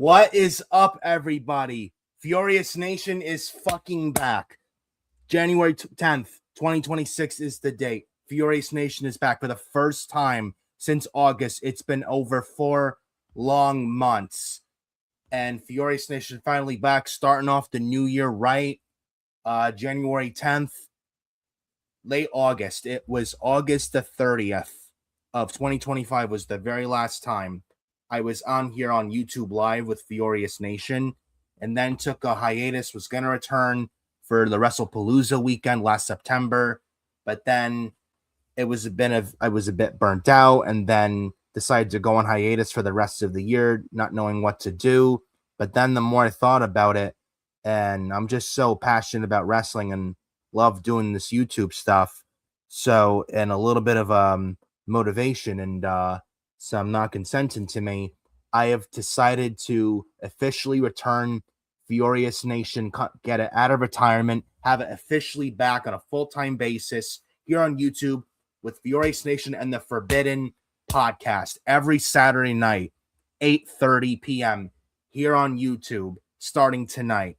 What is up, everybody? Furious Nation is fucking back. January 10th, 2026 is the date. Furious Nation is back for the first time since August. It's been over 4 long months. And Furious Nation finally back, starting off the new year right. January 10th, late August. It was August the 30th of 2025 was the very last time I was on here on YouTube Live with Furious Nation, and then took a hiatus, was going to return for the WrestlePalooza weekend last September, but then I was a bit burnt out, and then decided to go on hiatus for the rest of the year, not knowing what to do. But then the more I thought about it, and I'm just so passionate about wrestling and love doing this YouTube stuff, so, and a little bit of motivation and some not consenting to me, I have decided to officially return Furious Nation, get it out of retirement, have it officially back on a full-time basis here on YouTube with Furious Nation and the Forbidden Podcast every Saturday night, 8:30 p.m. here on YouTube, starting tonight.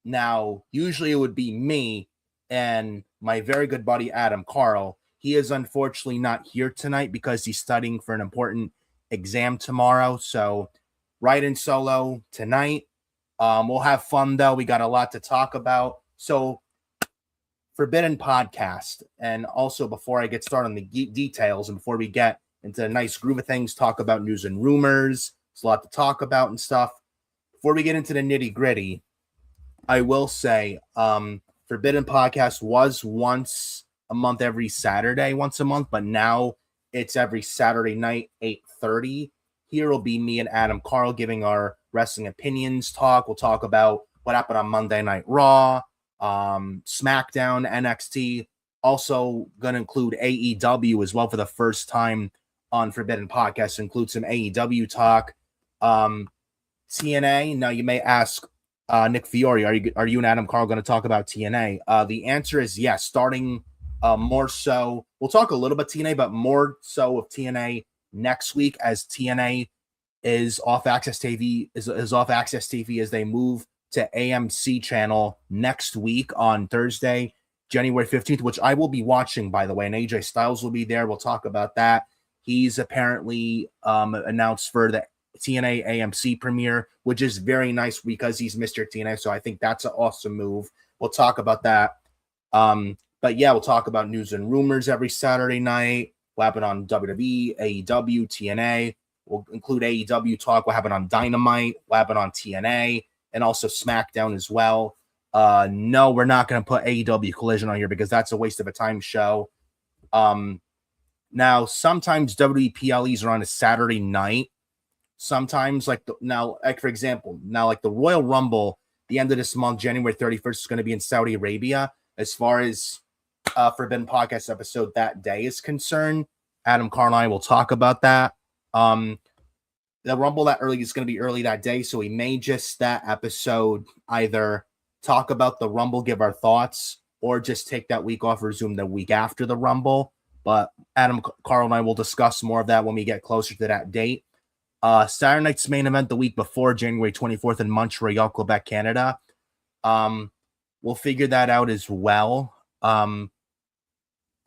Now, usually it would be me and my very good buddy Adam Carl. He is unfortunately not here tonight because he's studying for an important exam tomorrow. So, riding solo tonight. We'll have fun, though. We got a lot to talk about. So, Forbidden Podcast. And also, before I get started on the details and before we get into the nice groove of things, talk about news and rumors. There's a lot to talk about and stuff. Before we get into the nitty gritty, I will say Forbidden Podcast was once a month, every Saturday, once a month, but now it's every Saturday night, 8:30. Here will be me and Adam Carl giving our wrestling opinions talk. We'll talk about what happened on Monday Night Raw, SmackDown, NXT. Also going to include AEW as well for the first time on Forbidden Podcast. Include some AEW talk. TNA. Now you may ask, Nick Fiore, are you and Adam Carl going to talk about TNA? The answer is yes. Starting more so, we'll talk a little bit TNA, but more so of TNA next week, as TNA is off Access TV, is off Access TV as they move to AMC channel next week on Thursday, January 15th, which I will be watching, by the way, and AJ Styles will be there. We'll talk about that. He's apparently announced for the TNA AMC premiere, which is very nice because he's Mr. TNA, so I think that's an awesome move. We'll talk about that. But yeah, we'll talk about news and rumors every Saturday night. What happened on WWE, AEW, TNA. We'll include AEW talk. What happened on Dynamite, what happened on TNA, and also SmackDown as well. No, we're not going to put AEW Collision on here because that's a waste of a time show. Now, sometimes WWE PLEs are on a Saturday night. Sometimes, like for example, like the Royal Rumble, the end of this month, January 31st, is going to be in Saudi Arabia. As far as Forbidden Podcast episode that day is concerned, Adam Carl and I will talk about that. The Rumble that early is going to be early that day, so we may just that episode either talk about the Rumble, give our thoughts, or just take that week off, resume the week after the Rumble. But Adam Carl and I will discuss more of that when we get closer to that date. Saturday night's main event the week before, January 24th in Montreal, Quebec, Canada. We'll figure that out as well.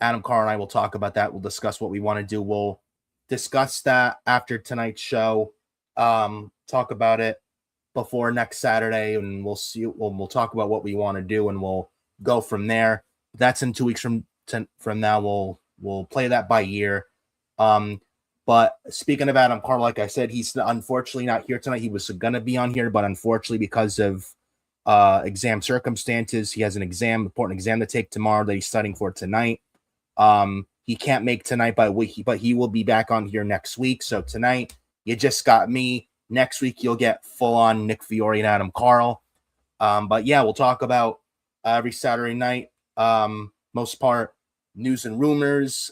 Adam Carl and I will talk about that. We'll discuss what we want to do. We'll discuss that after tonight's show. Talk about it before next Saturday, and we'll see. We'll talk about what we want to do, and we'll go from there. That's in 2 weeks from now. We'll play that by ear. But speaking of Adam Carl, like I said, he's unfortunately not here tonight. He was going to be on here, but unfortunately, because of exam circumstances, he has an important exam to take tomorrow that he's studying for tonight. He can't make tonight, but he will be back on here next week. So tonight, you just got me. Next week, you'll get full-on Nick Fiore and Adam Carl. But yeah, we'll talk about every Saturday night, most part, news and rumors,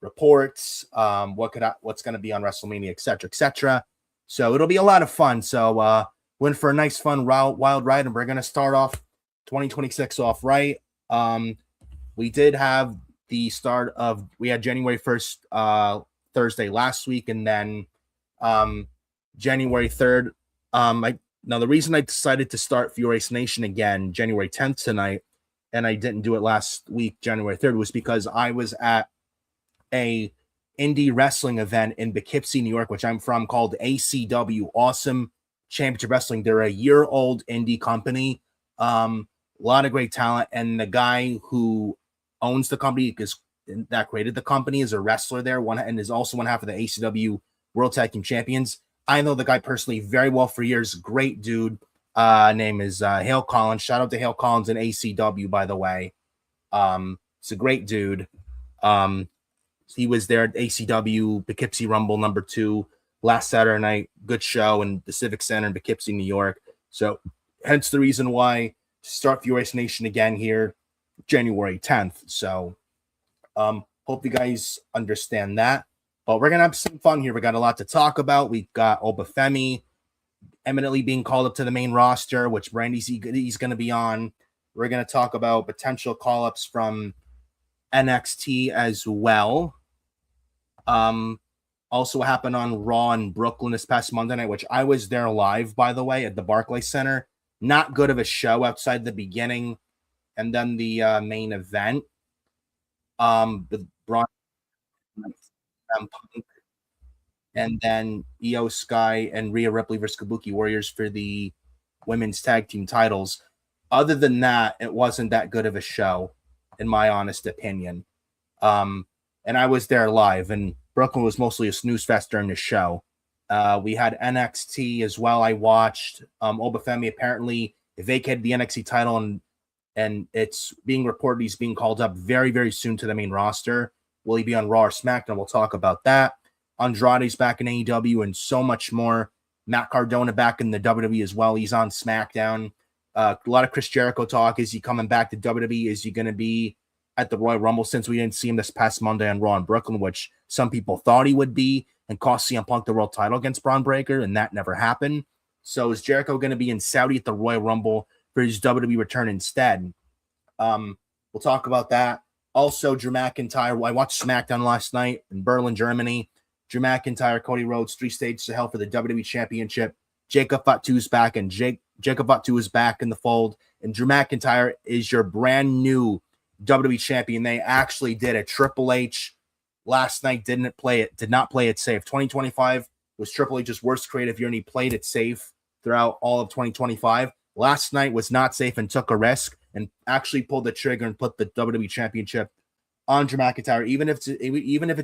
reports, what's going to be on WrestleMania, etc., etc. So it'll be a lot of fun. So went for a nice, fun, wild ride, and we're going to start off 2026 off right. We did have the start of, we had January 1st Thursday last week, and then January 3rd Now the reason I decided to start FioriousNation again January 10th tonight, and I didn't do it last week, January 3rd, was because I was at a indie wrestling event in Poughkeepsie, New York, which I'm from, called ACW, Awesome Championship Wrestling. They're a year-old indie company. A lot of great talent, and the guy who owns the company, because that created the company, is a wrestler there, and is also one half of the ACW World Tag Team Champions. I know the guy personally very well for years. Great dude. Name is Hale Collins. Shout out to Hale Collins and ACW, by the way. It's a great dude. He was there at ACW Poughkeepsie Rumble #2 last Saturday night. Good show in the Civic Center in Poughkeepsie, New York. So hence the reason why to start FioriousNation again here January 10th. So hope you guys understand that. But we're going to have some fun here. We got a lot to talk about. We've got Oba Femi eminently being called up to the main roster, which brand he's going to be on. We're going to talk about potential call-ups from NXT as well. Also happened on Raw in Brooklyn this past Monday night, which I was there live, by the way, at the Barclays Center. Not good of a show outside the beginning and then the main event. The Braun Punk, and then Io Sky and Rhea Ripley versus Kabuki Warriors for the women's tag team titles. Other than that, it wasn't that good of a show, in my honest opinion. And I was there live, and Brooklyn was mostly a snooze fest during the show. We had NXT as well. I watched Oba Femi apparently vacated the NXT title, and it's being reported he's being called up very, very soon to the main roster. Will he be on Raw or SmackDown? We'll talk about that. Andrade's back in AEW and so much more. Matt Cardona back in the WWE as well. He's on SmackDown. A lot of Chris Jericho talk. Is he coming back to WWE? Is he going to be at the Royal Rumble, since we didn't see him this past Monday on Raw in Brooklyn, which some people thought he would be, and cost CM Punk the world title against Braun Breaker, and that never happened. So is Jericho going to be in Saudi at the Royal Rumble for his WWE return instead? We'll talk about that. Also, Drew McIntyre. I watched SmackDown last night in Berlin, Germany. Drew McIntyre, Cody Rhodes, 3 stages to hell for the WWE Championship. Jacob Fatu's back, and Jacob Fatu is back in the fold. And Drew McIntyre is your brand new WWE champion. They actually did it. Triple H last night did not play it safe. 2025 was Triple H's worst creative year, and he played it safe throughout all of 2025. Last night was not safe and took a risk and actually pulled the trigger and put the WWE Championship on Drew McIntyre. Even if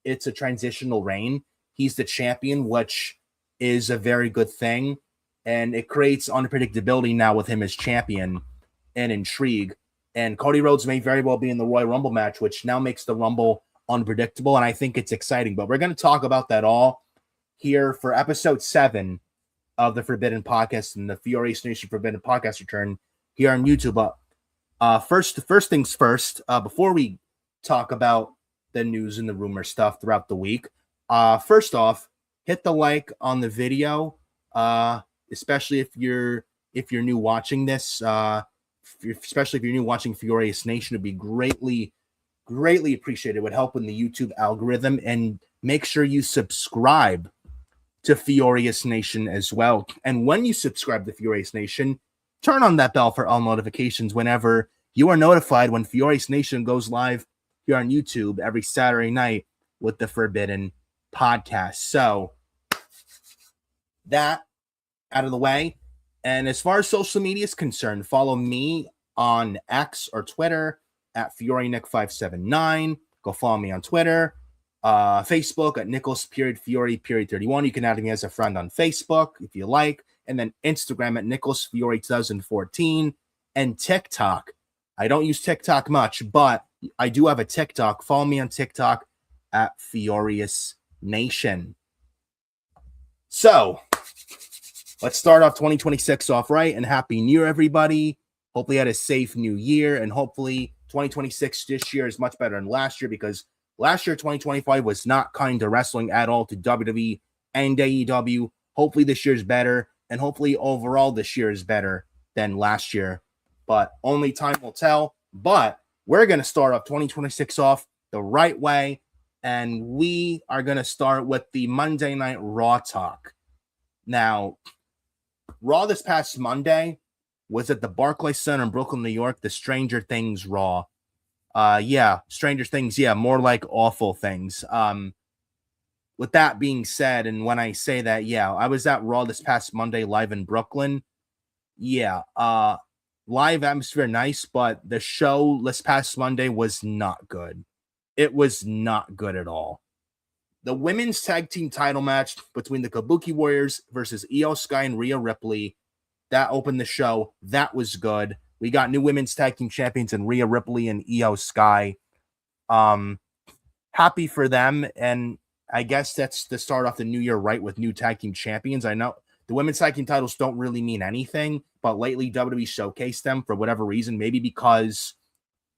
it's a transitional reign, he's the champion, which is a very good thing, and it creates unpredictability now with him as champion and intrigue. And Cody Rhodes may very well be in the Royal Rumble match, which now makes the Rumble unpredictable, and I think it's exciting. But we're going to talk about that all here for episode 7 of the Forbidden Podcast and the FioriousNation Forbidden Podcast return here on YouTube. First things first, before we talk about the news and the rumor stuff throughout the week, first off, hit the like on the video, especially if you're new watching this, especially if you're new watching FioriousNation. It'd be greatly appreciated. It would help in the YouTube algorithm. And make sure you subscribe to FioriousNation as well. And when you subscribe to FioriousNation, turn on that bell for all notifications whenever you are notified when FioriousNation goes live here on YouTube every Saturday night with the Forbidden Podcast. So that out of the way. And as far as social media is concerned, follow me on X or Twitter at FioryNick579. Go follow me on Twitter, Facebook at Nicholas_Fiore_31. You can add me as a friend on Facebook if you like. And then Instagram at NicholasFiore2014. And TikTok. I don't use TikTok much, but I do have a TikTok. Follow me on TikTok at FioriousNation. So let's start off 2026 off right, and Happy New Year, everybody. Hopefully you had a safe new year, and hopefully 2026 this year is much better than last year, because last year, 2025, was not kind to wrestling at all to WWE and AEW. Hopefully this year's better, and hopefully overall this year is better than last year, but only time will tell. But we're going to start off 2026 off the right way, and we are going to start with the Monday Night Raw talk. Now, Raw this past Monday was at the Barclays Center in Brooklyn, New York, the Stranger Things Raw. Stranger Things, more like awful things. With that being said, and when I say that, I was at Raw this past Monday live in Brooklyn. Live atmosphere nice, but the show this past Monday was not good. It was not good at all. The women's tag team title match between the Kabuki Warriors versus Io Sky and Rhea Ripley, that opened the show. That was good. We got new women's tag team champions in Rhea Ripley and Io Sky. Happy for them, and I guess that's to start off the new year right with new tag team champions. I know the women's tag team titles don't really mean anything, but lately WWE showcased them for whatever reason, maybe because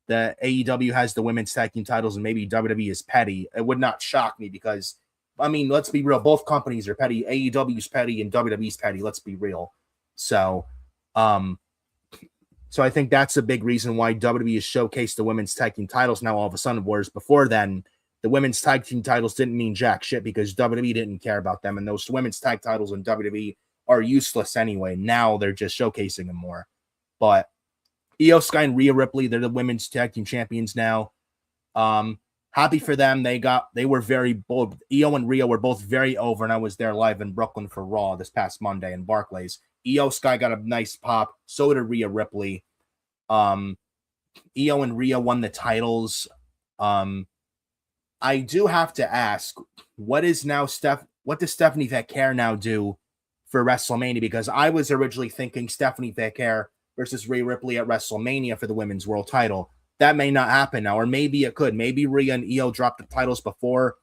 the AEW has the women's tag team titles and maybe WWE is petty. It would not shock me because, I mean, let's be real. Both companies are petty. AEW's petty and WWE's petty. Let's be real. So I think that's a big reason why WWE has showcased the women's tag team titles now all of a sudden, whereas before then, the women's tag team titles didn't mean jack shit because WWE didn't care about them, and those women's tag titles in WWE are useless anyway. Now they're just showcasing them more. But Io Sky and Rhea Ripley, they're the women's tag team champions now. Happy for them. They were very bold. Io and Rhea were both very over, and I was there live in Brooklyn for Raw this past Monday in Barclays. Io Sky got a nice pop. So did Rhea Ripley. Io and Rhea won the titles. I do have to ask, what does Stephanie Vaquer now do for WrestleMania? Because I was originally thinking Stephanie Vaquer versus Rhea Ripley at WrestleMania for the women's world title. That may not happen now, or maybe it could. Maybe Rhea and Io dropped the titles before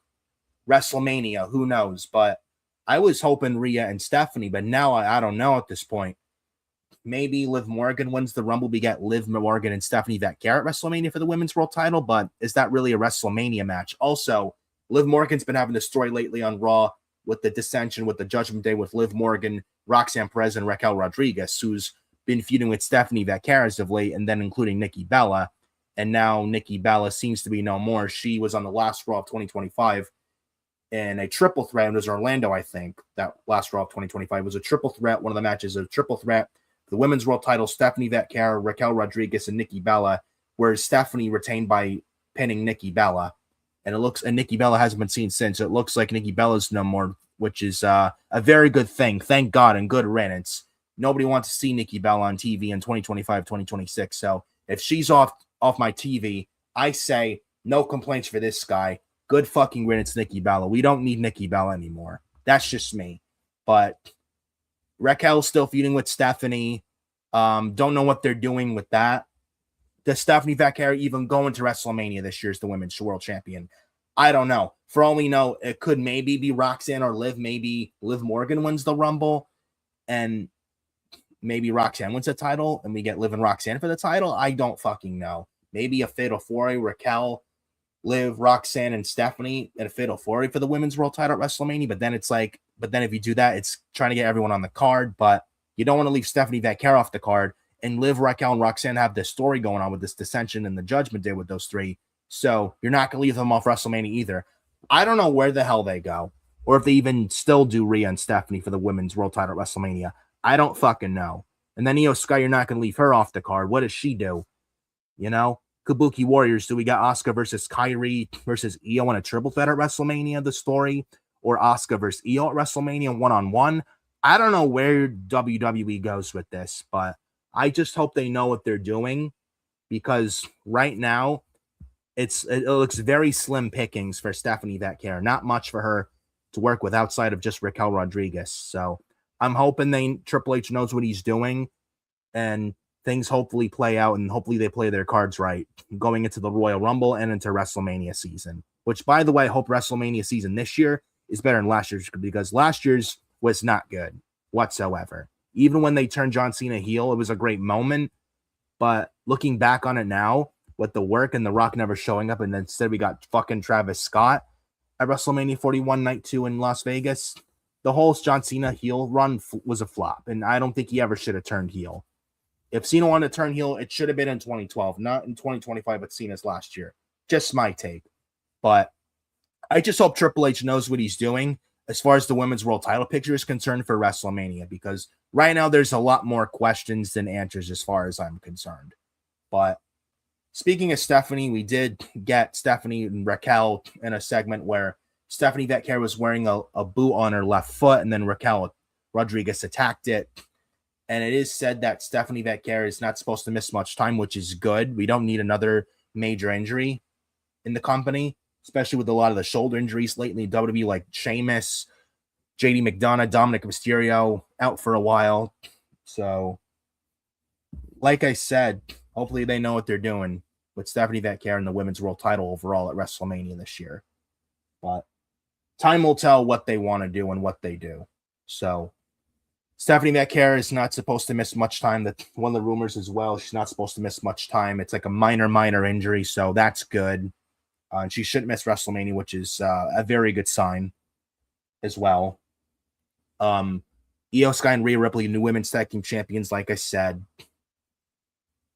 WrestleMania. Who knows? But I was hoping Rhea and Stephanie, but now I don't know at this point. Maybe Liv Morgan wins the Rumble. We get Liv Morgan and Stephanie Vaquer at WrestleMania for the women's world title, but is that really a WrestleMania match? Also, Liv Morgan's been having a story lately on Raw with the dissension with the Judgment Day with Liv Morgan, Roxanne Perez, and Raquel Rodriguez, who's been feuding with Stephanie Vaquer as of late, and then including Nikki Bella. And now Nikki Bella seems to be no more. She was on the last Raw of 2025 in a triple threat. It was Orlando, I think. That last Raw of 2025 was a triple threat. One of the matches, a triple threat. The women's world title, Stephanie Vaquer, Raquel Rodriguez, and Nikki Bella, whereas Stephanie retained by pinning Nikki Bella. And Nikki Bella hasn't been seen since. It looks like Nikki Bella's no more, which is a very good thing. Thank God, and good riddance. Nobody wants to see Nikki Bella on TV in 2025, 2026. So if she's off my TV, I say no complaints for this guy. Good fucking riddance, Nikki Bella. We don't need Nikki Bella anymore. That's just me. But Raquel's still feuding with Stephanie. Don't know what they're doing with that. Does Stephanie Vaquer even go into WrestleMania this year as the women's world champion? I don't know. For all we know, it could maybe be Roxanne or Liv. Maybe Liv Morgan wins the Rumble, and maybe Roxanne wins the title, and we get Liv and Roxanne for the title. I don't fucking know. Maybe a Fatal 4-Way, Raquel, Liv, Roxanne, and Stephanie in a Fatal 4-Way for the women's world title at WrestleMania. But then it's like, if you do that, it's trying to get everyone on the card. But you don't want to leave Stephanie Vaquer off the card. And Liv, Raquel, and Roxanne have this story going on with this dissension and the Judgment Day with those three. So you're not going to leave them off WrestleMania either. I don't know where the hell they go, or if they even still do Rhea and Stephanie for the women's world title at WrestleMania. I don't fucking know. And then Io Sky, you're not going to leave her off the card. What does she do? You know? Kabuki Warriors, do we got Asuka versus Kairi versus Io in a triple threat at WrestleMania, the story? Or Asuka versus Io at WrestleMania one-on-one? I don't know where WWE goes with this, but I just hope they know what they're doing, because right now it looks very slim pickings for Stephanie Vaquer. Not much for her to work with outside of just Raquel Rodriguez. So I'm hoping Triple H knows what he's doing, and things hopefully play out, and hopefully they play their cards right going into the Royal Rumble and into WrestleMania season. Which, by the way, I hope WrestleMania season this year is better than last year's, because last year's was not good whatsoever. Even when they turned John Cena heel, it was a great moment. But looking back on it now, with the work and The Rock never showing up, and instead we got fucking Travis Scott at WrestleMania 41 Night 2 in Las Vegas, the whole John Cena heel run was a flop. And I don't think he ever should have turned heel. If Cena wanted to turn heel, it should have been in 2012, not in 2025, but Cena's last year. Just my take. But I just hope Triple H knows what he's doing, as far as the women's world title picture is concerned for WrestleMania, because right now there's a lot more questions than answers as far as I'm concerned. But speaking of Stephanie, we did get Stephanie and Raquel in a segment where Stephanie Vetcare was wearing a boot on her left foot, and then Raquel Rodriguez attacked it. And it is said that Stephanie Vetcare is not supposed to miss much time, which is good. We don't need another major injury in the company, especially with a lot of the shoulder injuries lately in WWE, like Sheamus, JD McDonough, Dominic Mysterio out for a while. So, like I said, hopefully they know what they're doing with Stephanie Vetcare and the women's world title overall at WrestleMania this year. But time will tell what they want to do and what they do. So, Stephanie Vetcare is not supposed to miss much time. That's one of the rumors as well. She's not supposed to miss much time. It's like a minor injury, so that's good. And she shouldn't miss WrestleMania, which is a very good sign as well. Io Sky and Rhea Ripley, new women's tag team champions, like I said.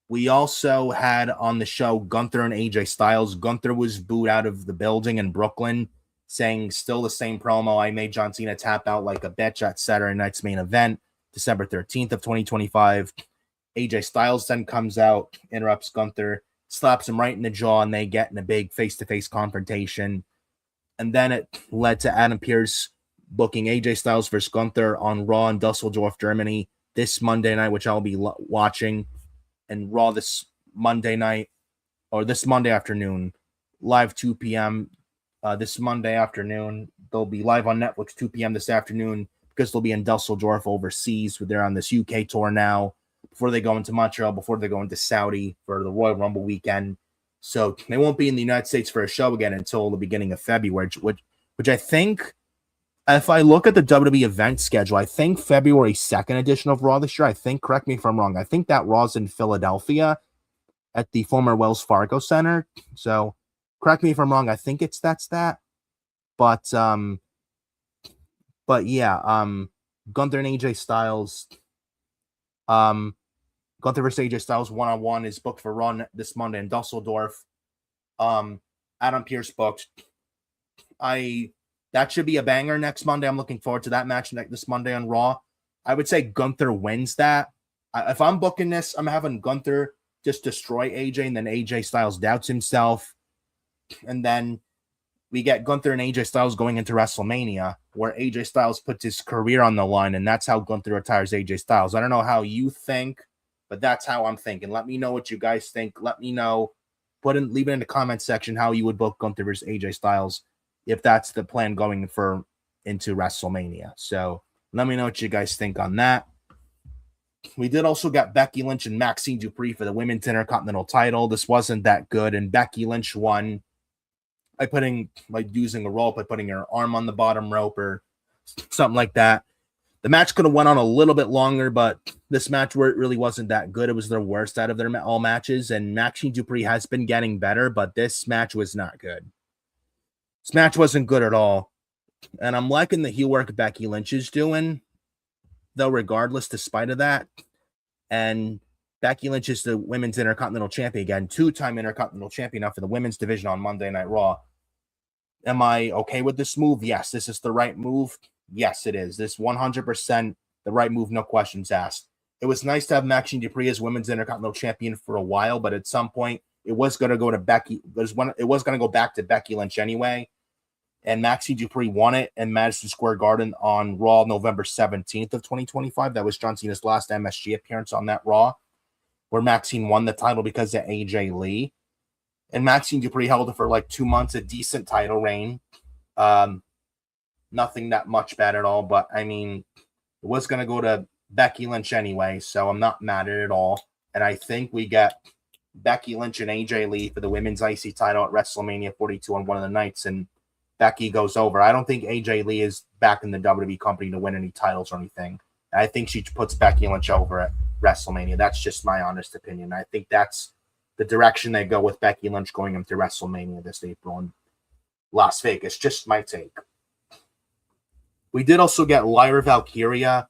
We also had on the show Gunther and AJ Styles. Gunther was booed out of the building in Brooklyn, saying still the same promo. I made John Cena tap out like a bitch at Saturday night's main event, December 13th of 2025. AJ Styles then comes out, interrupts Gunther, slaps him right in the jaw, and they get in a big face-to-face confrontation. And then it led to Adam Pearce booking AJ Styles versus Gunther on Raw in Dusseldorf, Germany this Monday night, which I'll be watching. And Raw this Monday night, or this Monday afternoon, live 2 p.m. This Monday afternoon. They'll be live on Netflix 2 p.m. this afternoon because they'll be in Dusseldorf overseas. They're on this UK tour now before they go into Montreal, before they go into Saudi for the Royal Rumble weekend. So they won't be in the United States for a show again until the beginning of February, which I think, if I look at the WWE event schedule, I think February 2nd edition of Raw this year, I think, correct me if I'm wrong, I think that Raw's in Philadelphia at the former Wells Fargo Center. So correct me if I'm wrong, I think that's that. But yeah, Gunther and AJ Styles, Gunther versus AJ Styles one-on-one is booked for Raw this Monday in Dusseldorf. Adam Pearce booked. That should be a banger next Monday. I'm looking forward to that match this Monday on Raw. I would say Gunther wins that. If I'm booking this, I'm having Gunther just destroy AJ, and then AJ Styles doubts himself. And then we get Gunther and AJ Styles going into WrestleMania, where AJ Styles puts his career on the line, and that's how Gunther retires AJ Styles. I don't know how you think, but that's how I'm thinking. Let me know what you guys think. Let me know. Leave it in the comment section how you would book Gunther versus AJ Styles if that's the plan going into WrestleMania. So let me know what you guys think on that. We did also get Becky Lynch and Maxine Dupree for the Women's Intercontinental title. This wasn't that good, and Becky Lynch won by using a rope, by putting her arm on the bottom rope or something like that. The match could have went on a little bit longer, but this match really wasn't that good. It was their worst out of their all matches, and Maxine Dupree has been getting better, but this match was not good. This match wasn't good at all, and I'm liking the heel work Becky Lynch is doing, though, regardless, despite of that. And Becky Lynch is the Women's Intercontinental Champion again, two-time Intercontinental Champion now for the women's division on Monday Night Raw. Am I okay with this move? Yes. This is the right move. Yes, it is. This 100% the right move, no questions asked. It was nice to have Maxine Dupree as Women's Intercontinental Champion for a while, but at some point, it was going to go to Becky. It was going to go back to Becky Lynch anyway. And Maxine Dupree won it in Madison Square Garden on Raw November 17th of 2025. That was John Cena's last MSG appearance on that Raw, where Maxine won the title because of AJ Lee. And Maxine Dupree held it for like 2 months, a decent title reign. Nothing that much bad at all, but I mean, it was going to go to Becky Lynch anyway, so I'm not mad at it all. And I think we get Becky Lynch and AJ Lee for the women's IC title at WrestleMania 42 on one of the nights, and Becky goes over. I don't think AJ Lee is back in the WWE company to win any titles or anything. I think she puts Becky Lynch over at WrestleMania. That's just my honest opinion. I think that's the direction they go with Becky Lynch going into WrestleMania this April in Las Vegas. Just my take. We did also get Lyra Valkyria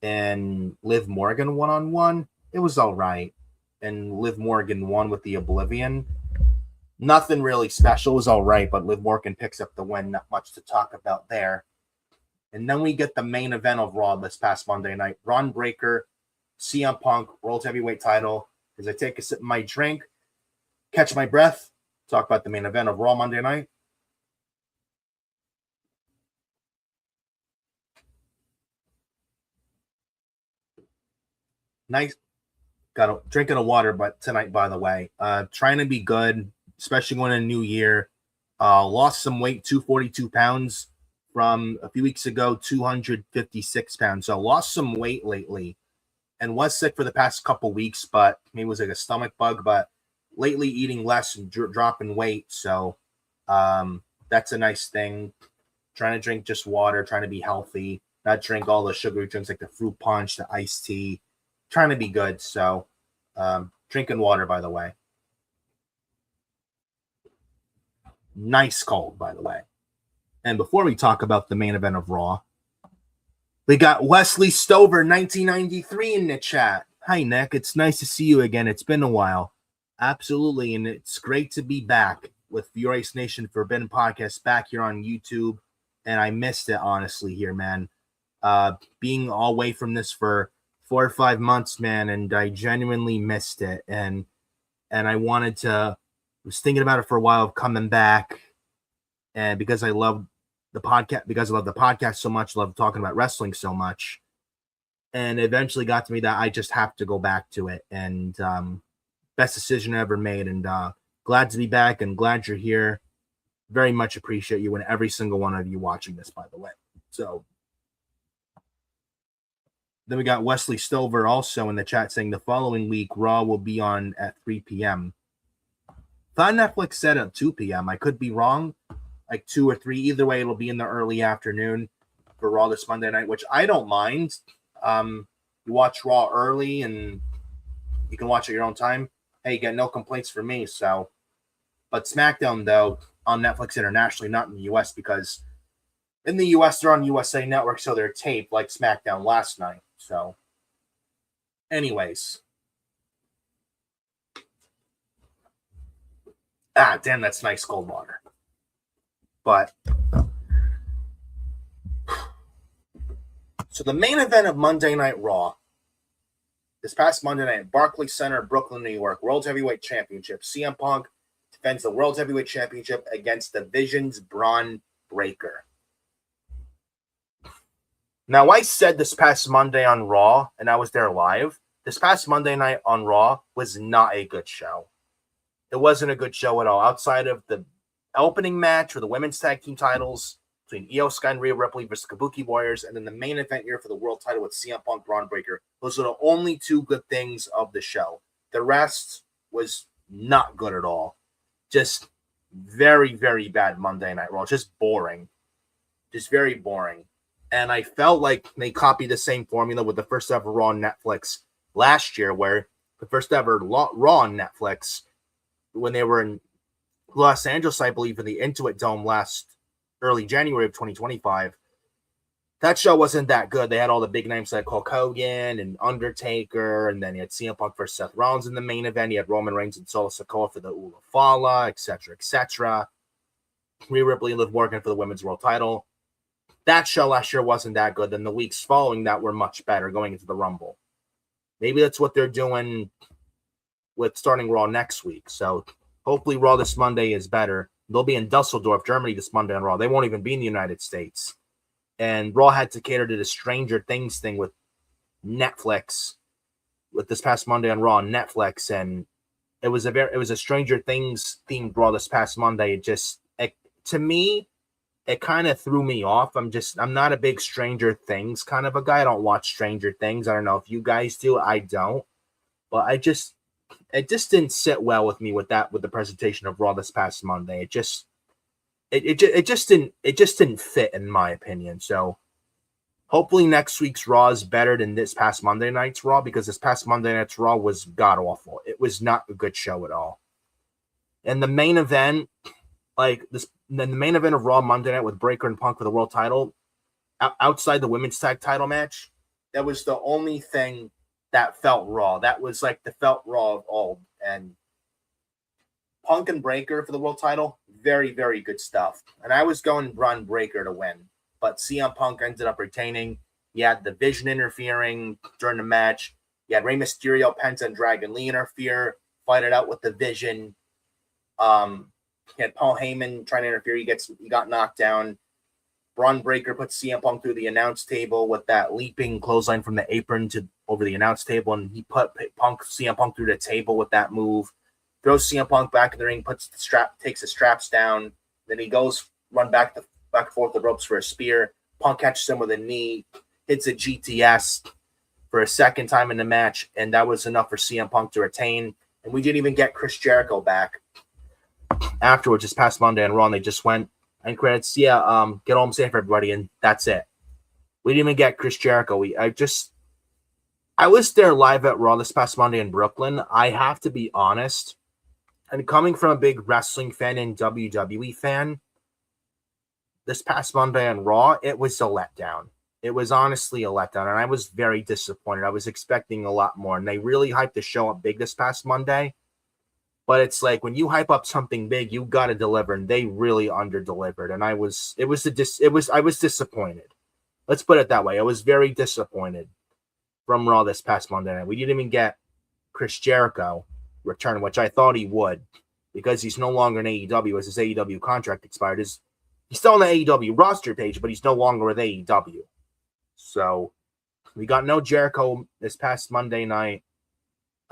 and Liv Morgan one-on-one. It was all right. And Liv Morgan won with the Oblivion. Nothing really special. It was all right, but Liv Morgan picks up the win. Not much to talk about there. And then we get the main event of Raw this past Monday night. Braun Breaker, CM Punk, World Heavyweight title. As I take a sip of my drink, catch my breath, talk about the main event of Raw Monday night. Nice. Got a drinking of water, but tonight, by the way, trying to be good, especially going in a new year. Lost some weight, 242 pounds from a few weeks ago, 256 pounds. So lost some weight lately and was sick for the past couple weeks, but maybe it was like a stomach bug, but lately eating less and dropping weight. So that's a nice thing. Trying to drink just water, trying to be healthy, not drink all the sugary drinks like the fruit punch, the iced tea, trying to be good. So drinking water, by the way. Nice cold, by the way. And before we talk about the main event of Raw, we got Wesley Stover 1993 in the chat. Hi, Nick. It's nice to see you again. It's been a while. Absolutely. And it's great to be back with FioriousNation Forbidden Podcast back here on YouTube. And I missed it, honestly, here, man. Being all away from this for 4 or 5 months, man, and I genuinely missed it. And I wanted to, was thinking about it for a while of coming back. And because I love the podcast so much, love talking about wrestling so much. And eventually got to me that I just have to go back to it. And best decision I ever made. And glad to be back and glad you're here. Very much appreciate you and every single one of you watching this, by the way. So then we got Wesley Stover also in the chat saying the following week Raw will be on at 3 p.m. Thought Netflix said at 2 p.m. I could be wrong, like 2 or 3. Either way, it'll be in the early afternoon for Raw this Monday night, which I don't mind. You watch Raw early and you can watch at your own time. Hey, you get no complaints from me. So, but SmackDown though on Netflix internationally, not in the U.S. because in the U.S. they're on USA Network, so they're taped like SmackDown last night. So, anyways. Damn, that's nice cold water. But, so the main event of Monday Night Raw, this past Monday night at Barclays Center, Brooklyn, New York, World Heavyweight Championship. CM Punk defends the World Heavyweight Championship against the Vision's Braun Breaker. Now, I said this past Monday on Raw, and I was there live, this past Monday night on Raw was not a good show. It wasn't a good show at all. Outside of the opening match for the women's tag team titles between Io Sky and Rhea Ripley versus Kabuki Warriors, and then the main event here for the world title with CM Punk, Braun Breaker. Those are the only 2 good things of the show. The rest was not good at all. Just very, very bad Monday Night Raw. Just boring. Just very boring. And I felt like they copied the same formula with the first ever Raw on Netflix last year, where the first ever Raw on Netflix, when they were in Los Angeles, I believe, in the Intuit Dome early January of 2025. That show wasn't that good. They had all the big names like Hulk Hogan and Undertaker, and then you had CM Punk versus Seth Rollins in the main event. You had Roman Reigns and Solo Sikoa for the Ula Fala, etc., etc. Rhea Ripley and Liv Morgan for the women's world title. That show last year wasn't that good. Then the weeks following that were much better going into the Rumble. Maybe that's what they're doing with starting Raw next week. So hopefully Raw this Monday is better. They'll be in Dusseldorf, Germany this Monday on Raw. They won't even be in the United States. And Raw had to cater to the Stranger Things thing with Netflix with this past Monday on Raw on Netflix. And it was a Stranger Things themed Raw this past Monday. To me, it kind of threw me off. I'm not a big Stranger Things kind of a guy. I don't watch Stranger Things. I don't know if you guys do. I don't. But it just didn't sit well with me with the presentation of Raw this past Monday. It just didn't fit in my opinion. So hopefully next week's Raw is better than this past Monday night's Raw, because this past Monday night's Raw was god awful. It was not a good show at all. And the main event, the main event of Raw Monday night with Breaker and Punk for the world title, outside the women's tag title match, that was the only thing that felt Raw. That was like the felt Raw of old. And Punk and Breaker for the world title, very, very good stuff. And I was going Braun Breaker to win. but CM Punk ended up retaining. He had the Vision interfering during the match. You had Rey Mysterio, Penta, and Dragon Lee interfere, fight it out with the Vision. You had Paul Heyman trying to interfere. He got knocked down. Braun Breaker puts CM Punk through the announce table with that leaping clothesline from the apron to over the announce table, and he put CM Punk through the table with that move. Throws CM Punk back in the ring, takes the straps down. Then he goes run back and forth the ropes for a spear. Punk catches him with a knee, hits a GTS for a second time in the match, and that was enough for CM Punk to retain. And we didn't even get Chris Jericho back afterwards, this past Monday on Raw, and they just went and credits, get home safe, everybody, and that's it. We didn't even get Chris Jericho. I was there live at Raw this past Monday in Brooklyn. I have to be honest, and coming from a big wrestling fan and WWE fan, this past Monday on Raw, it was a letdown. It was honestly a letdown, and I was very disappointed. I was expecting a lot more, and they really hyped the show up big this past Monday. But it's like when you hype up something big, you got to deliver, and they really under-delivered. And I was disappointed. Let's put it that way. I was very disappointed from Raw this past Monday night. We didn't even get Chris Jericho return, which I thought he would, because he's no longer in AEW as his AEW contract expired. He's still on the AEW roster page, but he's no longer with AEW. So we got no Jericho this past Monday night.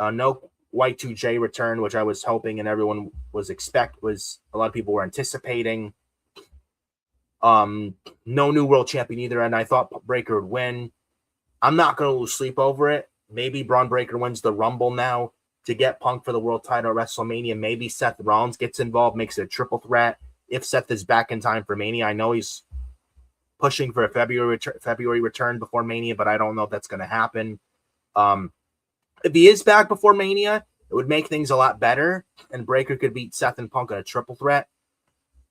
No Y2J return, which I was hoping and everyone was a lot of people were anticipating. No new world champion either, and I thought Breaker would win. I'm not going to lose sleep over it. Maybe Braun Breaker wins the Rumble now to get Punk for the world title at WrestleMania. Maybe Seth Rollins gets involved, makes it a triple threat. If Seth is back in time for Mania, I know he's pushing for a February return before Mania, but I don't know if that's going to happen. If he is back before Mania, it would make things a lot better, and Breaker could beat Seth and Punk in a triple threat.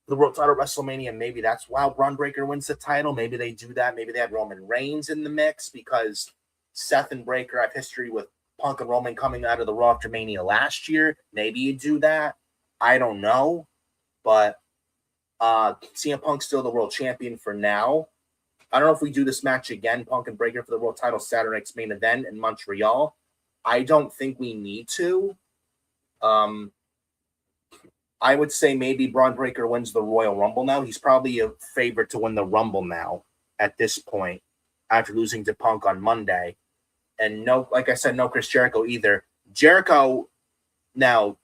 The world title at WrestleMania, maybe that's why Braun Breaker wins the title. Maybe they do that. Maybe they have Roman Reigns in the mix because Seth and Breaker have history with Punk and Roman coming out of the Raw after Mania last year. Maybe you do that. I don't know. But CM Punk's still the world champion for now. I don't know if we do this match again, Punk and Breaker for the world title Saturday night's main event in Montreal. I don't think we need to. I would say maybe Braun Breaker wins the Royal Rumble now. He's probably a favorite to win the Rumble now at this point after losing to Punk on Monday. And no, like I said, no Chris Jericho either. Jericho, now,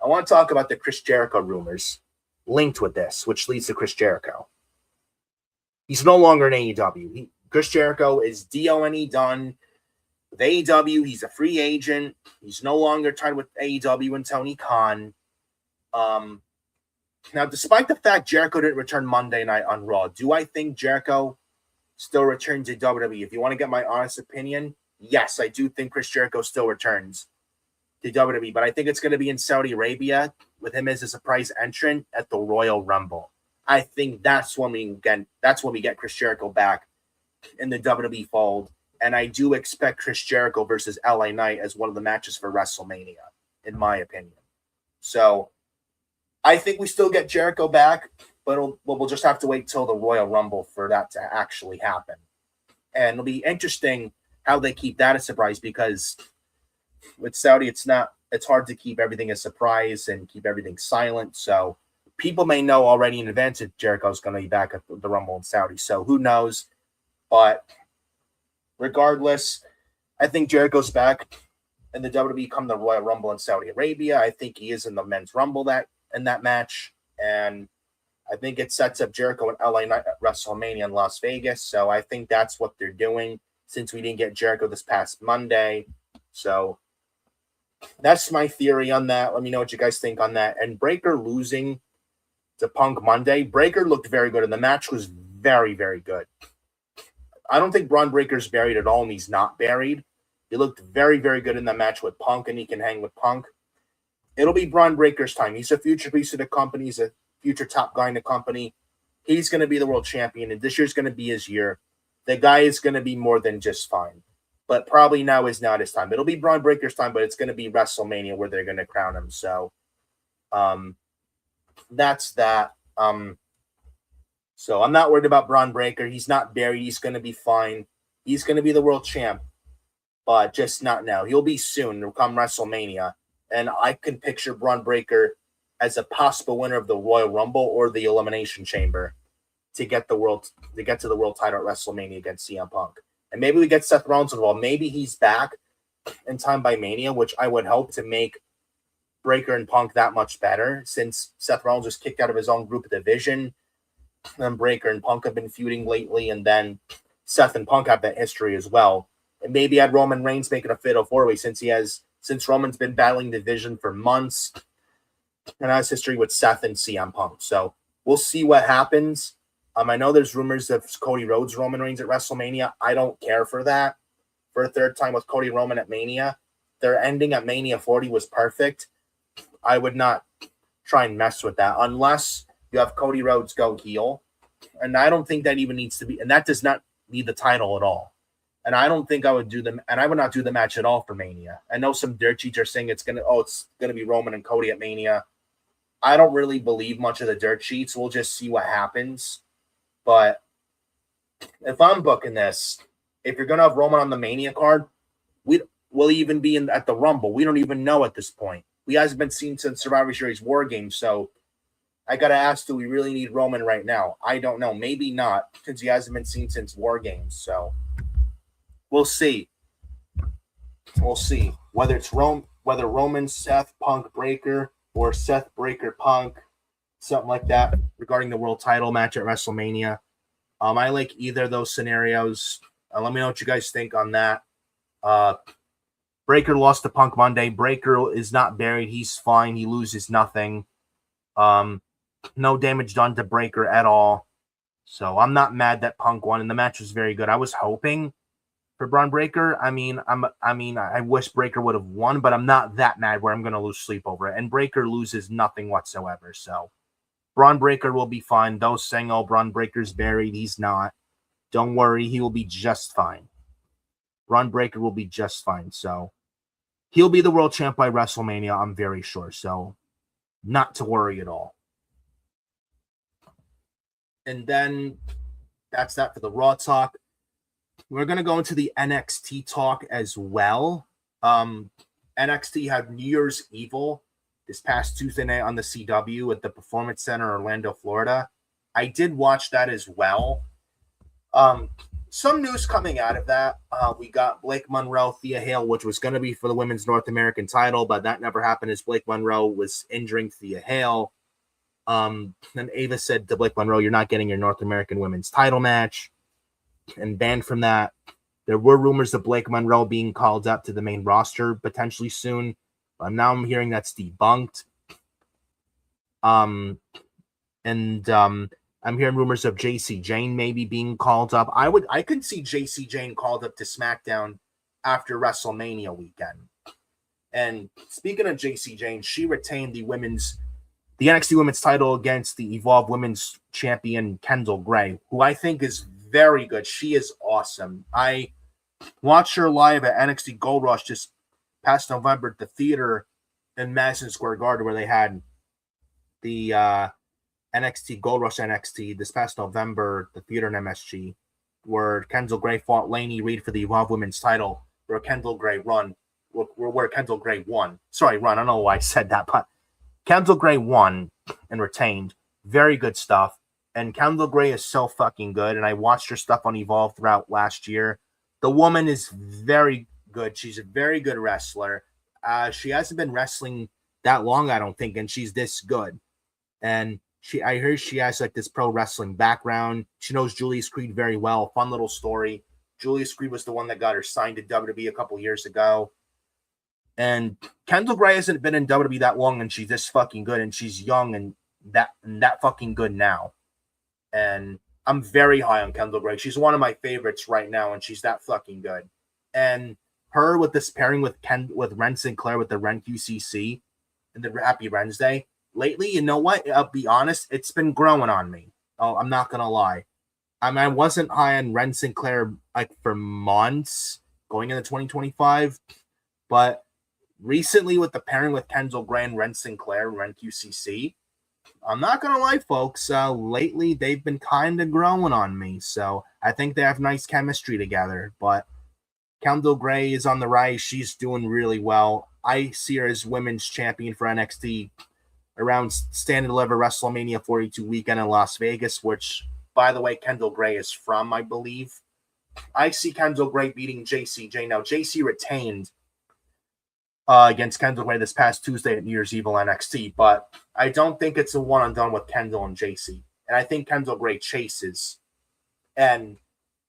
I want to talk about the Chris Jericho rumors linked with this, which leads to Chris Jericho. He's no longer in AEW. Chris Jericho is DONE done. With AEW, he's a free agent. He's no longer tied with AEW and Tony Khan. Now, despite the fact Jericho didn't return Monday night on Raw, do I think Jericho still returns to WWE? If you want to get my honest opinion, yes, I do think Chris Jericho still returns to WWE, but I think it's going to be in Saudi Arabia with him as a surprise entrant at the Royal Rumble. I think that's when we get Chris Jericho back in the WWE fold. And I do expect Chris Jericho versus LA Knight as one of the matches for WrestleMania, in my opinion. So I think we still get Jericho back, but we'll just have to wait till the Royal Rumble for that to actually happen. And it'll be interesting how they keep that a surprise, because with Saudi, it's hard to keep everything a surprise and keep everything silent. So people may know already in advance that Jericho's going to be back at the Rumble in Saudi. So who knows? But regardless, I think Jericho's back in the WWE come the Royal Rumble in Saudi Arabia. I think he is in the Men's Rumble in that match. And I think it sets up Jericho and LA Knight at WrestleMania in Las Vegas. So I think that's what they're doing since we didn't get Jericho this past Monday. So that's my theory on that. Let me know what you guys think on that. And Breaker losing to Punk Monday. Breaker looked very good, and the match was very, very good. I don't think Braun Breaker's buried at all, and he's not buried. He looked very, very good in the match with Punk, and he can hang with Punk. It'll be Braun Breaker's time. He's a future piece of the company. He's a future top guy in the company. He's going to be the world champion, and this year's going to be his year. The guy is going to be more than just fine. But probably now is not his time. It'll be Braun Breaker's time, but it's going to be WrestleMania where they're going to crown him. So that's that. So I'm not worried about Braun Breaker. He's not buried. He's going to be fine. He's going to be the world champ, but just not now. He'll be soon come WrestleMania. And I can picture Braun Breaker as a possible winner of the Royal Rumble or the Elimination Chamber to get to the world title at WrestleMania against CM Punk. And maybe we get Seth Rollins involved. Maybe he's back in time by Mania, which I would hope to make Breaker and Punk that much better, since Seth Rollins was kicked out of his own group division. And Breaker and Punk have been feuding lately, and then Seth and Punk have that history as well. And maybe add Roman Reigns making a fatal four-way since Roman's been battling division for months and has history with Seth and CM Punk. So we'll see what happens. I know there's rumors of Cody Rhodes, Roman Reigns at WrestleMania. I don't care for that. For a third time with Cody Roman at Mania. Their ending at Mania 40 was perfect. I would not try and mess with that unless you have Cody Rhodes go heel. And I don't think that even needs to be, and that does not need the title at all. And I don't think I would do them, and I would not do the match at all for Mania. I know some dirt sheets are saying it's gonna be Roman and Cody at Mania. I don't really believe much of the dirt sheets. We'll just see what happens. But if I'm booking this, if you're gonna have Roman on the Mania card, we'll even be at the Rumble. We don't even know at this point. We hasn't been seen since Survivor Series War Games, so I gotta ask, do we really need Roman right now? I don't know. Maybe not, since he hasn't been seen since War Games. So we'll see. We'll see whether it's whether Roman, Seth, Punk, Breaker, or Seth, Breaker, Punk, something like that regarding the world title match at WrestleMania. I like either of those scenarios. Let me know what you guys think on that. Breaker lost to Punk Monday. Breaker is not buried. He's fine. He loses nothing. No damage done to Breaker at all. So I'm not mad that Punk won, and the match was very good. I was hoping for Braun Breaker. I wish Breaker would have won, but I'm not that mad where I'm going to lose sleep over it. And Breaker loses nothing whatsoever. So Braun Breaker will be fine. Those saying, oh, Braun Breaker's buried. He's not. Don't worry. He will be just fine. Braun Breaker will be just fine. So he'll be the world champ by WrestleMania, I'm very sure. So not to worry at all. And then that's that for the Raw talk. We're going to go into the NXT talk as well. NXT had New Year's Evil this past Tuesday night on the CW at the Performance Center, Orlando, Florida. I did watch that as well. Some news coming out of that. We got Blake Monroe, Thea Hale, which was going to be for the Women's North American title, but that never happened as Blake Monroe was injuring Thea Hale. Then Ava said to Blake Monroe, you're not getting your North American Women's title match, and banned from that. There were rumors of Blake Monroe being called up to the main roster potentially soon. But now I'm hearing that's debunked. I'm hearing rumors of Jacy Jayne maybe being called up. I could see Jacy Jayne called up to SmackDown after WrestleMania weekend. And speaking of Jacy Jayne, she retained the NXT Women's title against the Evolve Women's Champion Kendall Gray, who I think is very good. She is awesome. I watched her live at NXT Gold Rush just past November at the theater in Madison Square Garden, where they had the NXT Gold Rush NXT this past November, the theater in MSG, where Kendall Gray fought Lainey Reed for the Evolve Women's title, where Kendall Gray won. Sorry, run. I don't know why I said that, but Kendall Gray won and retained. Very good stuff. And Kendall Gray is so fucking good. And I watched her stuff on Evolve throughout last year. The woman is very good. She's a very good wrestler. She hasn't been wrestling that long, I don't think, and she's this good. And I heard she has like this pro wrestling background. She knows Julius Creed very well. Fun little story. Julius Creed was the one that got her signed to WWE a couple years ago. And Kendall Gray hasn't been in WWE that long, and she's this fucking good, and she's young and that fucking good now. And I'm very high on Kendall Gray. She's one of my favorites right now, and she's that fucking good. And her with this pairing with Ren Sinclair with the Ren QCC and the Happy Wednesday lately, you know what? I'll be honest, it's been growing on me. Oh, I'm not gonna lie. I wasn't high on Ren Sinclair like for months going into 2025, but recently with the pairing with Kendall Gray and Ren Sinclair, Ren QCC, I'm not going to lie, folks. Lately, they've been kind of growing on me. So I think they have nice chemistry together. But Kendall Gray is on the rise. She's doing really well. I see her as women's champion for NXT around Stand and Deliver WrestleMania 42 weekend in Las Vegas, which, by the way, Kendall Gray is from, I believe. I see Kendall Gray beating Jacy Jayne. Now, Jacy retained against Kendall Gray this past Tuesday at New Year's Eve NXT, but I don't think it's a one-and-done with Kendall and Jacy. And I think Kendall Gray chases and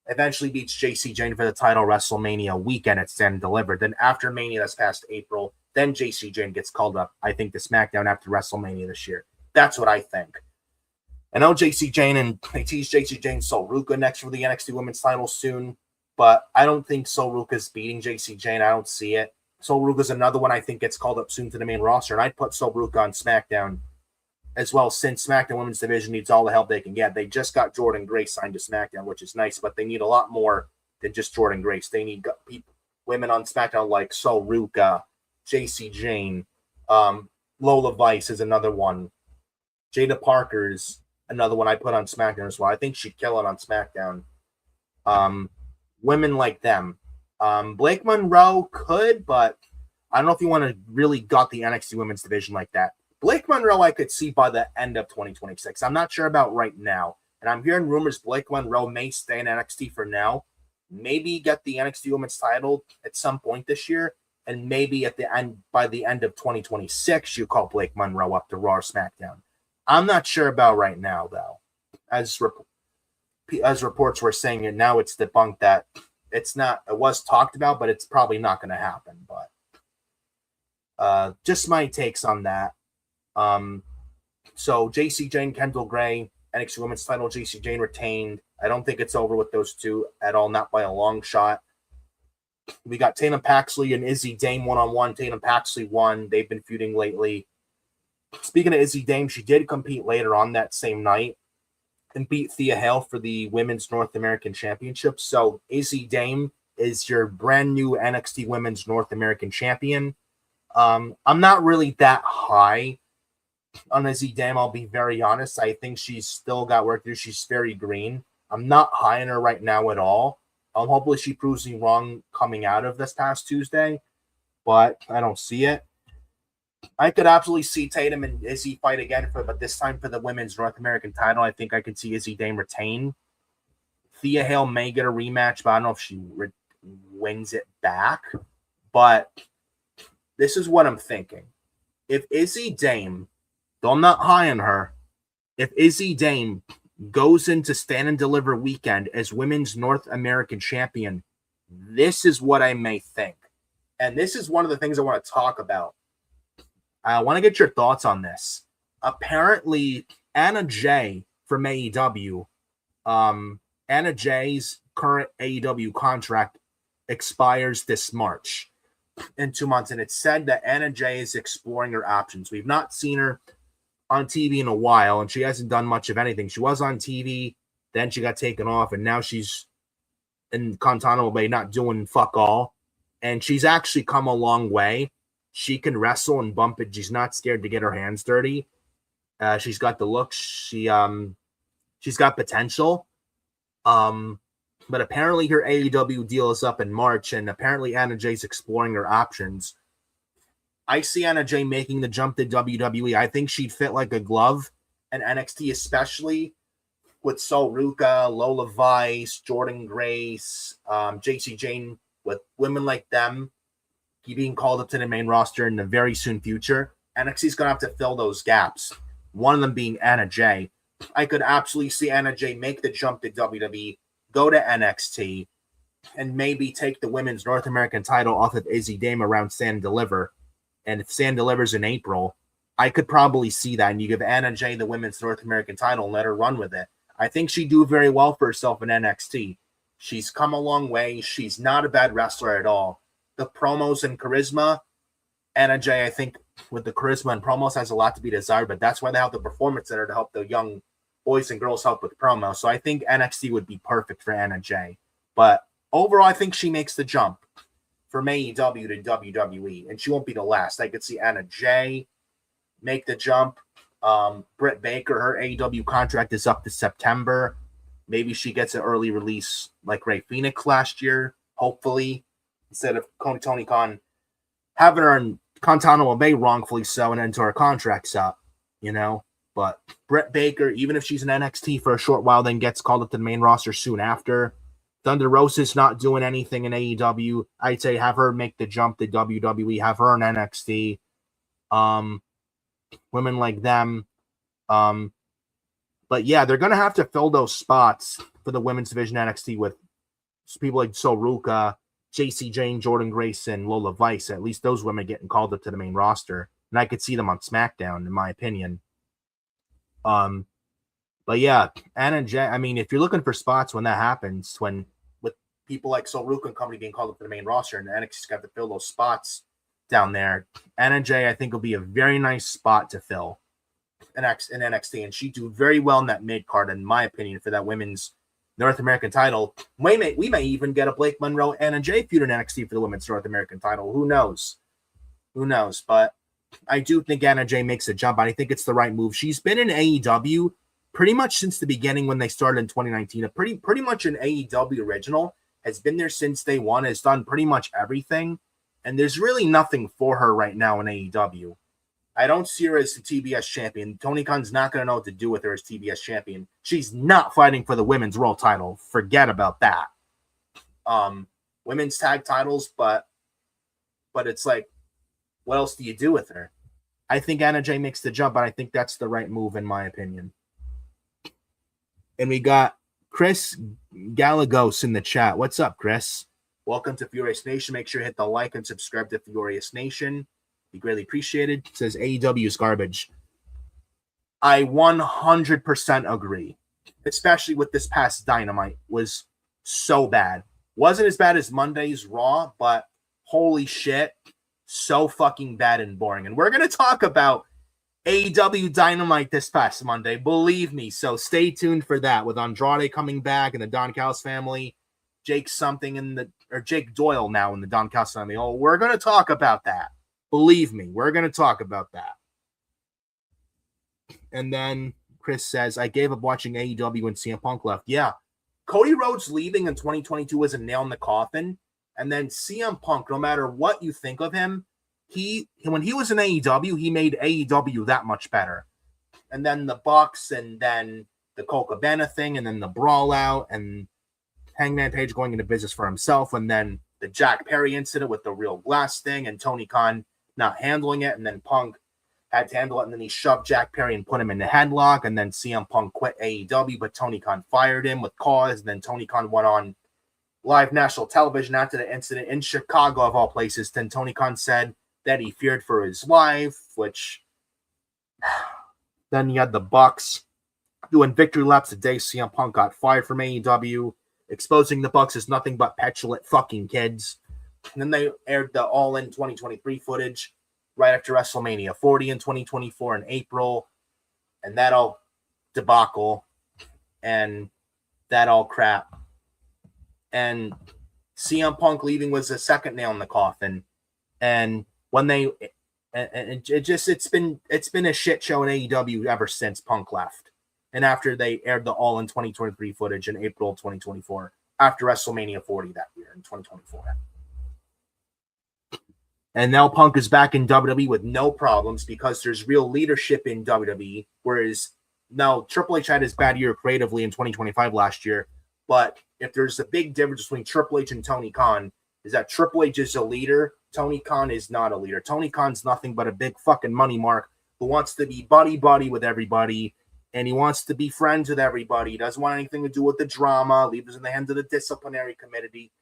eventually beats Jacy Jayne for the title WrestleMania weekend at Stand and Deliver. Then after Mania this past April, then Jacy Jayne gets called up, I think, to SmackDown after WrestleMania this year. That's what I think. I know Jacy Jayne, and they tease Jacy Jayne Sol Ruca next for the NXT Women's title soon, but I don't think Sol Ruca's beating Jacy Jayne. I don't see it. Sol Ruca's another one I think gets called up soon to the main roster, and I'd put Sol Ruca on SmackDown as well, since SmackDown Women's Division needs all the help they can get. They just got Jordynne Grace signed to SmackDown, which is nice, but they need a lot more than just Jordynne Grace. They need women on SmackDown like Sol Ruca, Jacy Jayne, Lola Vice is another one. Jada Parker's another one I put on SmackDown as well. I think she'd kill it on SmackDown. Women like them. Blake Monroe could, but I don't know if you want to really gut the NXT Women's Division like that. Blake Monroe I could see by the end of 2026. I'm not sure about right now. And I'm hearing rumors Blake Monroe may stay in NXT for now. Maybe get the NXT Women's title at some point this year. And maybe at the end, by the end of 2026, you call Blake Monroe up to Raw or SmackDown. I'm not sure about right now, though. As reports were saying, and now it's debunked that it's not. It was talked about, but it's probably not going to happen. But just my takes on that. So Jacy Jayne, Kendall Gray, NXT Women's title, Jacy Jayne retained. I don't think it's over with those two at all, not by a long shot. We got Tatum Paxley and Izzy Dame one-on-one. Tatum Paxley won. They've been feuding lately. Speaking of Izzy Dame, she did compete later on that same night and beat Thea Hale for the Women's North American Championship. So Izzy Dame is your brand new NXT Women's North American Champion. I'm not really that high on Izzy Dame, I'll be very honest. I think she's still got work to do. She's very green. I'm not high on her right now at all. Hopefully she proves me wrong coming out of this past Tuesday, but I don't see it. I could absolutely see Tatum and Izzy fight again, but this time for the Women's North American title. I think I could see Izzy Dame retain. Thea Hale may get a rematch, but I don't know if she wins it back. But this is what I'm thinking. If Izzy Dame, though I'm not high on her, if Izzy Dame goes into Stand and Deliver weekend as Women's North American Champion, this is what I may think. And this is one of the things I want to talk about. I want to get your thoughts on this. Apparently, Anna Jay from AEW, Anna Jay's current AEW contract expires this March in 2 months. And it's said that Anna Jay is exploring her options. We've not seen her on TV in a while, and she hasn't done much of anything. She was on TV, then she got taken off, and now she's in Guantanamo Bay not doing fuck all. And she's actually come a long way. She can wrestle and bump it. She's not scared to get her hands dirty. She's got the look. She's got potential. But apparently her AEW deal is up in March, and apparently Anna Jay's exploring her options. I see Anna Jay making the jump to WWE. I think she'd fit like a glove in NXT, especially with Sol Ruca, Lola Vice, Jordynne Grace, Jacy Jayne, with women like them being called up to the main roster in the very soon future. NXT's going to have to fill those gaps, one of them being Anna Jay. I could absolutely see Anna Jay make the jump to WWE, go to NXT, and maybe take the Women's North American title off of Izzy Dame around Stand and Deliver. And if Stand delivers in April, I could probably see that. And you give Anna Jay the Women's North American title and let her run with it. I think she'd do very well for herself in NXT. She's come a long way. She's not a bad wrestler at all. The promos and charisma, Anna Jay, I think, with the charisma and promos has a lot to be desired, but that's why they have the Performance Center to help the young boys and girls help with promos. So I think NXT would be perfect for Anna Jay. But overall, I think she makes the jump from AEW to WWE, and she won't be the last. I could see Anna Jay make the jump. Britt Baker, her AEW contract is up to September. Maybe she gets an early release like Ray Phoenix last year, hopefully, instead of Tony Khan having her in Guantanamo Bay wrongfully so and into her contracts up, you know. But Britt Baker, even if she's in NXT for a short while, then gets called up to the main roster soon after. Thunder Rosa's not doing anything in AEW. I'd say have her make the jump to WWE, have her in NXT. Women like them. But yeah, they're going to have to fill those spots for the women's division NXT with people like Soruka, Jacy Jayne, Jordan Grace, and Lola Vice. At least those women getting called up to the main roster. And I could see them on SmackDown, in my opinion. But yeah, Anna Jay, I mean, if you're looking for spots when that happens, when with people like Soruka and company being called up to the main roster and the NXT's got to fill those spots down there, Anna Jay, I think, will be a very nice spot to fill in NXT, and she'd do very well in that mid card, in my opinion, for that women's North American title. We may even get a Blake Monroe Anna Jay feud in NXT for the women's North American title. Who knows? But I do think Anna Jay makes a jump. I think it's the right move. She's been in AEW pretty much since the beginning when they started in 2019. A pretty much an AEW original, has been there since day one, has done pretty much everything, and there's really nothing for her right now in AEW. I don't see her as the TBS champion. Tony Khan's not going to know what to do with her as TBS champion. She's not fighting for the women's world title. Forget about that. Women's tag titles, but it's like, what else do you do with her? I think Anna Jay makes the jump, but I think that's the right move in my opinion. And we got Chris Galagos in the chat. What's up, Chris? Welcome to Furious Nation. Make sure you hit the like and subscribe to Furious Nation. Be greatly appreciated. It says AEW is garbage. I 100% agree. Especially with this past Dynamite. Was so bad. Wasn't as bad as Monday's Raw, but holy shit. So fucking bad and boring. And we're going to talk about AEW Dynamite this past Monday. Believe me. So stay tuned for that. With Andrade coming back and the Don Callis family. Jake Doyle now in the Don Callis family. Oh, we're going to talk about that. Believe me, we're going to talk about that. And then Chris says, I gave up watching AEW when CM Punk left. Yeah. Cody Rhodes leaving in 2022 was a nail in the coffin. And then CM Punk, no matter what you think of him, when he was in AEW, he made AEW that much better. And then the Bucks, and then the Colt Cabana thing, and then the Brawl Out, and Hangman Page going into business for himself, and then the Jack Perry incident with the Real Glass thing, and Tony Khan not handling it, and then Punk had to handle it, and then he shoved Jack Perry and put him in the headlock, and then CM Punk quit AEW, but Tony Khan fired him with cause, and then Tony Khan went on live national television after the incident in Chicago, of all places. Then Tony Khan said that he feared for his life, which then you had the Bucks doing victory laps the day CM Punk got fired from AEW, exposing the Bucks as nothing but petulant fucking kids. And then they aired the All In 2023 footage right after WrestleMania 40 in 2024 in April. And that all debacle and that all crap. And CM Punk leaving was the second nail in the coffin. And when it's been a shit show in AEW ever since Punk left. And after they aired the All In 2023 footage in April 2024, after WrestleMania 40 that year in 2024. And now Punk is back in WWE with no problems because there's real leadership in WWE, whereas now Triple H had his bad year creatively in 2025 last year. But if there's a big difference between Triple H and Tony Khan, is that Triple H is a leader, Tony Khan is not a leader. Tony Khan's nothing but a big fucking money mark who wants to be buddy-buddy with everybody, and he wants to be friends with everybody. He doesn't want anything to do with the drama, leaves in the hands of the disciplinary committee.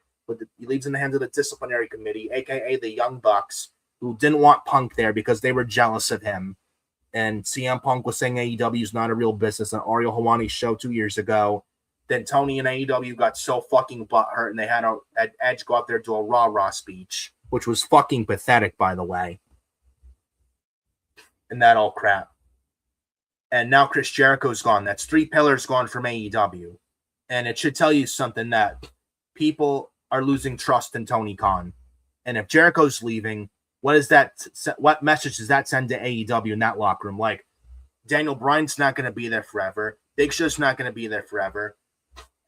He leaves in the hands of the disciplinary committee, a.k.a. the Young Bucks, who didn't want Punk there because they were jealous of him. And CM Punk was saying AEW is not a real business on Ariel Helwani's show 2 years ago. Then Tony and AEW got so fucking butthurt, and they had Edge go out there to a rah-rah speech, which was fucking pathetic, by the way. And that all crap. And now Chris Jericho's gone. That's 3 pillars gone from AEW. And it should tell you something that people are losing trust in Tony Khan. And if Jericho's leaving, what message does that send to AEW in that locker room? Like, Daniel Bryan's not going to be there forever. Big Show's not going to be there forever.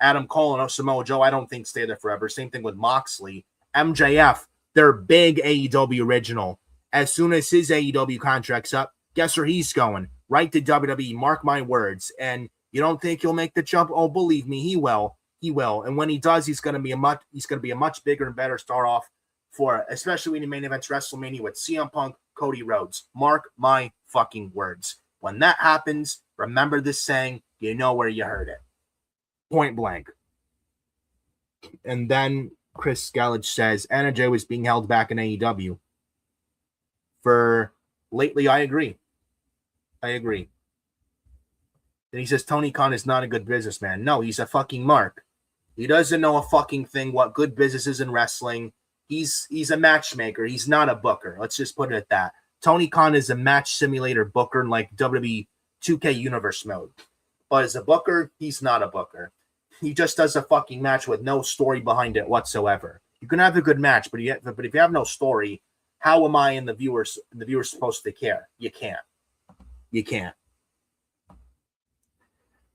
Adam Cole and Samoa Joe, I don't think stay there forever. Same thing with Moxley. MJF, they're big AEW original. As soon as his AEW contract's up, guess where he's going? Right to WWE. Mark my words. And you don't think he'll make the jump? Oh, believe me, he will. He will. And when he does, he's going to be a much bigger and better start off for, especially when he main events WrestleMania with CM Punk, Cody Rhodes. Mark my fucking words. When that happens, remember this saying, you know where you heard it. Point blank. And then Chris Gallage says, NJ was being held back in AEW. For lately, I agree. Then he says, Tony Khan is not a good businessman. No, he's a fucking mark. He doesn't know a fucking thing what good business is in wrestling. He's a matchmaker. He's not a booker. Let's just put it at that. Tony Khan is a match simulator booker in like WWE 2K Universe mode. But as a booker, he's not a booker. He just does a fucking match with no story behind it whatsoever. You can have a good match, but if you have no story, how am I and the viewers supposed to care? You can't.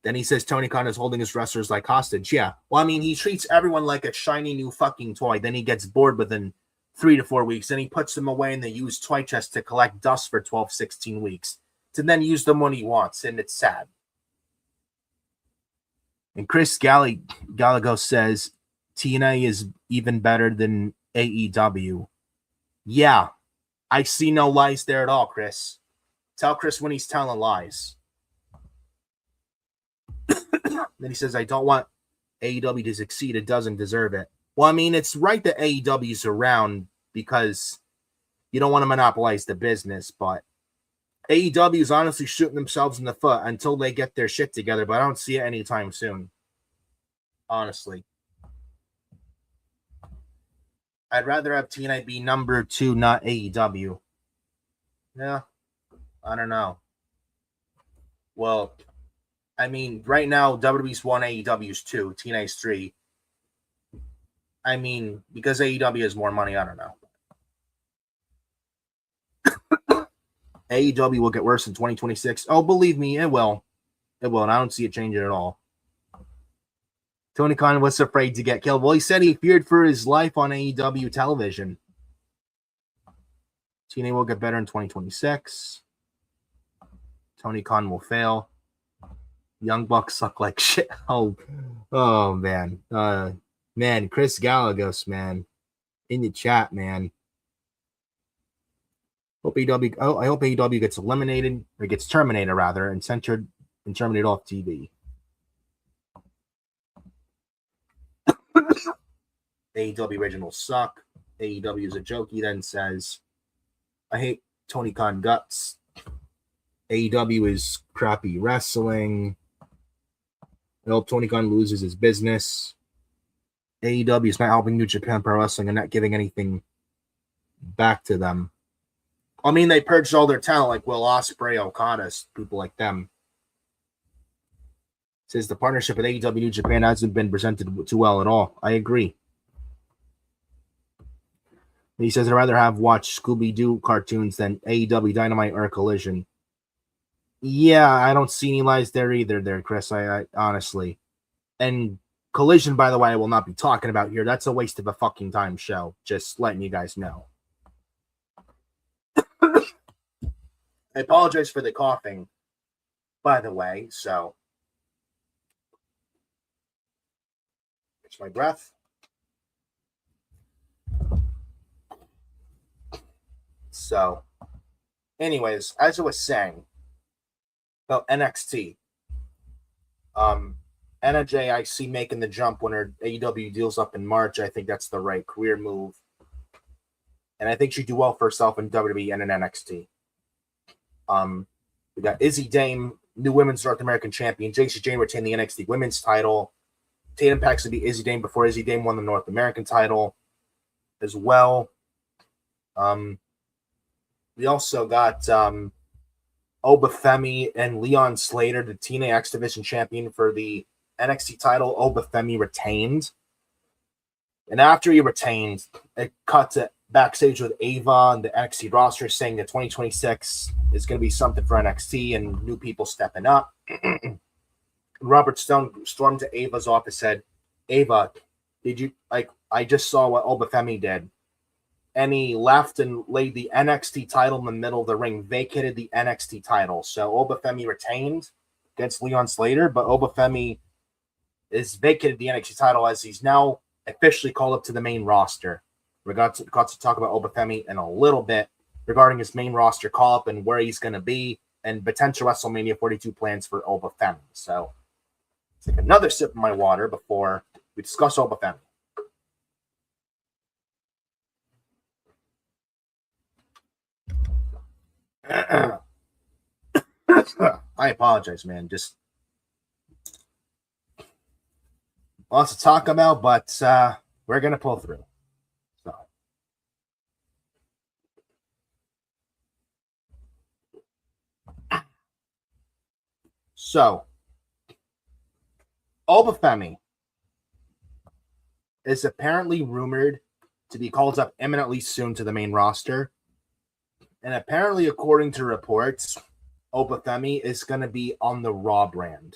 Then he says Tony Khan is holding his wrestlers like hostage. Yeah. Well, I mean, he treats everyone like a shiny new fucking toy. Then he gets bored within 3 to 4 weeks. Then he puts them away in the used toy chest to collect dust for 12, 16 weeks. To then use them when he wants. And it's sad. And Chris Gallagher says TNA is even better than AEW. Yeah. I see no lies there at all, Chris. Tell Chris when he's telling lies. Then he says, I don't want AEW to succeed. It doesn't deserve it. Well, I mean, it's right that AEW's around because you don't want to monopolize the business, but AEW is honestly shooting themselves in the foot until they get their shit together, but I don't see it anytime soon. Honestly. I'd rather have TNA be number 2, not AEW. Yeah, I don't know. Well, I mean, right now, WWE's 1, AEW's 2, TNA's 3. I mean, because AEW has more money, I don't know. AEW will get worse in 2026. Oh, believe me, it will. It will, and I don't see it changing at all. Tony Khan was afraid to get killed. Well, he said he feared for his life on AEW television. TNA will get better in 2026. Tony Khan will fail. Young Bucks suck like shit. Oh man. Man, Chris Galagos, man. In the chat, man. I hope AEW gets eliminated, or gets terminated, rather, and censored and terminated off TV. AEW originals suck. AEW is a joke. He then says, I hate Tony Khan guts. AEW is crappy wrestling. I hope Tony Khan loses his business. AEW is not helping New Japan Pro Wrestling and not giving anything back to them. I mean, they purged all their talent like Will Ospreay, Okada, people like them. It says the partnership with AEW New Japan hasn't been presented too well at all. I agree. And he says I'd rather have watched Scooby-Doo cartoons than AEW Dynamite or Collision. Yeah, I don't see any lies there either, there, Chris. I honestly. And Collision, by the way, I will not be talking about here. That's a waste of a fucking time show. Just letting you guys know. I apologize for the coughing, by the way. So, catch my breath. So, anyways, as I was saying about NXT, NJ I see making the jump when her AEW deals up in March. I think that's the right career move. And I think she'd do well for herself in WWE and in NXT. We got Izzy Dame, new women's North American champion. Jacy Jayne retained the NXT women's title. Tatum Pax would be Izzy Dame before Izzy Dame won the North American title as well. We also got Oba Femi and Leon Slater, the TNA X Division champion for the NXT title. Oba Femi retained. And after he retained, it cut to backstage with Ava and the NXT roster saying that 2026 is going to be something for NXT and new people stepping up. Robert Stone stormed to Ava's office, said, Ava, did you, I just saw what Oba Femi did. And he left and laid the NXT title in the middle of the ring, vacated the NXT title. So Oba Femi retained against Leon Slater, but Oba Femi is vacated the NXT title as he's now officially called up to the main roster. We got to talk about Oba Femi in a little bit regarding his main roster call-up and where he's going to be and potential WrestleMania 42 plans for Oba Femi. So let's take another sip of my water before we discuss Oba Femi. I apologize, man. Just lots to talk about, but we're going to pull through. So, Oba Femi is apparently rumored to be called up imminently soon to the main roster. And apparently, according to reports, Oba Femi is going to be on the Raw brand.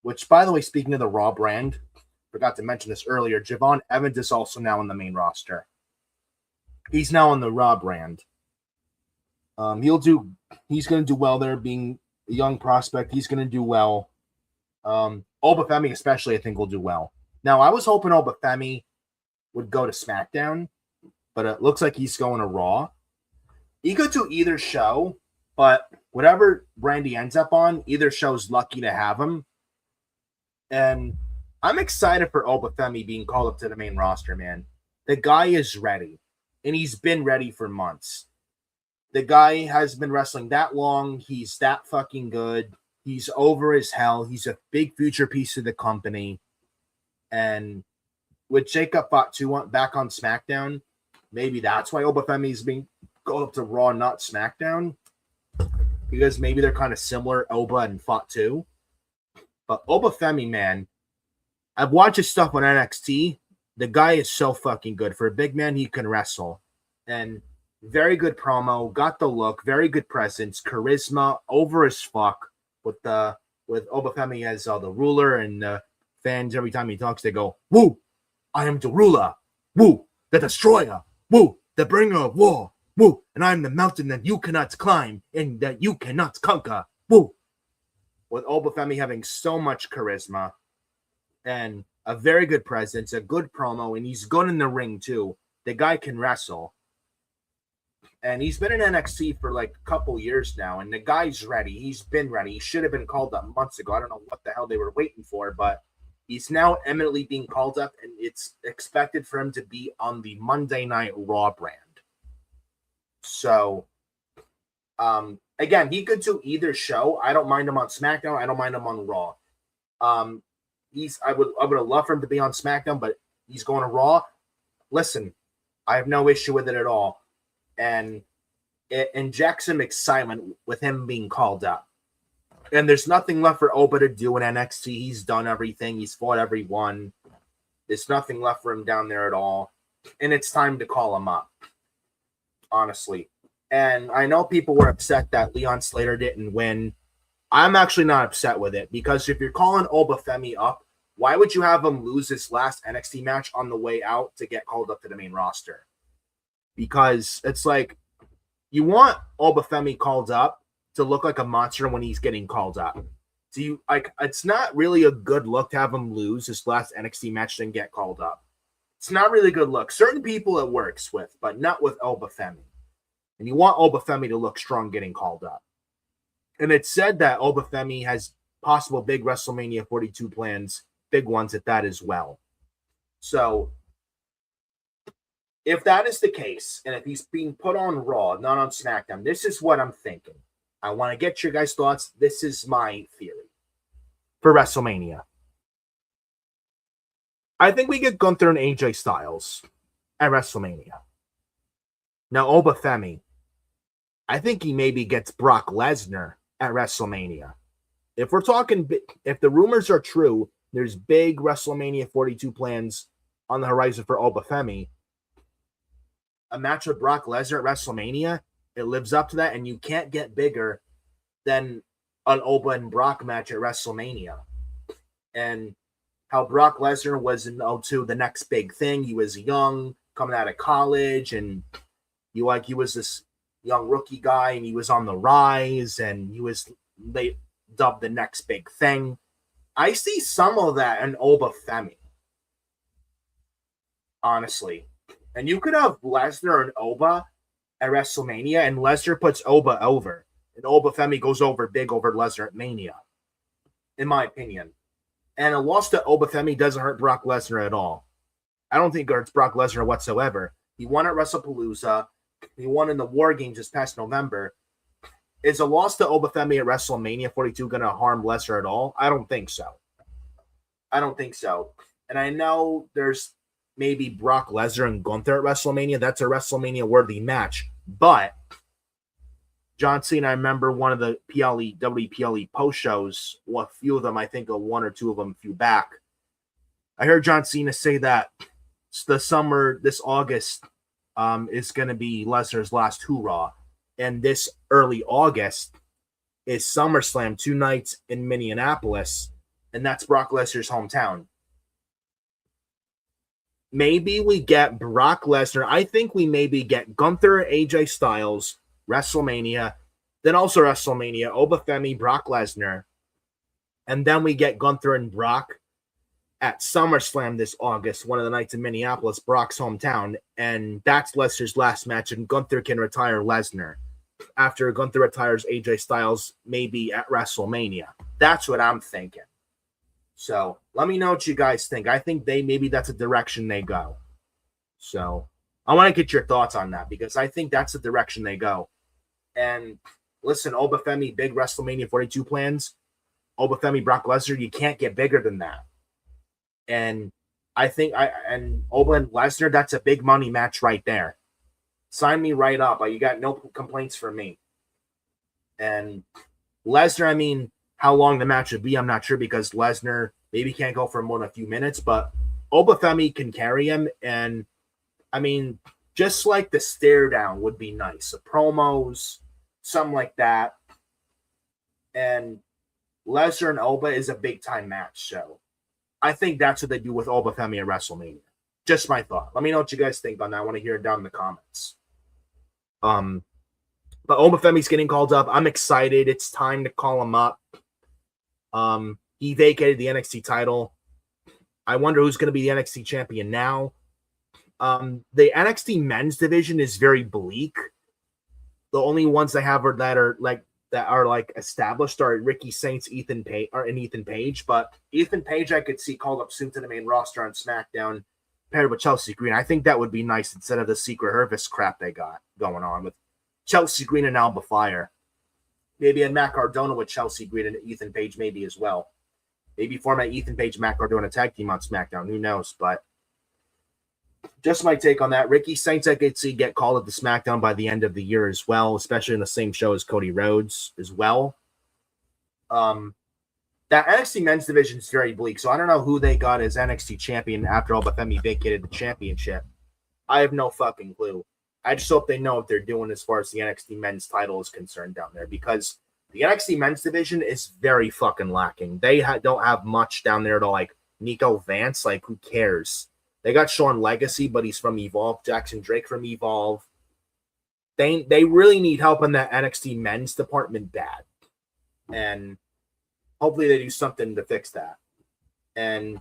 Which, by the way, speaking of the Raw brand, forgot to mention this earlier, Javon Evans is also now on the main roster. He's now on the Raw brand. He's going to do well there, being a young prospect. He's going to do well. Oba Femi especially, I think, will do well. Now, I was hoping Oba Femi would go to SmackDown, but it looks like he's going to Raw. He could do either show, but whatever brand he ends up on, either show's lucky to have him. And I'm excited for Oba Femi being called up to the main roster, man. The guy is ready, and he's been ready for months. The guy has been wrestling that long. He's that fucking good. He's over as hell. He's a big future piece of the company. And with Jacob Fatu back on SmackDown, maybe that's why Oba Femi is being called up to Raw, not SmackDown. Because maybe they're kind of similar, Oba and Fatu. But Oba Femi, man, I've watched his stuff on NXT. The guy is so fucking good. For a big man, he can wrestle. And very good promo, got the look, very good presence, charisma, over as fuck with Oba Femi as the ruler, and fans every time he talks they go, "Woo! I am the ruler. Woo! The destroyer. Woo! The bringer of war. Woo! And I am the mountain that you cannot climb and that you cannot conquer. Woo!" With Oba Femi having so much charisma and a very good presence, a good promo, and he's good in the ring too. The guy can wrestle. And he's been in NXT for like a couple years now, and the guy's ready. He's been ready. He should have been called up months ago. I don't know what the hell they were waiting for, but he's now eminently being called up, and it's expected for him to be on the Monday Night Raw brand. So, again, he could do either show. I don't mind him on SmackDown. I don't mind him on Raw. I would have loved for him to be on SmackDown, but he's going to Raw. Listen, I have no issue with it at all. And it injects some excitement with him being called up. And there's nothing left for Oba to do in NXT. He's done everything. He's fought everyone. There's nothing left for him down there at all. And it's time to call him up, honestly. And I know people were upset that Leon Slater didn't win. I'm actually not upset with it, because if you're calling Oba Femi up, why would you have him lose his last NXT match on the way out to get called up to the main roster? Because it's like, you want Oba Femi called up to look like a monster when he's getting called up. So you like, it's not really a good look to have him lose his last NXT match and get called up. It's not really a good look. Certain people it works with, but not with Oba Femi. And you want Oba Femi to look strong getting called up. And it's said that Oba Femi has possible big WrestleMania 42 plans, big ones at that as well. So if that is the case, and if he's being put on Raw, not on SmackDown, this is what I'm thinking. I want to get your guys' thoughts. This is my theory for WrestleMania. I think we get Gunther and AJ Styles at WrestleMania. Now, Oba Femi, I think he maybe gets Brock Lesnar at WrestleMania. If we're talking, if the rumors are true, there's big WrestleMania 42 plans on the horizon for Oba Femi. a match with Brock Lesnar at WrestleMania, it lives up to that, and you can't get bigger than an Oba and Brock match at WrestleMania. And how Brock Lesnar was in 02 the next big thing. He was young, coming out of college, and he was this young rookie guy, and he was on the rise, and they dubbed the next big thing. I see some of that in Oba Femi, honestly. And you could have Lesnar and Oba at WrestleMania, and Lesnar puts Oba over, and Oba Femi goes over big over Lesnar at Mania, in my opinion. And a loss to Oba Femi doesn't hurt Brock Lesnar at all. I don't think it hurts Brock Lesnar whatsoever. He won at WrestlePalooza. He won in the War Games this past November. Is a loss to Oba Femi at WrestleMania 42 going to harm Lesnar at all? I don't think so. And I know there's maybe Brock Lesnar and Gunther at WrestleMania. That's a WrestleMania-worthy match. But John Cena, I remember one of the WPLE post shows, well, a few of them, I think one or two of them, a few back. I heard John Cena say that the summer, this August, is going to be Lesnar's last hoorah. And this early August is SummerSlam, 2 nights in Minneapolis, and that's Brock Lesnar's hometown. Maybe we get Brock Lesnar. I think we maybe get Gunther, AJ Styles, WrestleMania, then also WrestleMania, Oba Femi, Brock Lesnar, and then we get Gunther and Brock at SummerSlam this August, one of the nights in Minneapolis, Brock's hometown, and that's Lesnar's last match, and Gunther can retire Lesnar. After Gunther retires AJ Styles, maybe at WrestleMania. That's what I'm thinking. So let me know what you guys think. I think maybe that's a direction they go. So I want to get your thoughts on that, because I think that's the direction they go. And listen, Oba Femi, big WrestleMania 42 plans. Oba Femi, Brock Lesnar, you can't get bigger than that. And I think Oba and Lesnar, that's a big money match right there. Sign me right up. You got no complaints from me. And Lesnar, I mean, how long the match would be, I'm not sure, because Lesnar maybe can't go for more than a few minutes, but Oba Femi can carry him. And I mean, just like the stare down would be nice. The promos, something like that. And Lesnar and Oba is a big time match. So I think that's what they do with Oba Femi at WrestleMania. Just my thought. Let me know what you guys think on that. I want to hear it down in the comments. But Oba Femi's getting called up. I'm excited. It's time to call him up. He vacated the NXT title. I wonder who's going to be the NXT champion now. The NXT men's division is very bleak. The only ones I have that are established are Ricky Saints, Ethan Page. But Ethan Page I could see called up soon to the main roster on SmackDown, paired with Chelsea Green. I think that would be nice instead of the Secret Service crap they got going on with Chelsea Green and Alba Fire. Maybe a Matt Cardona with Chelsea Green and Ethan Page maybe as well. Maybe format Ethan Page, Matt Cardona tag team on SmackDown. Who knows? But just my take on that. Ricky Saints I could see get called up to SmackDown by the end of the year as well, especially in the same show as Cody Rhodes as well. That NXT men's division is very bleak, so I don't know who they got as NXT champion after Oba Femi vacated the championship. I have no fucking clue. I just hope they know what they're doing as far as the NXT men's title is concerned down there, because the NXT men's division is very fucking lacking. They don't have much down there to like Nico Vance. Like, who cares? They got Sean Legacy, but he's from Evolve. Jackson Drake from Evolve. They really need help in that NXT men's department bad. And hopefully they do something to fix that. And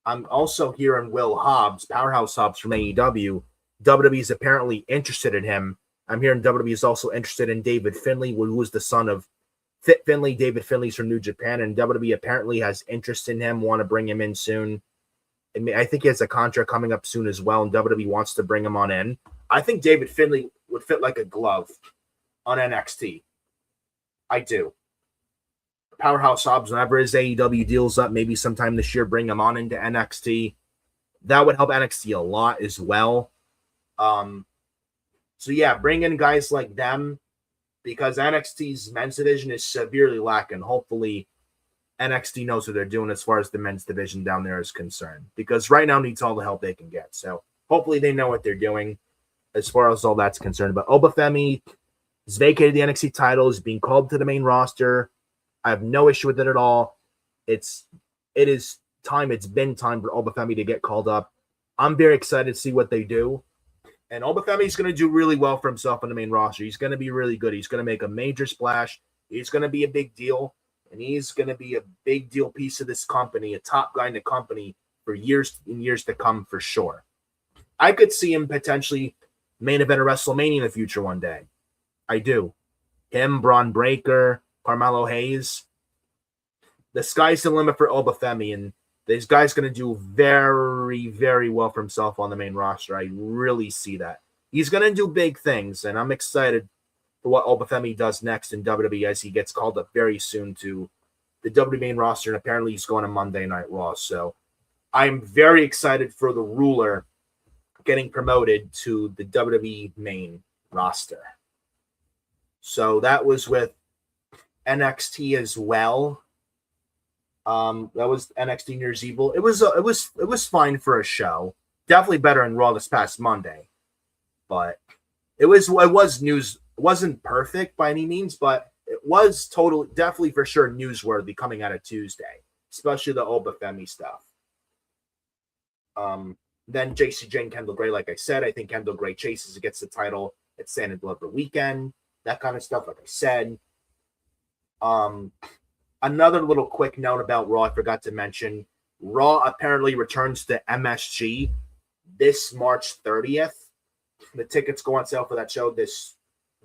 I'm also hearing Will Hobbs, Powerhouse Hobbs from AEW. WWE is apparently interested in him. I'm hearing WWE is also interested in David Finlay, who is the son of Fit Finlay. David Finlay's from New Japan, and WWE apparently has interest in him, want to bring him in soon. And I think he has a contract coming up soon as well, and WWE wants to bring him on in. I think David Finlay would fit like a glove on NXT. I do. Powerhouse Hobbs, whenever his AEW deals up, maybe sometime this year, bring him on into NXT. That would help NXT a lot as well. So yeah, bring in guys like them, because NXT's men's division is severely lacking. Hopefully NXT knows what they're doing as far as the men's division down there is concerned, because right now needs all the help they can get. So hopefully they know what they're doing. as far as all that's concerned. But Oba Femi has vacated the NXT title, is being called to the main roster. I have no issue with it at all. It is time. It's been time for Oba Femi to get called up. I'm very excited to see what they do. And Oba Femi is going to do really well for himself on the main roster. He's going to be really good. He's going to make a major splash. He's going to be a big deal. And he's going to be a big deal piece of this company, a top guy in the company for years and years to come for sure. I could see him potentially main event of WrestleMania in the future one day. I do. Him, Braun Breaker, Carmelo Hayes. The sky's the limit for Oba Femi, and this guy's going to do very, very well for himself on the main roster. I really see that. He's going to do big things, and I'm excited for what Oba Femi does next in WWE as he gets called up very soon to the WWE main roster, and apparently he's going to Monday Night Raw. So I'm very excited for the Ruler getting promoted to the WWE main roster. So that was with NXT as well. That was NXT New Year's Evil. It was fine for a show. Definitely better than Raw this past Monday. But it was news. It wasn't perfect by any means, but it was definitely for sure newsworthy coming out of Tuesday, especially the Oba Femi stuff. Then Jacy Jayne, Kendall Gray, like I said, I think Kendall Gray chases against the title at Stand and Deliver weekend. That kind of stuff, like I said. Another little quick note about Raw I forgot to mention. Raw apparently returns to MSG this March 30th. The tickets go on sale for that show this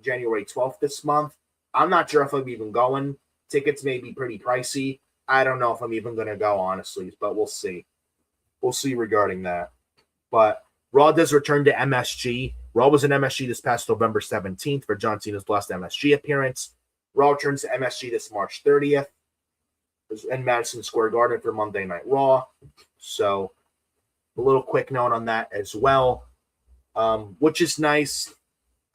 January 12th this month. I'm not sure if I'm even going. Tickets may be pretty pricey. I don't know if I'm even going to go, honestly, but we'll see. We'll see regarding that. But Raw does return to MSG. Raw was in MSG this past November 17th for John Cena's last MSG appearance. Raw returns to MSG this March 30th in Madison Square Garden for Monday Night Raw. So a little quick note on that as well, which is nice.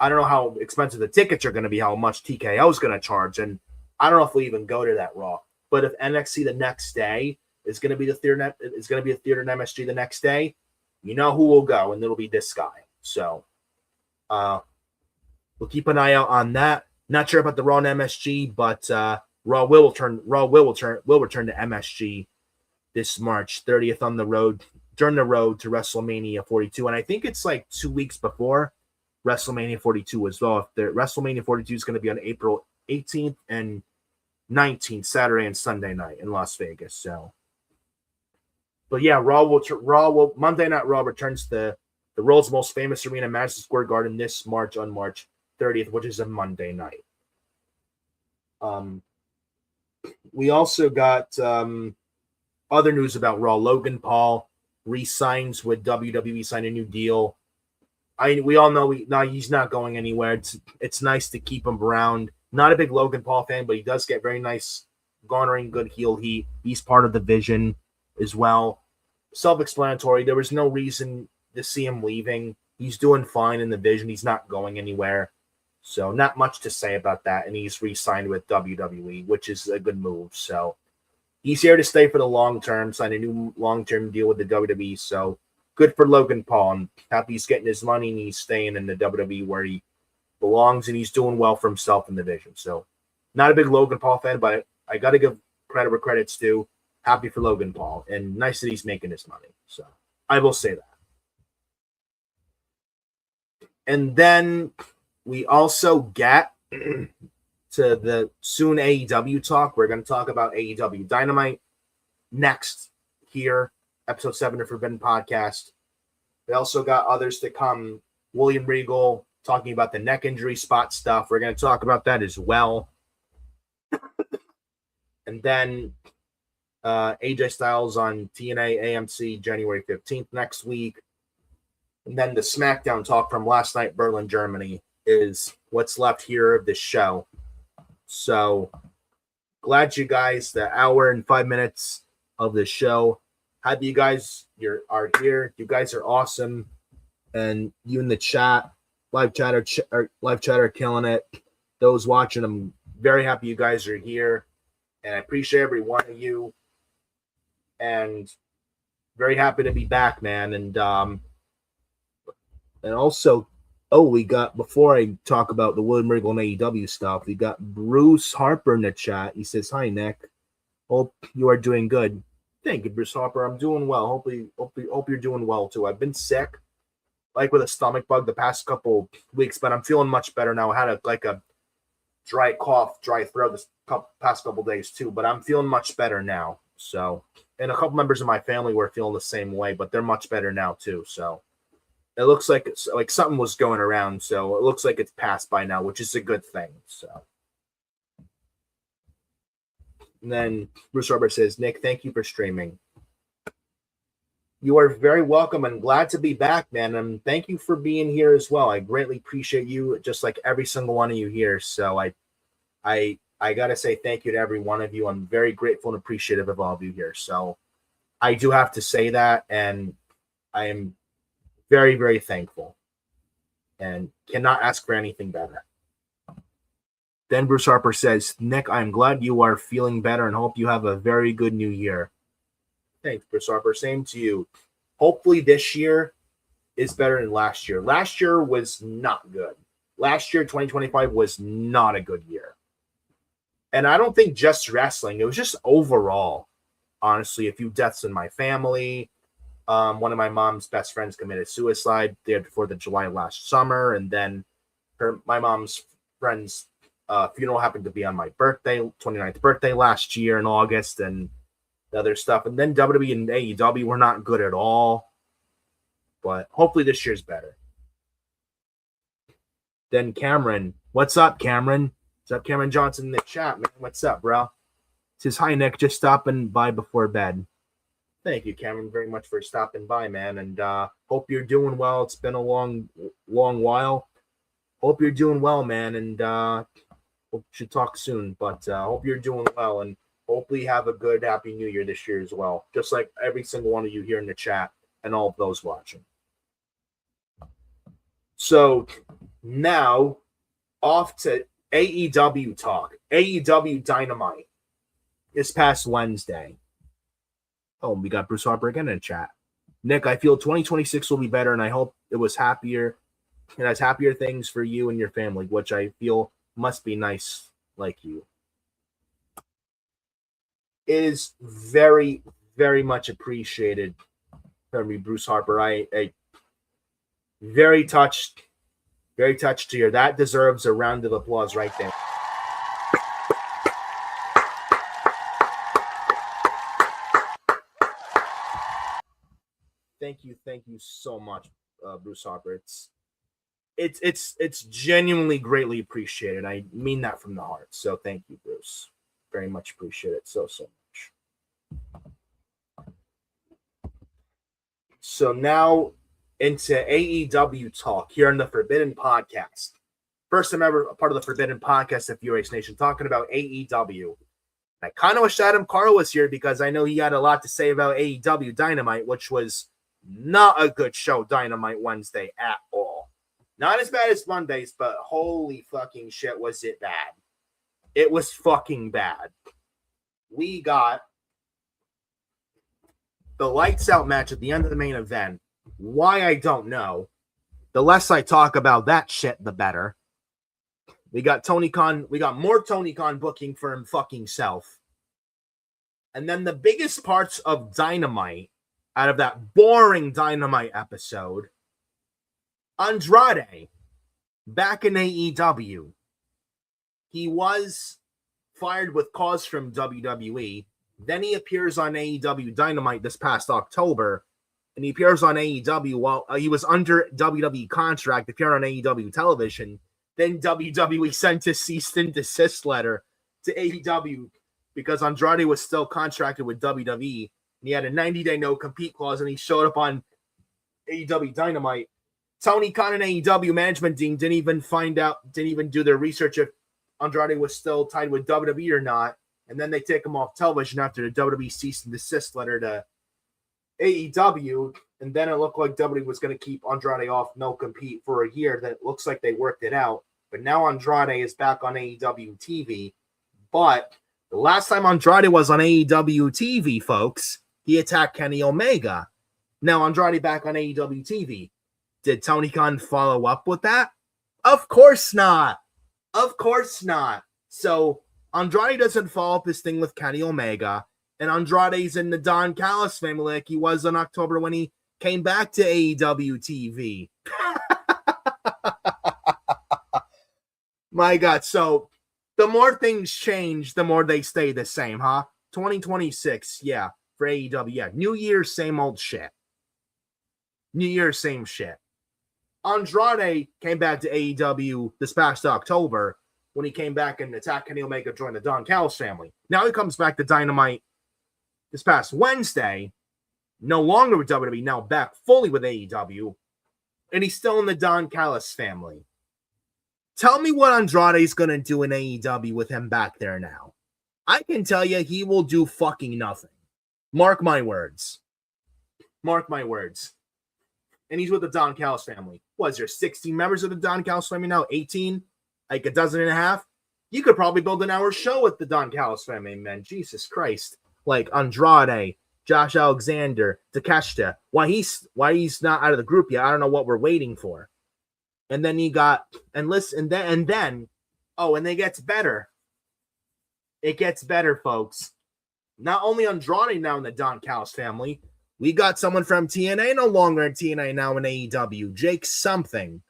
I don't know how expensive the tickets are going to be, how much TKO is going to charge, and I don't know if we even go to that Raw. But if NXT the next day is going to be a theater in MSG the next day, you know who will go, and it'll be this guy. So we'll keep an eye out on that. Not sure about the Raw and MSG, but Raw will return to MSG this March 30th on the road, during the road to WrestleMania 42. And I think it's like 2 weeks before WrestleMania 42 as well. If the WrestleMania 42 is going to be on April 18th and 19th, Saturday and Sunday night in Las Vegas. So, but yeah, Monday Night Raw returns to the world's most famous arena, Madison Square Garden, this March on March 30th, which is a Monday night. We also got other news about Raw. Logan Paul re-signs with WWE, signed a new deal. We all know he's not going anywhere. It's nice to keep him around. Not a big Logan Paul fan, but he does get very nice, garnering good heel heat. He's part of the Vision as well. Self-explanatory. There was no reason to see him leaving. He's doing fine in the Vision. He's not going anywhere. So not much to say about that. And he's re-signed with WWE, which is a good move. So he's here to stay for the long term, signed a new long-term deal with the WWE. So good for Logan Paul. I'm happy he's getting his money and he's staying in the WWE where he belongs, and he's doing well for himself in the Vision. So not a big Logan Paul fan, but I got to give credit where credit's due. Happy for Logan Paul, and nice that he's making his money. So I will say that. And then we also get to the soon AEW talk. We're going to talk about AEW Dynamite next here, episode 7 of Forbidden Podcast. We also got others to come. William Regal talking about the neck injury spot stuff. We're going to talk about that as well. And then AJ Styles on TNA AMC January 15th next week. And then the SmackDown talk from last night, Berlin, Germany, is what's left here of this show. So glad you guys, the hour and 5 minutes of the show. Happy you guys are here. You guys are awesome. And you in the chat, live chat are killing it. Those watching, I'm very happy you guys are here. And I appreciate every one of you. And very happy to be back, man. And also, we got, before I talk about the William Regal and AEW stuff, we got Bruce Harper in the chat. He says, "Hi, Nick. Hope you are doing good." Thank you, Bruce Harper. I'm doing well. Hope you're doing well too. I've been sick, like with a stomach bug, the past couple weeks, but I'm feeling much better now. I had a dry cough, dry throat this past couple days too, but I'm feeling much better now. So, and a couple members of my family were feeling the same way, but they're much better now too. So, it looks like it's like something was going around. So it looks like it's passed by now, which is a good thing. So. And then Bruce Robert says, "Nick, thank you for streaming." You are very welcome and glad to be back, man. And thank you for being here as well. I greatly appreciate you, just like every single one of you here. So I gotta say thank you to every one of you. I'm very grateful and appreciative of all of you here. So I do have to say that, and I am very, very thankful and cannot ask for anything better. Then Bruce Harper says, "Nick, I'm glad you are feeling better and hope you have a very good new year." Thanks, Bruce Harper. Same to you. Hopefully this year is better than last year. Last year was not good. Last year, 2025, was not a good year. And I don't think just wrestling. It was just overall, honestly, a few deaths in my family. One of my mom's best friends committed suicide the day before the July last summer. And then my mom's friend's funeral happened to be on my birthday, 29th birthday last year in August, and the other stuff. And then WWE and AEW were not good at all. But hopefully this year's better. Then Cameron. What's up, Cameron? What's up, Cameron Johnson in the chat, man? What's up, bro? Says, "Hi, Nick. Just stopping by before bed." Thank you, Cameron, very much for stopping by, man. And hope you're doing well. It's been a long while. Hope you're doing well, man. And hope we should talk soon. But hope you're doing well. And hopefully have a good, happy new year this year as well. Just like every single one of you here in the chat and all of those watching. So now off to AEW talk. AEW Dynamite this past Wednesday. Oh, we got Bruce Harper again in the chat. "Nick, I feel 2026 will be better, and I hope it was happier. It has happier things for you and your family, which I feel must be nice like you." It is very, very much appreciated from me, Bruce Harper. I very touched to hear. That deserves a round of applause right there. Thank you so much, Bruce Harper. It's genuinely greatly appreciated. I mean that from the heart. So thank you, Bruce. Very much appreciate it so much. So now into AEW talk here on the Forbidden Podcast. First time ever a part of the Forbidden Podcast at FioriousNation, talking about AEW. I kind of wish Adam Carl was here because I know he had a lot to say about AEW Dynamite, which was not a good show, Dynamite Wednesday at all. Not as bad as Mondays, but holy fucking shit, was it bad. It was fucking bad. We got the lights out match at the end of the main event. Why, I don't know. The less I talk about that shit, the better. We got Tony Khan. We got more Tony Khan booking for him fucking self. And then the biggest parts of Dynamite, out of that boring Dynamite episode, Andrade, back in AEW. He was fired with cause from WWE. Then he appears on AEW Dynamite this past October, and he appears on AEW while he was under WWE contract, appeared on AEW television. Then WWE sent a cease and desist letter to AEW because Andrade was still contracted with WWE, and he had a 90-day no-compete clause, and he showed up on AEW Dynamite. Tony Khan and AEW management team didn't even do their research if Andrade was still tied with WWE or not. And then they take him off television after the WWE cease and desist letter to AEW. And then it looked like WWE was going to keep Andrade off no compete for a year. Then it looks like they worked it out. But now Andrade is back on AEW TV. But the last time Andrade was on AEW TV, folks, he attacked Kenny Omega. Now Andrade back on AEW TV. Did Tony Khan follow up with that? Of course not. Of course not. So Andrade doesn't follow up his thing with Kenny Omega, and Andrade's in the Don Callis family like he was in October when he came back to AEW TV. My God. So the more things change, the more they stay the same, huh? 2026, yeah, for AEW, yeah. New Year, same old shit. New Year, same shit. Andrade came back to AEW this past October when he came back and attacked Kenny Omega, joined the Don Callis family. Now he comes back to Dynamite this past Wednesday, no longer with WWE, now back fully with AEW, and he's still in the Don Callis family. Tell me what Andrade's going to do in AEW with him back there now. I can tell you he will do fucking nothing. Mark my words. Mark my words. And he's with the Don Callis family. What is there, 16 members of the Don Callis family now? 18? Like a dozen and a half? You could probably build an hour show with the Don Callis family, man. Jesus Christ. Like Andrade, Josh Alexander, Takeshita. Why he's not out of the group yet, I don't know what we're waiting for. And then you got, and then, oh, and it gets better. It gets better, folks. Not only Andrade now in the Don Callis family, we got someone from TNA no longer in TNA now in AEW. Jake something.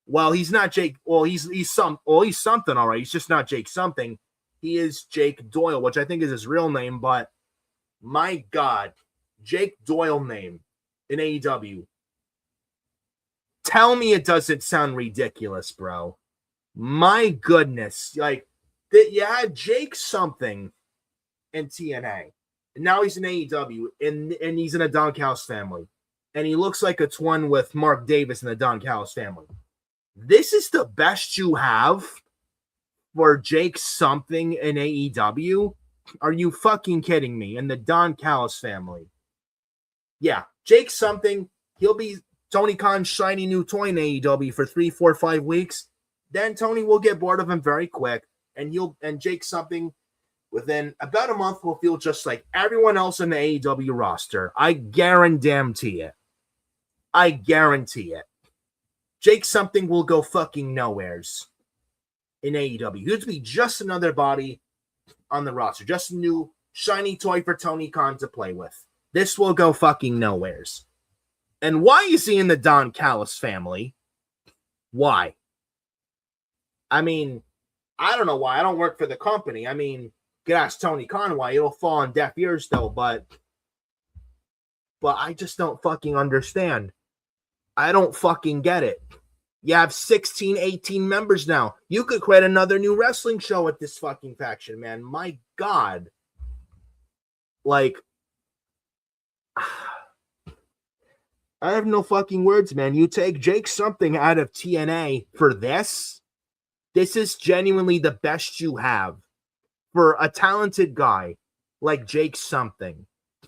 Well, he's not Jake. Well, he's something, all right. He's just not Jake something. He is Jake Doyle, which I think is his real name. But my God, Jake Doyle name in AEW. Tell me it doesn't sound ridiculous, bro. My goodness, like that you had Jake something in TNA. And now he's in AEW, and he's in a Don Callis family. And he looks like a twin with Mark Davis in the Don Callis family. This is the best you have for Jake something in AEW? Are you fucking kidding me? In the Don Callis family. Yeah, Jake something. He'll be Tony Khan's shiny new toy in AEW for 3, 4, 5 weeks. Then Tony will get bored of him very quick. And Jake something within about a month will feel just like everyone else in the AEW roster. I guarantee it. I guarantee it. Jake something will go fucking nowheres in AEW. He'll be just another body on the roster. Just a new shiny toy for Tony Khan to play with. This will go fucking nowheres. And why is he in the Don Callis family? Why? I mean, I don't know why. I don't work for the company. I mean, you could ask Tony Khan why. It'll fall on deaf ears, though, but I just don't fucking understand. I don't fucking get it. You have 16, 18 members now. You could create another new wrestling show at this fucking faction, man. My God. Like, I have no fucking words, man. You take Jake something out of TNA for this. This is genuinely the best you have for a talented guy like Jake something.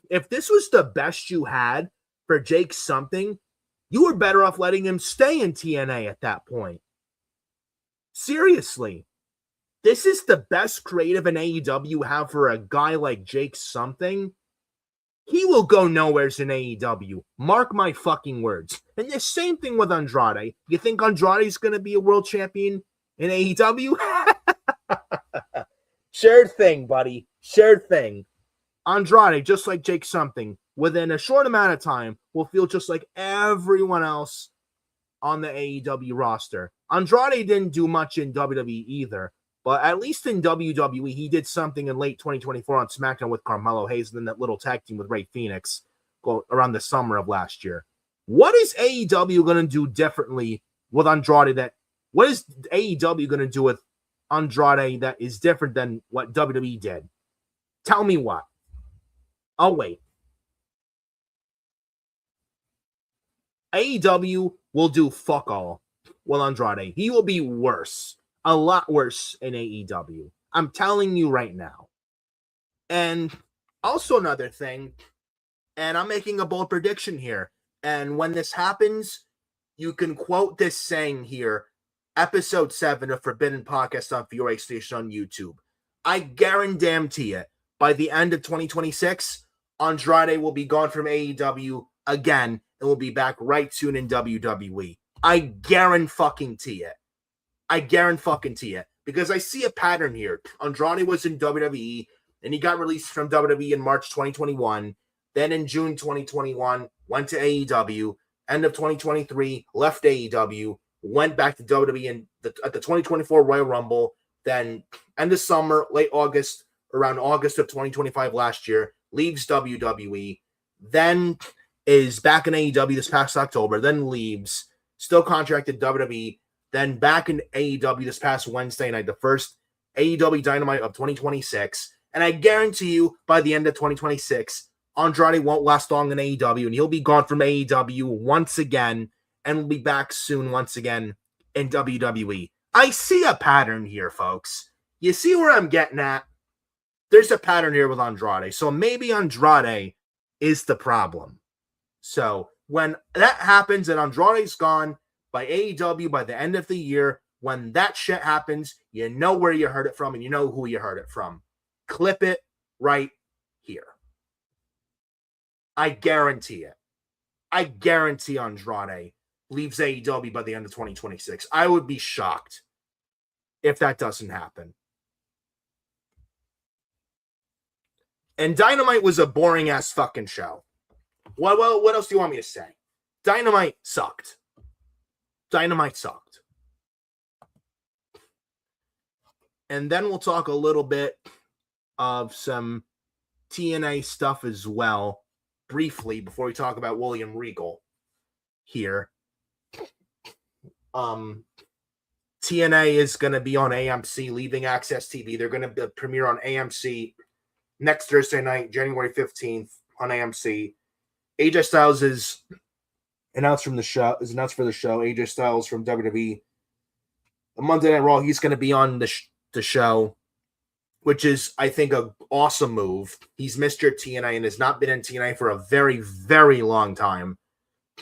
If this was the best you had for Jake something, you were better off letting him stay in TNA at that point. Seriously. This is the best creative in AEW have for a guy like Jake something. He will go nowheres in AEW. Mark my fucking words. And the same thing with Andrade. You think Andrade's going to be a world champion in AEW? Sure thing, buddy. Sure thing. Andrade, just like Jake something, within a short amount of time, will feel just like everyone else on the AEW roster. Andrade didn't do much in WWE either, but at least in WWE, he did something in late 2024 on SmackDown with Carmelo Hayes and then that little tag team with Rey Fenix around the summer of last year. What is AEW going to do differently with Andrade? What is AEW going to do with Andrade that is different than what WWE did? Tell me what. I'll wait. AEW will do fuck all with Andrade. He will be worse. A lot worse in AEW. I'm telling you right now. And also another thing, and I'm making a bold prediction here. And when this happens, you can quote this saying here, episode 7 of Forbidden Podcast on FioriousNation on YouTube. I guarantee it. By the end of 2026, Andrade will be gone from AEW again, and will be back right soon in WWE. I guarantee it. I guarantee it. Because I see a pattern here. Andrade was in WWE, and he got released from WWE in March 2021. Then in June 2021, went to AEW. End of 2023, left AEW, went back to WWE at the 2024 Royal Rumble. Then end of summer, late August, around August of 2025 last year, leaves WWE. Then is back in AEW this past October. Then leaves, still contracted WWE. Then back in AEW this past Wednesday night, the first AEW Dynamite of 2026. And I guarantee you, by the end of 2026, Andrade won't last long in AEW, and he'll be gone from AEW once again, and will be back soon once again in WWE. I see a pattern here, folks. You see where I'm getting at? There's a pattern here with Andrade. So maybe Andrade is the problem. So when that happens and Andrade's gone by AEW by the end of the year, when that shit happens, you know where you heard it from and you know who you heard it from. Clip it right here. I guarantee it. I guarantee Andrade leaves AEW by the end of 2026. I would be shocked if that doesn't happen. And Dynamite was a boring ass fucking show. What else do you want me to say? Dynamite sucked. Dynamite sucked. And then we'll talk a little bit of some TNA stuff as well, briefly, before we talk about William Regal here. TNA is going to be on AMC, leaving Access TV. They're going to premiere on AMC next Thursday night, January 15th on AMC. AJ Styles is announced for the show. AJ Styles from WWE. On Monday Night Raw, he's going to be on the show, which is, I think, an awesome move. He's Mr. TNA and has not been in TNA for a very, very long time.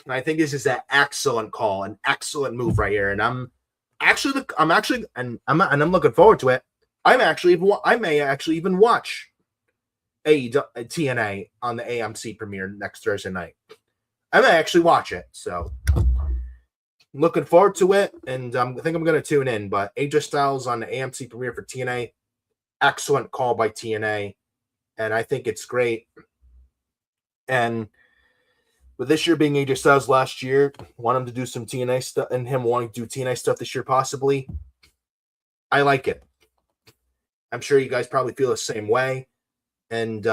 And I think this is an excellent call, an excellent move right here. And I'm looking forward to it. I may actually even watch TNA on the AMC premiere next Thursday night. I may actually watch it. So I'm looking forward to it, and I think I'm going to tune in. But AJ Styles on the AMC premiere for TNA, excellent call by TNA, and I think it's great. And with this year being AJ Styles last year, want him to do some TNA stuff, and him wanting to do TNA stuff this year possibly, I like it. I'm sure you guys probably feel the same way. And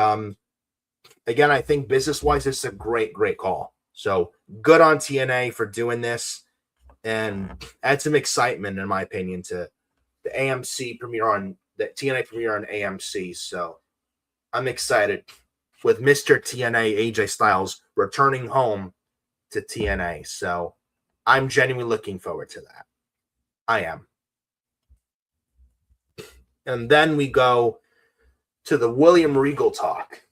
again, I think business-wise, this is a great, great call. So good on TNA for doing this, and add some excitement, in my opinion, to the AMC premiere on the TNA premiere on AMC. So I'm excited with Mr. TNA AJ Styles returning home to TNA. So I'm genuinely looking forward to that. I am. And then we go to the William Regal talk.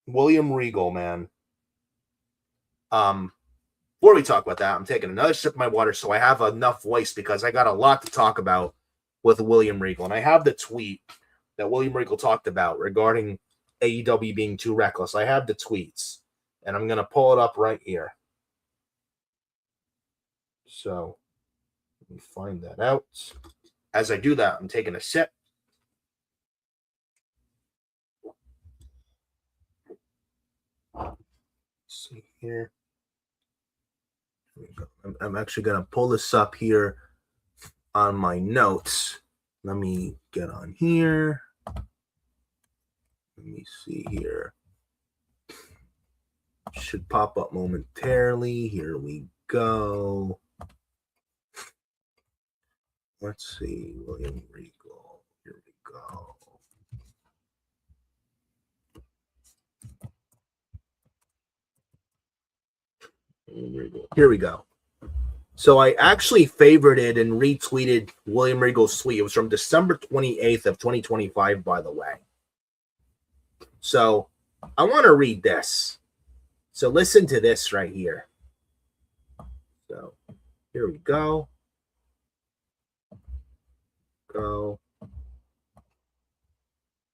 William Regal, man. Before we talk about that, I'm taking another sip of my water so I have enough voice, because I got a lot to talk about with William Regal. And I have the tweet that William Regal talked about regarding AEW being too reckless. I have the tweets, and I'm going to pull it up right here. So let me find that out. As I do that, I'm taking a sip. Let's see here. I'm actually going to pull this up here on my notes. Let me get on here. Let me see here. Should pop up momentarily. Here we go. Let's see. William Regal. Here we go. Here we go. So I actually favorited and retweeted William Regal's tweet. It was from December 28th of 2025, by the way. So I want to read this. So listen to this right here. So here we go. Go.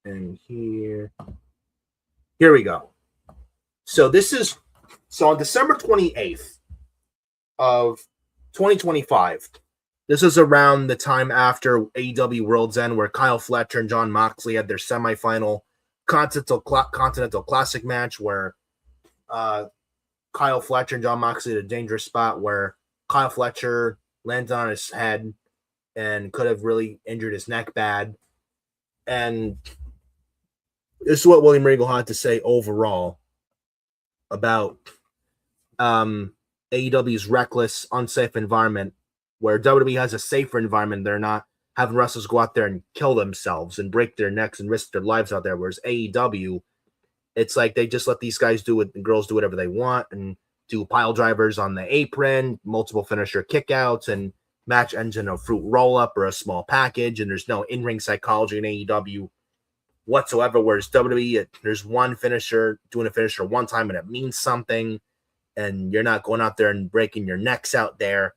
And here we go. So on December 28th of 2025, this is around the time after AEW World's End, where Kyle Fletcher and Jon Moxley had their semifinal Continental Classic match, where Kyle Fletcher and Jon Moxley had a dangerous spot where Kyle Fletcher landed on his head and could have really injured his neck bad. And this is what William Regal had to say overall about AEW's reckless, unsafe environment, where WWE has a safer environment. They're not having wrestlers go out there and kill themselves and break their necks and risk their lives out there. Whereas AEW, it's like they just let these guys do it, and girls do whatever they want and do pile drivers on the apron, multiple finisher kickouts, and match ends in a fruit roll-up or a small package. And there's no in-ring psychology in AEW whatsoever. Whereas WWE, there's one finisher, doing a finisher one time, and it means something. And you're not going out there and breaking your necks out there.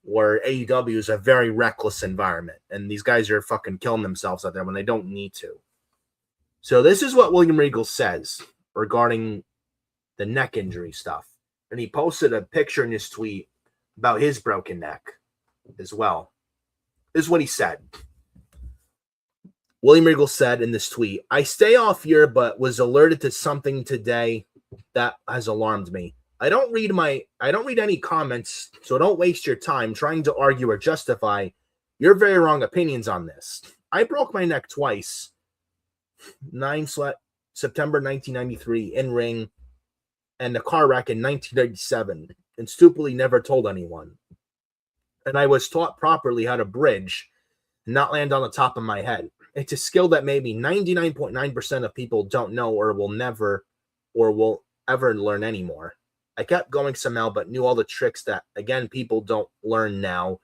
Where AEW is a very reckless environment, and these guys are fucking killing themselves out there when they don't need to. So this is what William Regal says regarding the neck injury stuff. And he posted a picture in his tweet about his broken neck as well. This is what he said. William Regal said in this tweet, "I stay off here, but was alerted to something today that has alarmed me. I don't read any comments, so don't waste your time trying to argue or justify your very wrong opinions on this. I broke my neck twice. September 1993 in ring, and the car wreck in 1997, and stupidly never told anyone. And I was taught properly how to bridge and not land on the top of my head. It's a skill that maybe 99.9% of people don't know or will ever learn anymore. I kept going somehow, but knew all the tricks that, again, people don't learn now,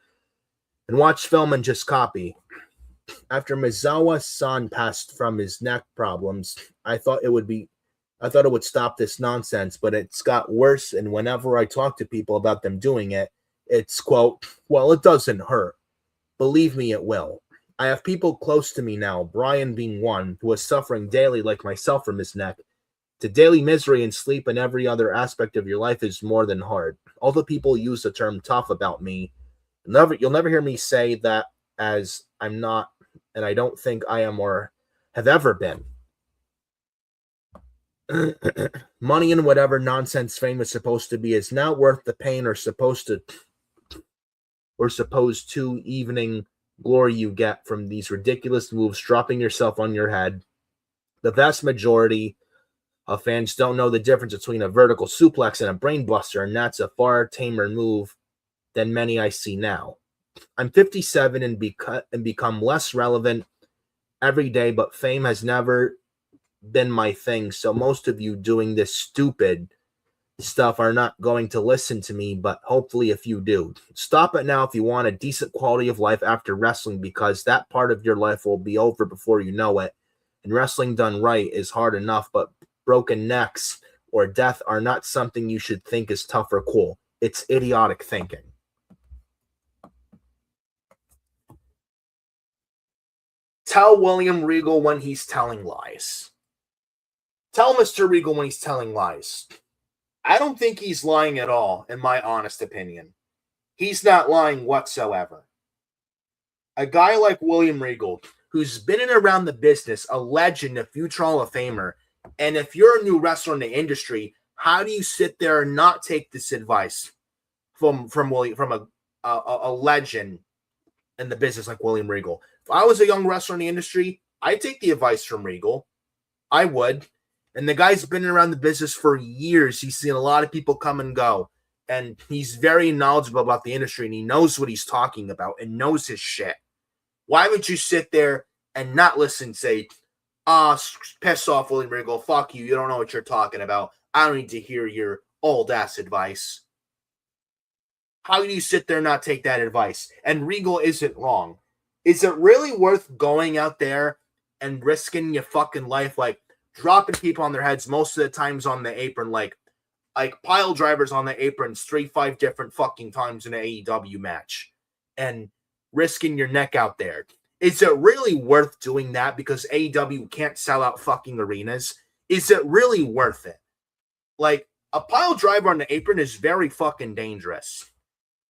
and watch film and just copy. After Mizawa's son passed from his neck problems, I thought it would stop this nonsense, but it's got worse. And whenever I talk to people about them doing it, it's, quote, well, it doesn't hurt. Believe me, it will. I have people close to me now, Brian being one, who is suffering daily like myself from his neck. The daily misery and sleep and every other aspect of your life is more than hard. All the people use the term tough about me. You'll never hear me say that, as I'm not, and I don't think I am or have ever been. Money and whatever nonsense fame is supposed to be is not worth the pain or supposed to evening glory you get from these ridiculous moves, dropping yourself on your head. The vast majority of fans don't know the difference between a vertical suplex and a brainbuster, and that's a far tamer move than many I see now. I'm 57 and become less relevant every day, but fame has never been my thing, so most of you doing this stupid stuff are not going to listen to me, but hopefully if you do. Stop it now if you want a decent quality of life after wrestling, because that part of your life will be over before you know it, and wrestling done right is hard enough, but broken necks or death are not something you should think is tough or cool. It's idiotic thinking." Tell William Regal when he's telling lies. Tell Mr. Regal when he's telling lies. I don't think he's lying at all, in my honest opinion. He's not lying whatsoever. A guy like William Regal, who's been in and around the business, a legend, a future Hall of Famer, and if you're a new wrestler in the industry, how do you sit there and not take this advice from a legend in the business like William Regal? If I was a young wrestler in the industry, I'd take the advice from Regal. I would. And the guy's been around the business for years. He's seen a lot of people come and go. And he's very knowledgeable about the industry, and he knows what he's talking about and knows his shit. Why would you sit there and not listen, say, piss off, William Regal, fuck you, you don't know what you're talking about. I don't need to hear your old-ass advice. How do you sit there and not take that advice? And Regal isn't wrong. Is it really worth going out there and risking your fucking life, like dropping people on their heads most of the times on the apron, like pile drivers on the aprons 3-5 different fucking times in an AEW match, and risking your neck out there? Is it really worth doing that because AEW can't sell out fucking arenas? Is it really worth it? Like, a pile driver on the apron is very fucking dangerous.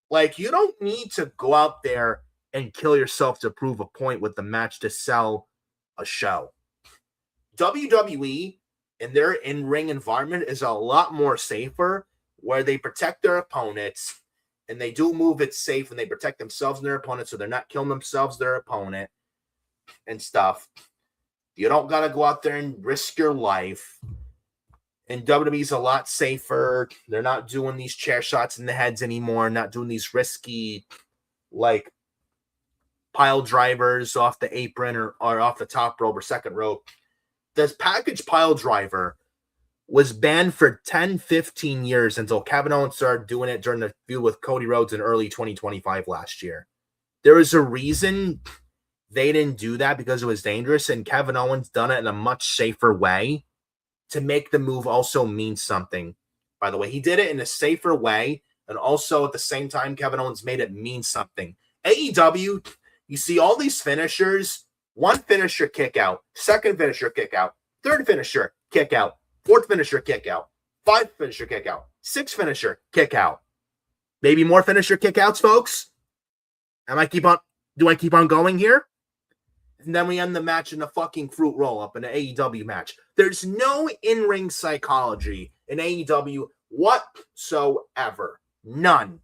Like, you don't need to go out there and kill yourself to prove a point with the match to sell a show. WWE in their in-ring environment is a lot more safer, where they protect their opponents and they do move it safe and they protect themselves and their opponents so they're not killing themselves, their opponent, and stuff. You don't got to go out there and risk your life. And WWE's a lot safer. They're not doing these chair shots in the heads anymore, not doing these risky, like, pile drivers off the apron or off the top rope or second rope. This package pile driver was banned for 10, 15 years until Kevin Owens started doing it during the feud with Cody Rhodes in early 2025 last year. There was a reason they didn't do that, because it was dangerous, and Kevin Owens done it in a much safer way to make the move also mean something. By the way, he did it in a safer way, and also at the same time, Kevin Owens made it mean something. AEW, you see all these finishers, one finisher kick out, second finisher kick out, third finisher kick out, fourth finisher kick out, fifth finisher kick out, sixth finisher kick out. Maybe more finisher kick outs, folks? Do I keep on going here? And then we end the match in a fucking fruit roll-up in an AEW match. There's no in-ring psychology in AEW whatsoever. None.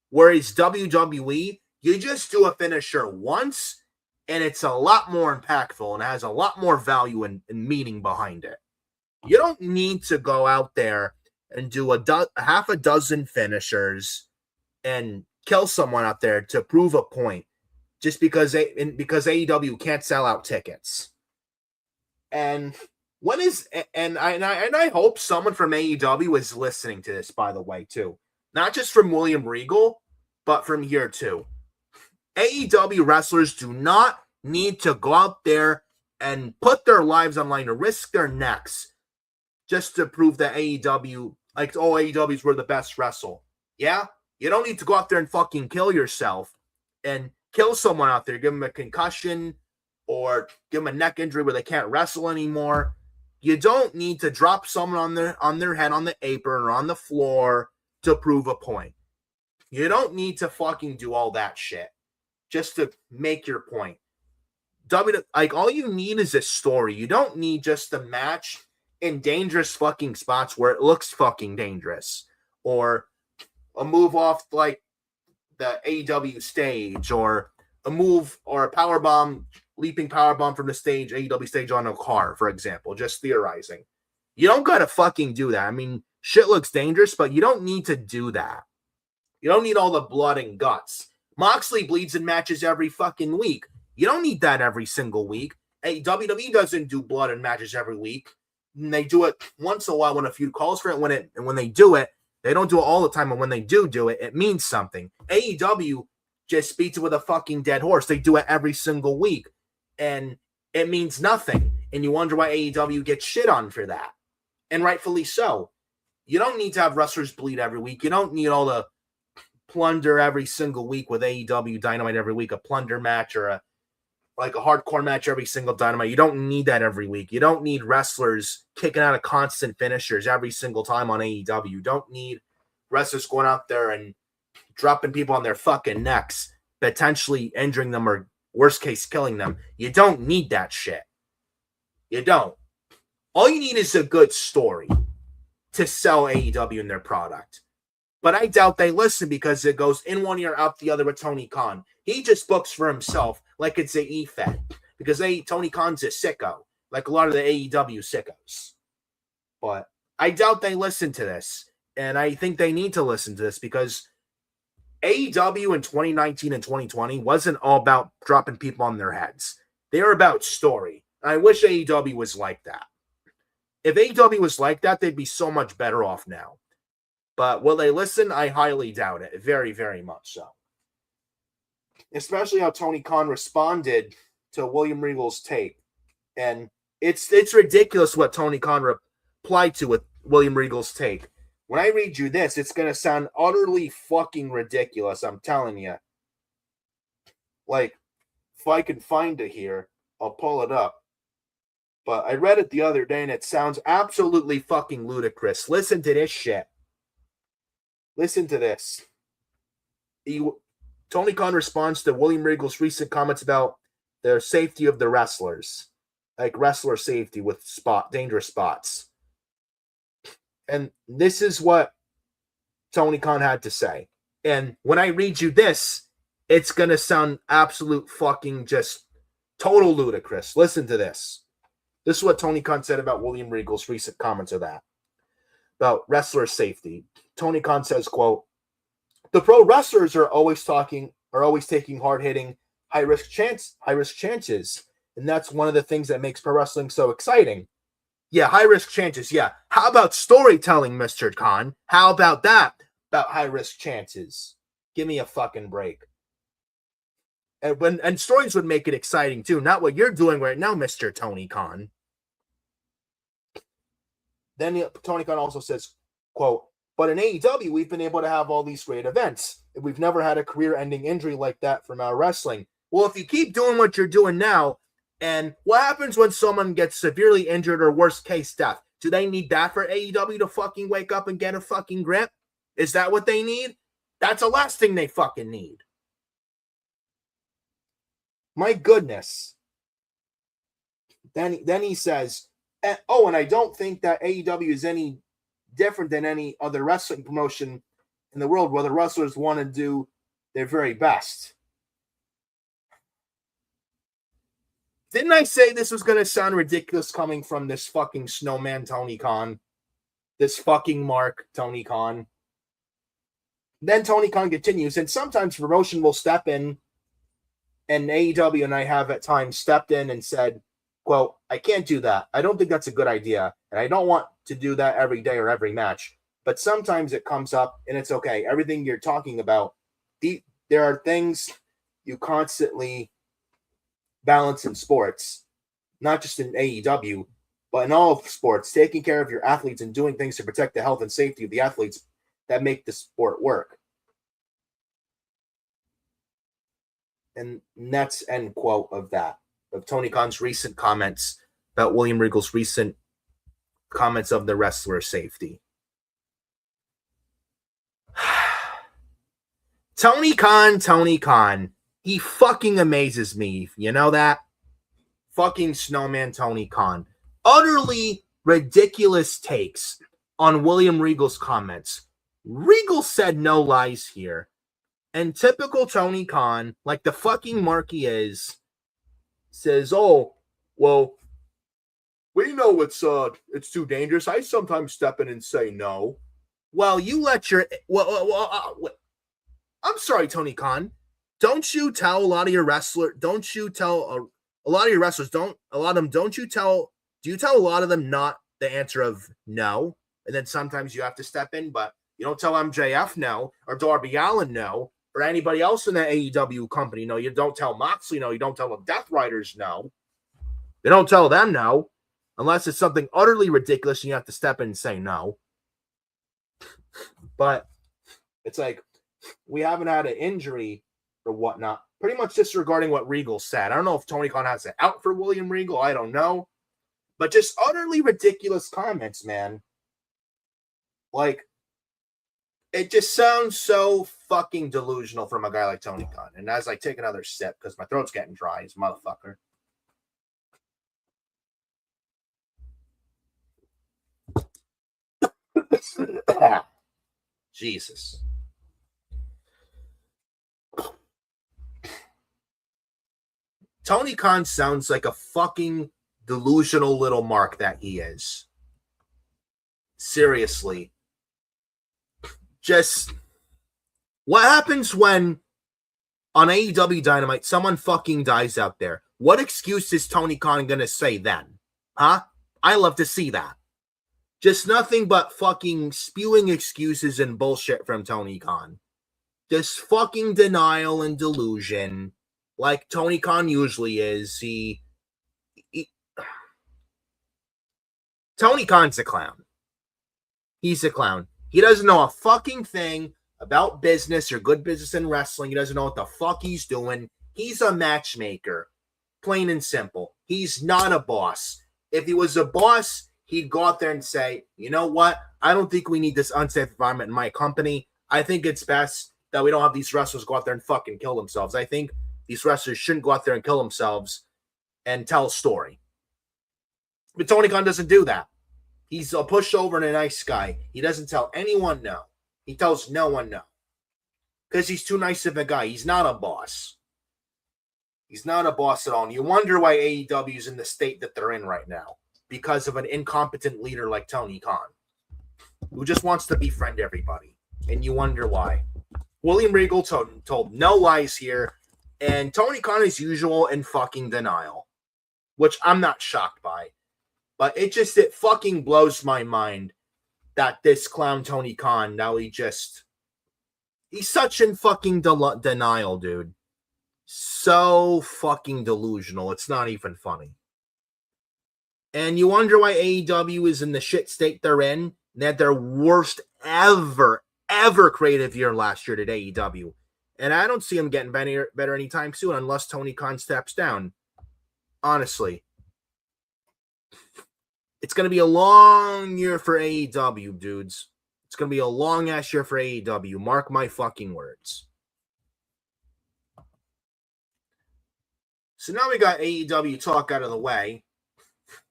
Whereas WWE, you just do a finisher once, and it's a lot more impactful and has a lot more value and meaning behind it. You don't need to go out there and do half a dozen finishers and kill someone out there to prove a point, just because AEW can't sell out tickets. And I hope someone from AEW is listening to this, by the way, too. Not just from William Regal, but from here too. AEW wrestlers do not need to go out there and put their lives on line or risk their necks just to prove that AEW, like, oh, AEW's were the best wrestle. Yeah? You don't need to go out there and fucking kill yourself and kill someone out there, give them a concussion or give them a neck injury where they can't wrestle anymore. You don't need to drop someone on their head on the apron or on the floor to prove a point. You don't need to fucking do all that shit just to make your point. All you need is a story. You don't need just a match in dangerous fucking spots where it looks fucking dangerous, or a move off like the AEW stage, or a move or a leaping powerbomb from the stage, AEW stage, on a car, for example. Just theorizing. You don't gotta fucking do that. I mean, shit looks dangerous, but you don't need to do that. You don't need all the blood and guts. Moxley bleeds in matches every fucking week. You don't need that every single week. WWE doesn't do blood in matches every week. And they do it once in a while when a feud calls for it. And when they do it, they don't do it all the time. And when they do it, it means something. AEW just beats it with a fucking dead horse. They do it every single week, and it means nothing. And you wonder why AEW gets shit on for that. And rightfully so. You don't need to have wrestlers bleed every week. You don't need all the plunder every single week with AEW Dynamite every week, a plunder match or a hardcore match every single Dynamite. You don't need that every week. You don't need wrestlers kicking out of constant finishers every single time on AEW. You don't need wrestlers going out there and dropping people on their fucking necks, potentially injuring them or worst case killing them. You don't need that shit. You don't. All you need is a good story to sell AEW and their product. But I doubt they listen, because it goes in one ear, out the other with Tony Khan. He just books for himself like it's a E-Fed, because Tony Khan's a sicko, like a lot of the AEW sickos. But I doubt they listen to this, and I think they need to listen to this, because AEW in 2019 and 2020 wasn't all about dropping people on their heads. They were about story. And I wish AEW was like that. If AEW was like that, they'd be so much better off now. But will they listen? I highly doubt it. Very, very much so. Especially how Tony Khan responded to William Regal's take. And it's ridiculous what Tony Khan replied to with William Regal's take. When I read you this, it's going to sound utterly fucking ridiculous, I'm telling you. Like, if I can find it here, I'll pull it up. But I read it the other day and it sounds absolutely fucking ludicrous. Listen to this shit. Listen to this. Tony Khan responds to William Regal's recent comments about the safety of the wrestlers, like wrestler safety with dangerous spots. And this is what Tony Khan had to say. And when I read you this, it's going to sound absolute fucking just total ludicrous. Listen to this. This is what Tony Khan said about William Regal's recent comments of that. About wrestler safety. Tony Khan says, quote, "The pro wrestlers are always taking hard-hitting, high-risk chances. And that's one of the things that makes pro wrestling so exciting." Yeah, high-risk chances, yeah. How about storytelling, Mr. Khan? How about that? About high-risk chances. Give me a fucking break. And stories would make it exciting, too. Not what you're doing right now, Mr. Tony Khan. Then Tony Khan also says, quote, "But in AEW, we've been able to have all these great events. We've never had a career-ending injury like that from our wrestling." Well, if you keep doing what you're doing now, and what happens when someone gets severely injured or worst case death? Do they need that for AEW to fucking wake up and get a fucking grip? Is that what they need? That's the last thing they fucking need. My goodness. Then he says, and I don't think that AEW is any different than any other wrestling promotion in the world where the wrestlers want to do their very best. Didn't I say this was going to sound ridiculous coming from this fucking snowman Tony Khan? This fucking Mark Tony Khan. Then Tony Khan continues, and sometimes promotion will step in, and AEW and I have at times stepped in and said, quote, "I can't do that. I don't think that's a good idea, and I don't want to do that every day or every match. But sometimes it comes up, and it's okay. Everything you're talking about, there are things you constantly balance in sports, not just in AEW, but in all of sports, taking care of your athletes and doing things to protect the health and safety of the athletes that make the sport work." And that's end quote of that, of Tony Khan's recent comments about William Regal's recent comments of the wrestler safety. Tony Khan, he fucking amazes me. You know that? Fucking snowman Tony Khan. Utterly ridiculous takes on William Regal's comments. Regal said no lies here. And typical Tony Khan, like the fucking mark he is, says, "Oh, well, we know it's too dangerous. I sometimes step in and say no." Well, you let your I'm sorry, Tony Khan. Don't you tell a lot of your wrestlers? Don't you tell a lot of your wrestlers? Don't a lot of them? Don't you tell? Do you tell a lot of them not the answer of no? And then sometimes you have to step in, but you don't tell MJF no, or Darby Allin no, or anybody else in the AEW company no. You don't tell Moxley no. You don't tell the Death Riders no. You don't tell them no, unless it's something utterly ridiculous and you have to step in and say no. But it's like we haven't had an injury or whatnot. Pretty much disregarding what Regal said. I don't know if Tony Khan has it out for William Regal. I don't know. But just utterly ridiculous comments, man. Like, it just sounds so fucking delusional from a guy like Tony Khan. And as I take another sip, because my throat's getting dry, as motherfucker. Jesus. Tony Khan sounds like a fucking delusional little mark that he is. Seriously. Just, what happens when on AEW Dynamite someone fucking dies out there? What excuse is Tony Khan gonna say then? Huh? I love to see that. Just nothing but fucking spewing excuses and bullshit from Tony Khan. Just fucking denial and delusion. Like Tony Khan usually is. Tony Khan's a clown. He's a clown. He doesn't know a fucking thing about business or good business in wrestling. He doesn't know what the fuck he's doing. He's a matchmaker. Plain and simple. He's not a boss. If he was a boss, he'd go out there and say, you know what? I don't think we need this unsafe environment in my company. I think it's best that we don't have these wrestlers go out there and fucking kill themselves. I think these wrestlers shouldn't go out there and kill themselves and tell a story. But Tony Khan doesn't do that. He's a pushover and a nice guy. He doesn't tell anyone no. He tells no one no. Because he's too nice of a guy. He's not a boss. He's not a boss at all. And you wonder why AEW is in the state that they're in right now. Because of an incompetent leader like Tony Khan. Who just wants to befriend everybody. And you wonder why. William Regal told no lies here. And Tony Khan is usual in fucking denial. Which I'm not shocked by. But it fucking blows my mind that this clown Tony Khan, now he's such in fucking denial, dude. So fucking delusional. It's not even funny. And you wonder why AEW is in the shit state they're in. They had their worst ever creative year last year at AEW. And I don't see them getting better anytime soon unless Tony Khan steps down. Honestly. It's going to be a long year for AEW, dudes. It's going to be a long-ass year for AEW. Mark my fucking words. So now we got AEW talk out of the way.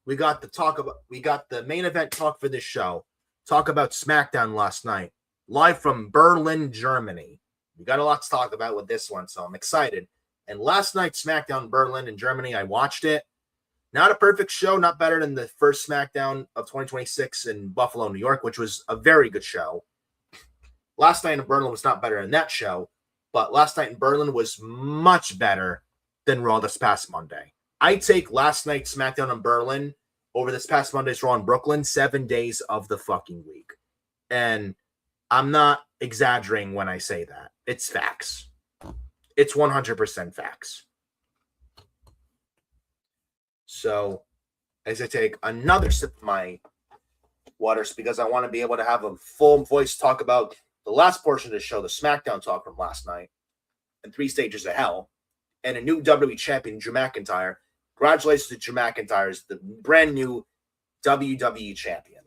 We got the main event talk for this show. Talk about SmackDown last night. Live from Berlin, Germany. We got a lot to talk about with this one, so I'm excited. And last night, SmackDown Berlin in Germany, I watched it. Not a perfect show, not better than the first SmackDown of 2026 in Buffalo, New York, which was a very good show. Last night in Berlin was not better than that show, but last night in Berlin was much better than Raw this past Monday. I take last night's SmackDown in Berlin over this past Monday's Raw in Brooklyn 7 days of the fucking week. And I'm not exaggerating when I say that. It's facts. It's 100% facts. So, as I take another sip of my waters, because I want to be able to have a full voice talk about the last portion of the show, the SmackDown talk from last night, and 3 Stages of Hell, and a new WWE champion, Drew McIntyre. Congratulations to Drew McIntyre as the brand new WWE champion.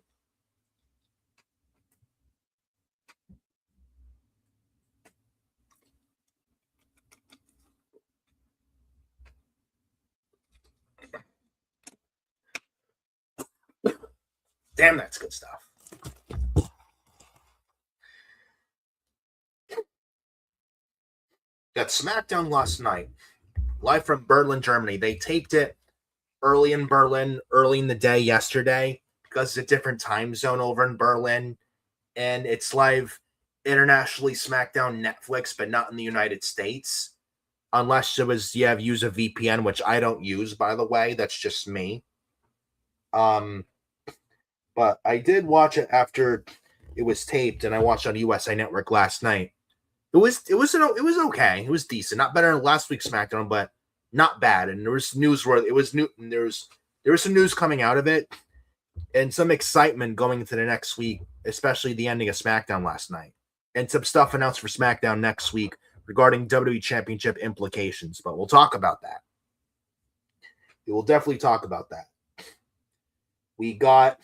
Damn, that's good stuff. Got SmackDown last night, live from Berlin, Germany. They taped it early in Berlin, early in the day yesterday, because it's a different time zone over in Berlin. And it's live internationally SmackDown Netflix, but not in the United States. Unless you use a VPN, which I don't use, by the way. That's just me. But I did watch it after it was taped, and I watched on USA Network last night. It was okay. It was decent. Not better than last week's SmackDown, but not bad. And there was news where it was new. There was some news coming out of it, and some excitement going into the next week, especially the ending of SmackDown last night, and some stuff announced for SmackDown next week regarding WWE Championship implications. But we'll talk about that. We will definitely talk about that. We got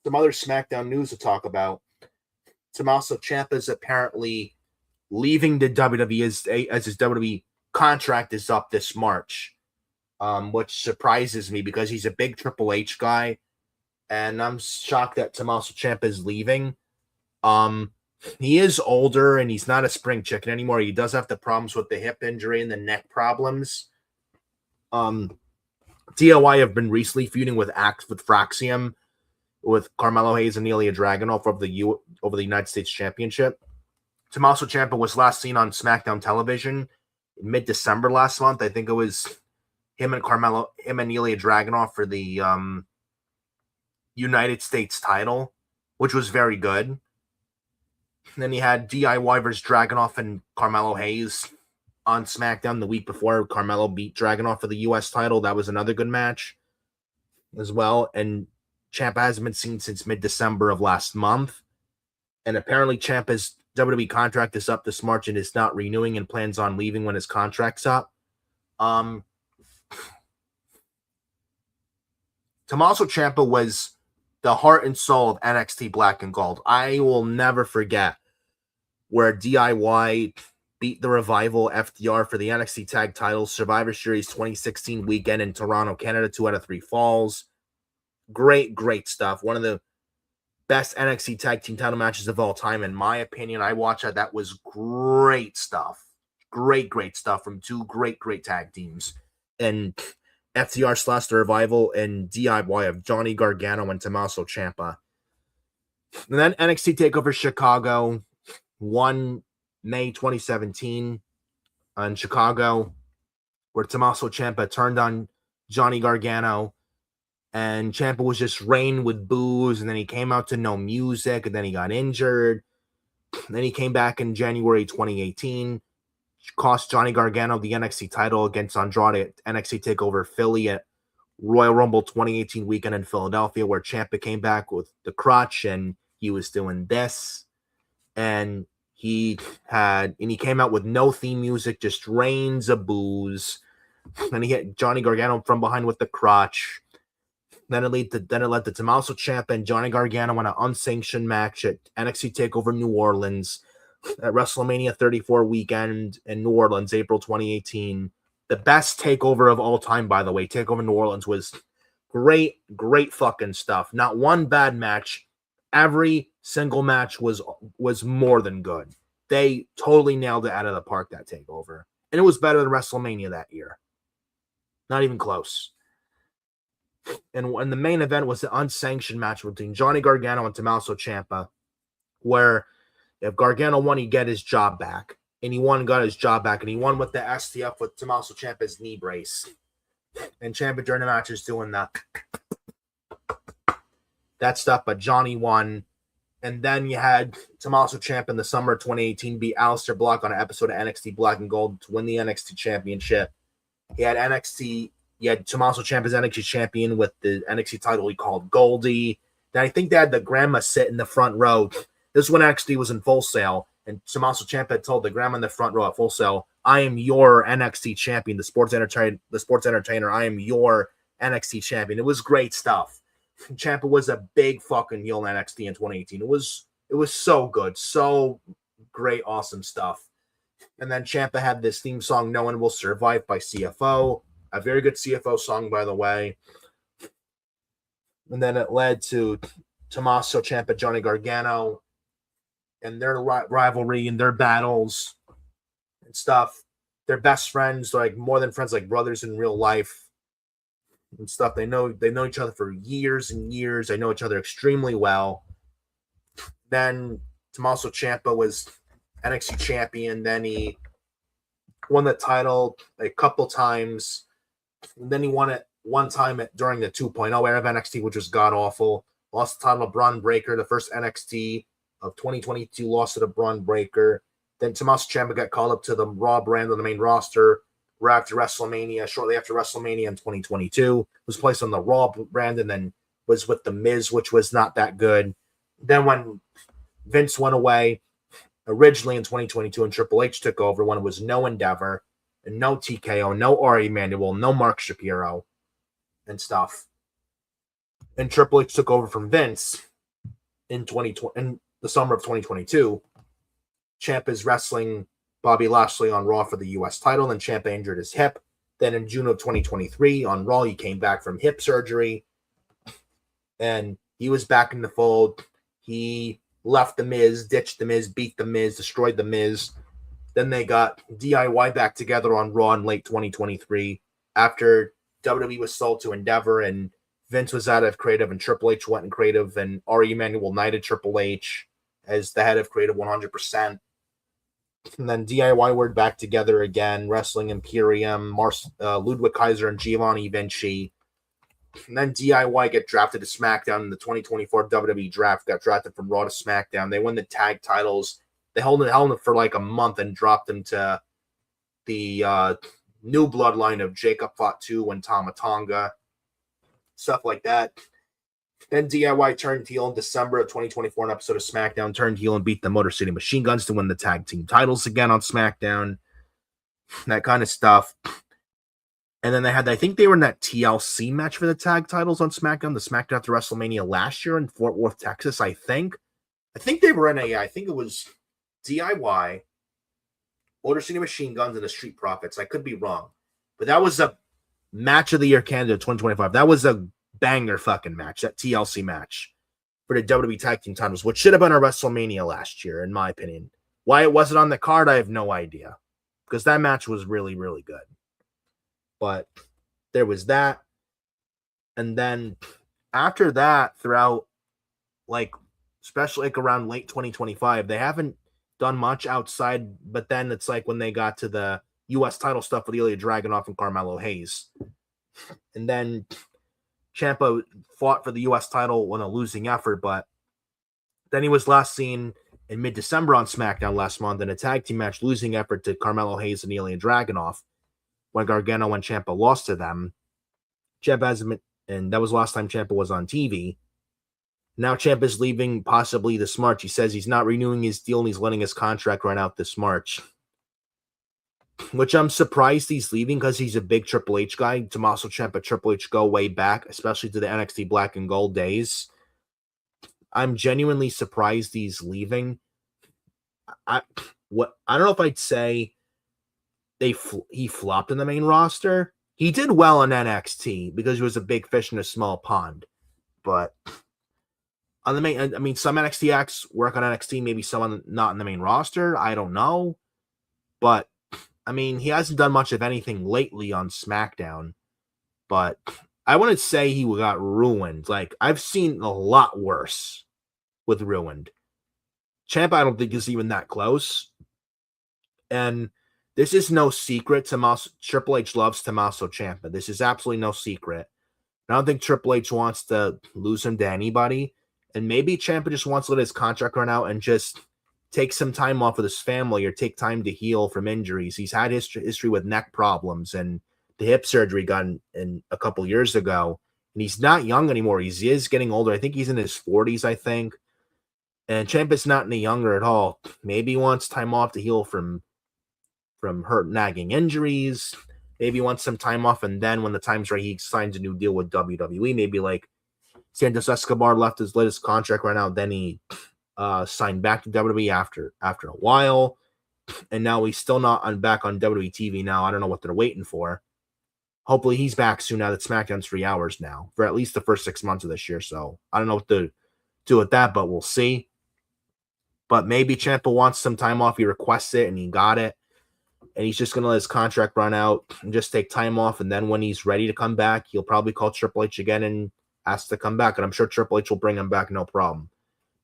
some other SmackDown news to talk about. Tommaso Ciampa is apparently leaving the WWE as his WWE contract is up this March, which surprises me because he's a big Triple H guy, and I'm shocked that Tommaso Ciampa is leaving. He is older, and he's not a spring chicken anymore. He does have the problems with the hip injury and the neck problems. DIY have been recently feuding with Fraxium, with Carmelo Hayes and Ilya Dragunov over the United States Championship. Tommaso Ciampa was last seen on SmackDown television in mid-December last month. I think it was him and Ilya Dragunov for the United States title, which was very good. And then he had DIY versus Dragunov and Carmelo Hayes on SmackDown the week before. Carmelo beat Dragunov for the U.S. title. That was another good match as well. And Ciampa hasn't been seen since mid-December of last month. And apparently Ciampa's WWE contract is up this March and is not renewing and plans on leaving when his contract's up. Tommaso Ciampa was the heart and soul of NXT Black and Gold. I will never forget where DIY beat the Revival FDR for the NXT Tag Titles, Survivor Series 2016 weekend in Toronto, Canada, 2 out of 3 falls. Great stuff. One of the best NXT Tag Team title matches of all time, in my opinion. I watched that. That was great stuff. Great stuff from two great tag teams. And FTR / the Revival and DIY of Johnny Gargano and Tommaso Ciampa. And then NXT TakeOver Chicago, 1 May 2017 in Chicago, where Tommaso Ciampa turned on Johnny Gargano, and Ciampa was just rained with boos, and then he came out to no music, and then he got injured. And then he came back in January 2018, cost Johnny Gargano the NXT title against Andrade at NXT TakeOver Philly at Royal Rumble 2018 weekend in Philadelphia, where Ciampa came back with the crutch, and he was doing this, and he came out with no theme music, just rains of boos, and he hit Johnny Gargano from behind with the crotch. Then it led to Tommaso Ciampa and Johnny Gargano in an unsanctioned match at NXT TakeOver New Orleans at WrestleMania 34 weekend in New Orleans, April 2018. The best takeover of all time, by the way. TakeOver New Orleans was great fucking stuff. Not one bad match. Every single match was more than good. They totally nailed it out of the park, that takeover. And it was better than WrestleMania that year. Not even close. And when the main event was the unsanctioned match between Johnny Gargano and Tommaso Ciampa, where if Gargano won, he'd get his job back. And he got his job back. And he won with the STF with Tommaso Ciampa's knee brace. And Ciampa during the match is doing that stuff, but Johnny won. And then you had Tommaso Ciampa in the summer of 2018 beat Aleister Black on an episode of NXT Black and Gold to win the NXT Championship. He had Tommaso Ciampa's NXT champion with the NXT title he called Goldie. Then I think they had the grandma sit in the front row. This is when NXT was in Full Sail, and Tommaso Ciampa told the grandma in the front row at Full Sail, "I am your NXT champion, the sports entertainer. I am your NXT champion." It was great stuff. Ciampa was a big fucking heel in NXT in 2018. It was so good, so great, awesome stuff. And then Ciampa had this theme song, "No One Will Survive" by CFO. A very good CFO song, by the way. And then it led to Tommaso Ciampa, Johnny Gargano, and their rivalry and their battles and stuff. They're best friends, like more than friends, like brothers in real life and stuff. They know each other for years and years. They know each other extremely well. Then Tommaso Ciampa was NXT champion. Then he won the title a couple times. And then he won it one time during the 2.0 era of NXT, which was god-awful. Lost the title to Braun Breaker. The first NXT of 2022 lost to the Braun Breaker. Then Tommaso Ciampa got called up to the Raw brand on the main roster right after WrestleMania, shortly after WrestleMania in 2022. Was placed on the Raw brand and then was with The Miz, which was not that good. Then when Vince went away, originally in 2022, and Triple H took over when it was no Endeavor, and no TKO, no Ari Emanuel, no Mark Shapiro and stuff. And Triple H took over from Vince in the summer of 2022. Ciampa's wrestling Bobby Lashley on Raw for the U.S. title, and Ciampa injured his hip. Then in June of 2023 on Raw, he came back from hip surgery, and he was back in the fold. He left The Miz, ditched The Miz, beat The Miz, destroyed The Miz. Then they got DIY back together on Raw in late 2023 after WWE was sold to Endeavor and Vince was out of creative and Triple H went in creative, and Ari Emanuel knighted Triple H as the head of creative 100%. And then DIY were back together again, Wrestling Imperium, Ludwig Kaiser and Giovanni Vinci. And then DIY get drafted to SmackDown in the 2024 WWE draft, got drafted from Raw to SmackDown. They won the tag titles. They held it for like a month and dropped them to the new bloodline of Jacob Fatu and Tama Tonga, stuff like that. Then DIY turned heel in December of 2024, an episode of SmackDown, turned heel and beat the Motor City Machine Guns to win the tag team titles again on SmackDown. That kind of stuff. And then they had, I think they were in that TLC match for the tag titles on SmackDown, the SmackDown after WrestleMania last year in Fort Worth, Texas, I think. I think they were in I think it was DIY, Motor City Machine Guns, and the Street Profits. I could be wrong. But that was a match of the year candidate 2025. That was a banger fucking match, that TLC match for the WWE Tag Team titles, which should have been a WrestleMania last year, in my opinion. Why it wasn't on the card, I have no idea. Because that match was really, really good. But there was that. And then after that, throughout, like, especially like around late 2025, they haven't done much outside. But then it's like when they got to the U.S. title stuff with Ilya Dragunov and Carmelo Hayes. And then Ciampa fought for the U.S. title in a losing effort, but then he was last seen in mid-December on SmackDown last month in a tag team match, losing effort to Carmelo Hayes and Ilya Dragunov when Gargano and Ciampa lost to them. Ciampa hasn't been, and that was the last time Ciampa was on TV. Now Ciampa's leaving possibly this March. He says he's not renewing his deal and he's letting his contract run out this March. Which I'm surprised he's leaving because he's a big Triple H guy. Tommaso Ciampa, Triple H go way back, especially to the NXT Black and Gold days. I'm genuinely surprised he's leaving. I don't know if I'd say he flopped in the main roster. He did well in NXT because he was a big fish in a small pond. But on the main, I mean, some NXT acts work on NXT, maybe someone not in the main roster. I don't know. But I mean, he hasn't done much of anything lately on SmackDown, but I wouldn't say he got ruined. Like, I've seen a lot worse with ruined. Ciampa, I don't think is even that close. And this is no secret. Triple H loves Tommaso Ciampa. This is absolutely no secret. I don't think Triple H wants to lose him to anybody. And maybe Ciampa just wants to let his contract run out and just take some time off with his family or take time to heal from injuries. He's had history with neck problems and the hip surgery done in a couple years ago. And he's not young anymore. He is getting older. I think he's in his 40s, I think. And Ciampa's not any younger at all. Maybe he wants time off to heal from hurt nagging injuries. Maybe he wants some time off, and then when the time's right, he signs a new deal with WWE. Maybe like Santos Escobar let his contract right now, then he signed back to WWE after a while, and now he's still not back on WWE TV now. I don't know what they're waiting for. Hopefully he's back soon now that SmackDown's 3 hours now for at least the first 6 months of this year. So I don't know what to do with that, but we'll see. But maybe Ciampa wants some time off. He requests it, and he got it. And he's just going to let his contract run out and just take time off. And then when he's ready to come back, he'll probably call Triple H again and ask to come back. And I'm sure Triple H will bring him back, no problem.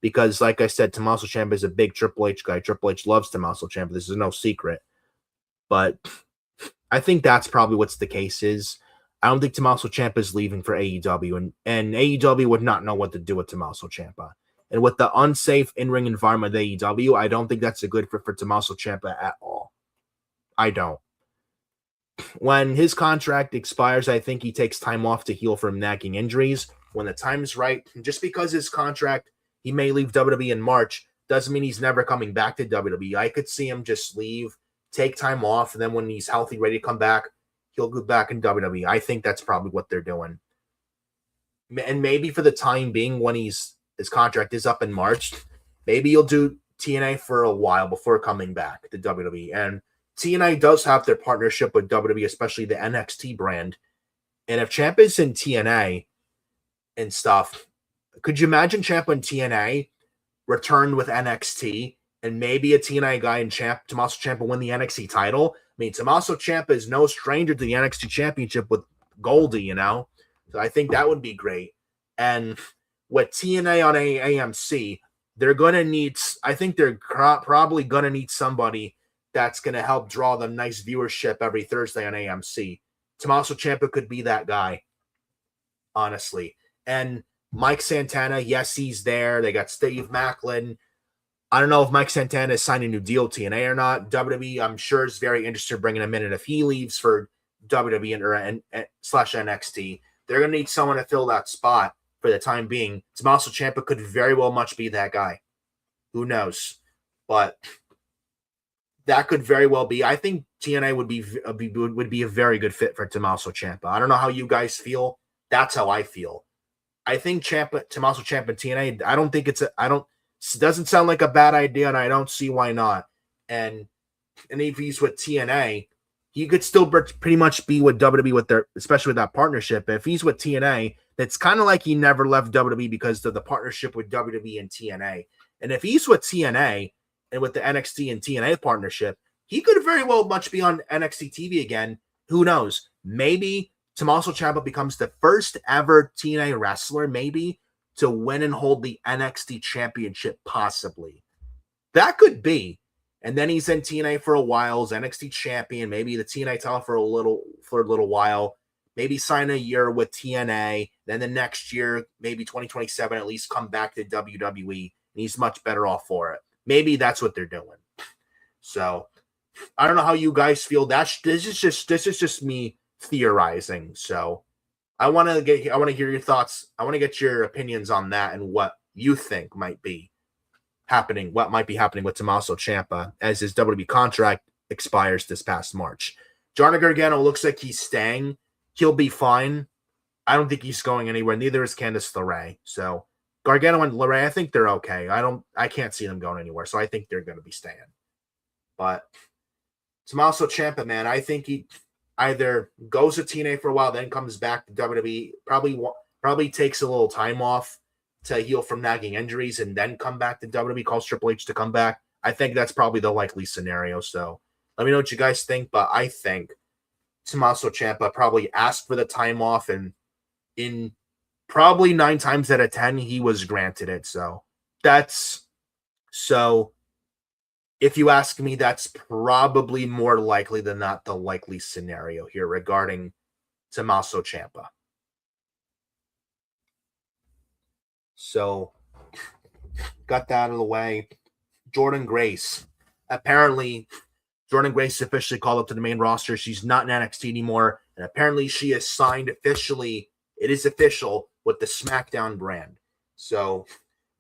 Because, like I said, Tommaso Ciampa is a big Triple H guy. Triple H loves Tommaso Ciampa. This is no secret. But I think that's probably what's the case is. I don't think Tommaso Ciampa is leaving for AEW. And AEW would not know what to do with Tommaso Ciampa. And with the unsafe in-ring environment of AEW, I don't think that's a good fit for Tommaso Ciampa at all. I don't. When his contract expires, I think he takes time off to heal from nagging injuries. When the time's right, just because his contract, he may leave WWE in March, doesn't mean he's never coming back to WWE. I could see him just leave, take time off, and then when he's healthy, ready to come back, he'll go back in WWE. I think that's probably what they're doing. And maybe for the time being, when his contract is up in March, maybe he'll do TNA for a while before coming back to WWE. And TNA does have their partnership with WWE, especially the NXT brand. And if Ciampa's in TNA and stuff, could you imagine Ciampa in TNA return with NXT and maybe a TNA guy and Tommaso Ciampa win the NXT title? I mean, Tommaso Ciampa is no stranger to the NXT Championship with Goldie, you know? So I think that would be great. And with TNA on AMC, they're going to need, I think they're probably going to need somebody that's going to help draw them nice viewership every Thursday on AMC. Tommaso Ciampa could be that guy, honestly. And Mike Santana, yes, he's there. They got Steve Macklin. I don't know if Mike Santana is signing a new deal with TNA or not. WWE, I'm sure, is very interested in bringing him in. And if he leaves for WWE or slash NXT, they're going to need someone to fill that spot for the time being. Tommaso Ciampa could very well much be that guy. Who knows? But that could very well be. I think TNA would be a very good fit for Tommaso Ciampa. I don't know how you guys feel. That's how I feel. I think Tommaso Ciampa TNA. I don't think it doesn't sound like a bad idea, and I don't see why not. And if he's with TNA, he could still pretty much be with WWE with especially with that partnership. If he's with TNA, it's kind of like he never left WWE because of the partnership with WWE and TNA. And if he's with TNA and with the NXT and TNA partnership, he could very well much be on NXT TV again. Who knows? Maybe Tommaso Ciampa becomes the first ever TNA wrestler, maybe, to win and hold the NXT Championship, possibly. That could be. And then he's in TNA for a while, as NXT champion, maybe the TNA title for a little while, maybe sign a year with TNA, then the next year, maybe 2027, at least come back to WWE, and he's much better off for it. Maybe that's what they're doing. So I don't know how you guys feel. This is just me theorizing. So I want to hear your thoughts. I want to get your opinions on that and what you think might be happening, what might be happening with Tommaso Ciampa as his WWE contract expires this past March. Johnny Gargano looks like he's staying. He'll be fine. I don't think he's going anywhere. Neither is Candice LeRae. So Gargano and LeRae, I think they're okay. I can't see them going anywhere. So I think they're going to be staying. But Tommaso Ciampa, man, I think he either goes to TNA for a while, then comes back to WWE. Probably takes a little time off to heal from nagging injuries and then come back to WWE, calls Triple H to come back. I think that's probably the likely scenario. So let me know what you guys think, but I think Tommaso Ciampa probably asked for the time off, and in probably 9 times out of 10, he was granted it. So if you ask me, that's probably more likely than not the likely scenario here regarding Tommaso Ciampa. So, got that out of the way. Jordynne Grace. Apparently, Jordynne Grace is officially called up to the main roster. She's not in NXT anymore. And apparently, she is signed officially. It is official with the SmackDown brand. So,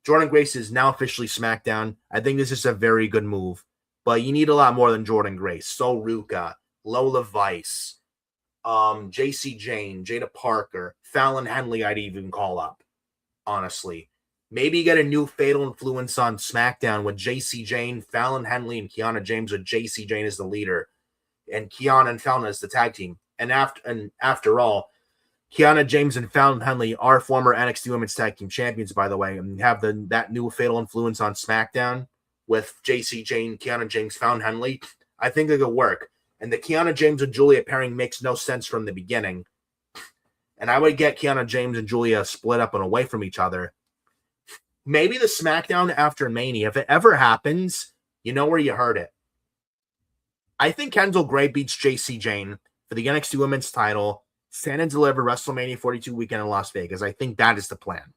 Jordynne Grace is now officially SmackDown. I think this is a very good move. But you need a lot more than Jordynne Grace. Sol Ruca, Lola Vice, Jacy Jayne, Jada Parker, Fallon Henley I'd even call up. Honestly, maybe get a new Fatal Influence on SmackDown with Jacy Jayne, Fallon Henley, and Kiana James, with Jacy Jayne as the leader, and Kiana and Fallon as the tag team. And after all, Kiana James and Fallon Henley are former NXT Women's Tag Team Champions, by the way, and have that new Fatal Influence on SmackDown with Jacy Jayne, Kiana James, Fallon Henley. I think it could work. And the Kiana James and Julia pairing makes no sense from the beginning. And I would get Kiana James and Julia split up and away from each other. Maybe the SmackDown after Mania, if it ever happens, you know where you heard it. I think Kendall Gray beats Jacy Jayne for the NXT Women's title, stand and deliver WrestleMania 42 weekend in Las Vegas. I think that is the plan.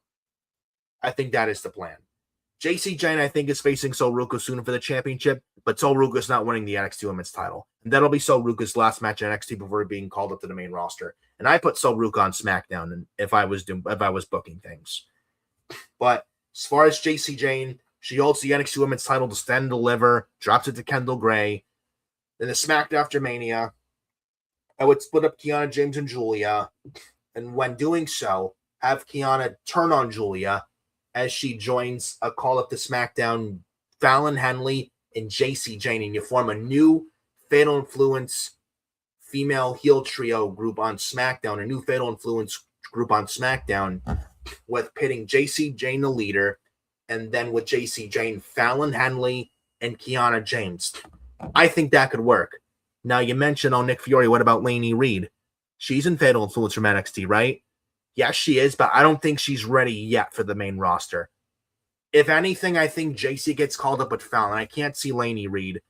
Jacy Jayne, I think, is facing Sol Ruca soon for the championship, but Sol Ruca is not winning the NXT Women's title. And that'll be Sol Ruca's last match in NXT before being called up to the main roster. And I put Sol Ruca on SmackDown and if I was booking things. But as far as Jacy Jayne, she holds the NXT Women's title to stand and deliver, drops it to Kendall Gray. Then the SmackDown after Mania, I would split up Kiana James and Julia. And when doing so, have Kiana turn on Julia as she joins a call up to SmackDown, Fallon Henley and Jacy Jayne, and you form a new Fatal Influence female heel trio group on SmackDown, a new Fatal Influence group on SmackDown, with pitting Jacy Jayne, the leader, and then with Jacy Jayne, Fallon Henley, and Kiana James. I think that could work. Now, you mentioned, Nick Fury, what about Lainey Reed? She's in Fatal Influence from NXT, right? Yes, she is, but I don't think she's ready yet for the main roster. If anything, I think Jacy gets called up with Fallon. I can't see Lainey Reed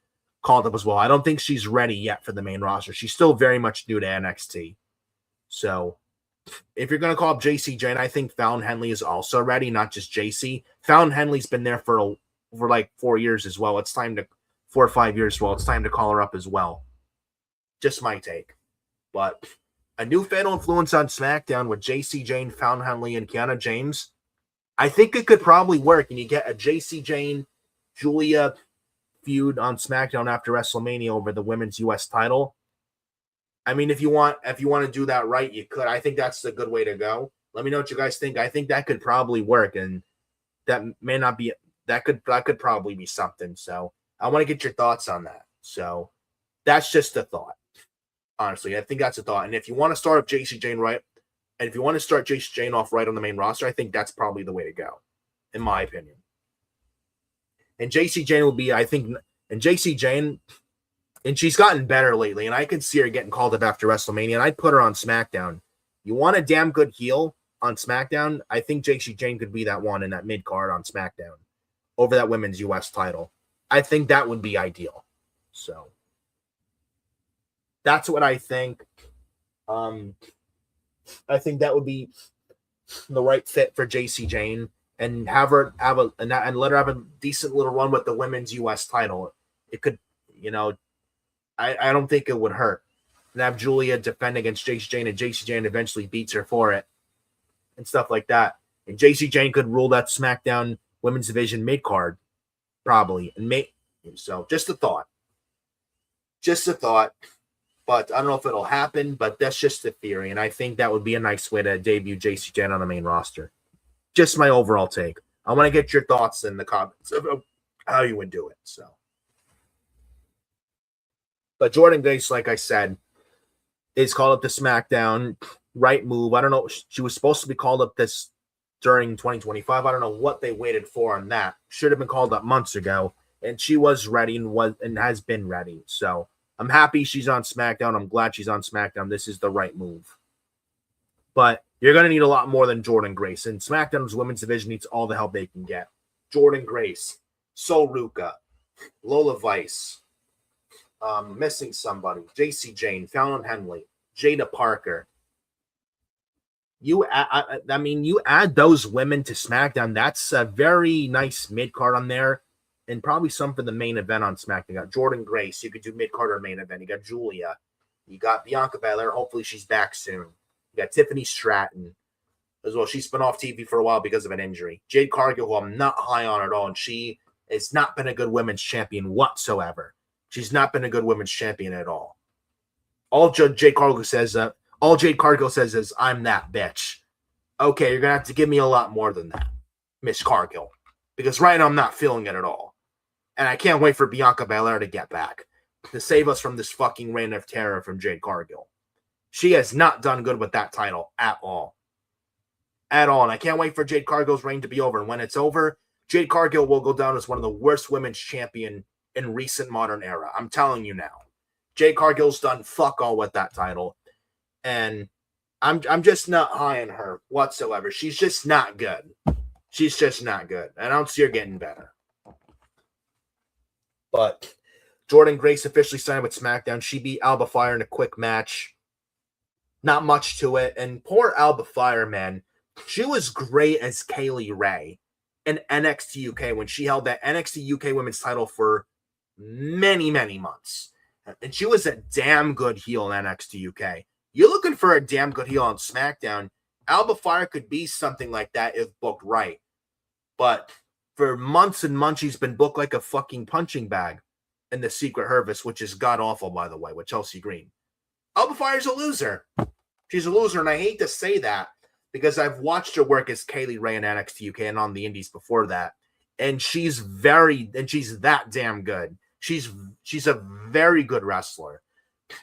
called up as well. I don't think she's ready yet for the main roster. She's still very much new to NXT. So, if you're going to call up Jacy Jayne, I think Fallon Henley is also ready, not just Jacy. Fallon Henley's been there for like 4 years as well. 4 or 5 years as well. It's time to call her up as well. Just my take. But a new Fatal Influence on SmackDown with Jacy Jayne, Fallon Henley, and Kiana James, I think it could probably work. And you get a Jacy Jayne, Julia, feud on SmackDown after WrestleMania over the women's US title. I mean, if you want to do that right, you could. I think that's a good way to go. Let me know what you guys think. I think that could probably work, and that may not be that could probably be something. So I want to get your thoughts on that. So that's just a thought. Honestly, I think that's a thought. And if you want to start up Jacy Jayne right, and if you want to start Jacy Jayne off right on the main roster, I think that's probably the way to go, in my opinion. And Jacy Jayne will be, I think, and Jacy Jayne, and she's gotten better lately, and I could see her getting called up after WrestleMania, and I'd put her on SmackDown. You want a damn good heel on SmackDown? I think Jacy Jayne could be that one in that mid-card on SmackDown over that women's US title. I think that would be ideal. So that's what I think. I think that would be the right fit for Jacy Jayne, and let her have a decent little run with the women's US title. It could, I don't think it would hurt. And have Julia defend against Jacy Jayne, and Jacy Jayne eventually beats her for it and stuff like that. And Jacy Jayne could rule that SmackDown women's division mid-card, probably. So just a thought. But I don't know if it'll happen, but that's just a theory. And I think that would be a nice way to debut Jacy Jayne on the main roster. Just my overall take. I want to get your thoughts in the comments of how you would do it. So, but Jordynne Grace, like I said, is called up to SmackDown. Right move. I don't know. She was supposed to be called up this during 2025. I don't know what they waited for on that. Should have been called up months ago. And she was ready and has been ready. So I'm happy she's on SmackDown. I'm glad she's on SmackDown. This is the right move. But you're going to need a lot more than Jordynne Grace. And SmackDown's women's division needs all the help they can get. Jordynne Grace, Sol Ruca, Lola Vice, missing somebody, Jacy Jayne, Fallon Henley, Jada Parker. You add those women to SmackDown. That's a very nice mid-card on there. And probably some for the main event on SmackDown. You got Jordynne Grace. You could do mid-card or main event. You got Julia. You got Bianca Belair. Hopefully she's back soon. You got Tiffany Stratton as well. She's been off TV for a while because of an injury. Jade Cargill, who I'm not high on at all, and she has not been a good women's champion whatsoever. She's not been a good women's champion at all. All Jade Cargill says is, "I'm that bitch." Okay, you're gonna have to give me a lot more than that, Miss Cargill, because right now I'm not feeling it at all. And I can't wait for Bianca Belair to get back to save us from this fucking reign of terror from Jade Cargill. She has not done good with that title at all. At all. And I can't wait for Jade Cargill's reign to be over. And when it's over, Jade Cargill will go down as one of the worst women's champion in recent modern era. I'm telling you now. Jade Cargill's done fuck all with that title. And I'm just not high on her whatsoever. She's just not good. She's just not good. And I don't see her getting better. But Jordynne Grace officially signed with SmackDown. She beat Alba Fyre in a quick match. Not much to it. And poor Alba Fyre, man. She was great as Kaylee Ray in NXT UK when she held that NXT UK women's title for many, many months. And she was a damn good heel in NXT UK. You're looking for a damn good heel on SmackDown. Alba Fyre could be something like that if booked right. But for months and months, she's been booked like a fucking punching bag in the Secret Service, which is god-awful, by the way, with Chelsea Green. Alba Fyre's a loser. She's a loser, and I hate to say that because I've watched her work as Kaylee Ray in NXT UK and on the Indies before that, and she's that damn good. She's a very good wrestler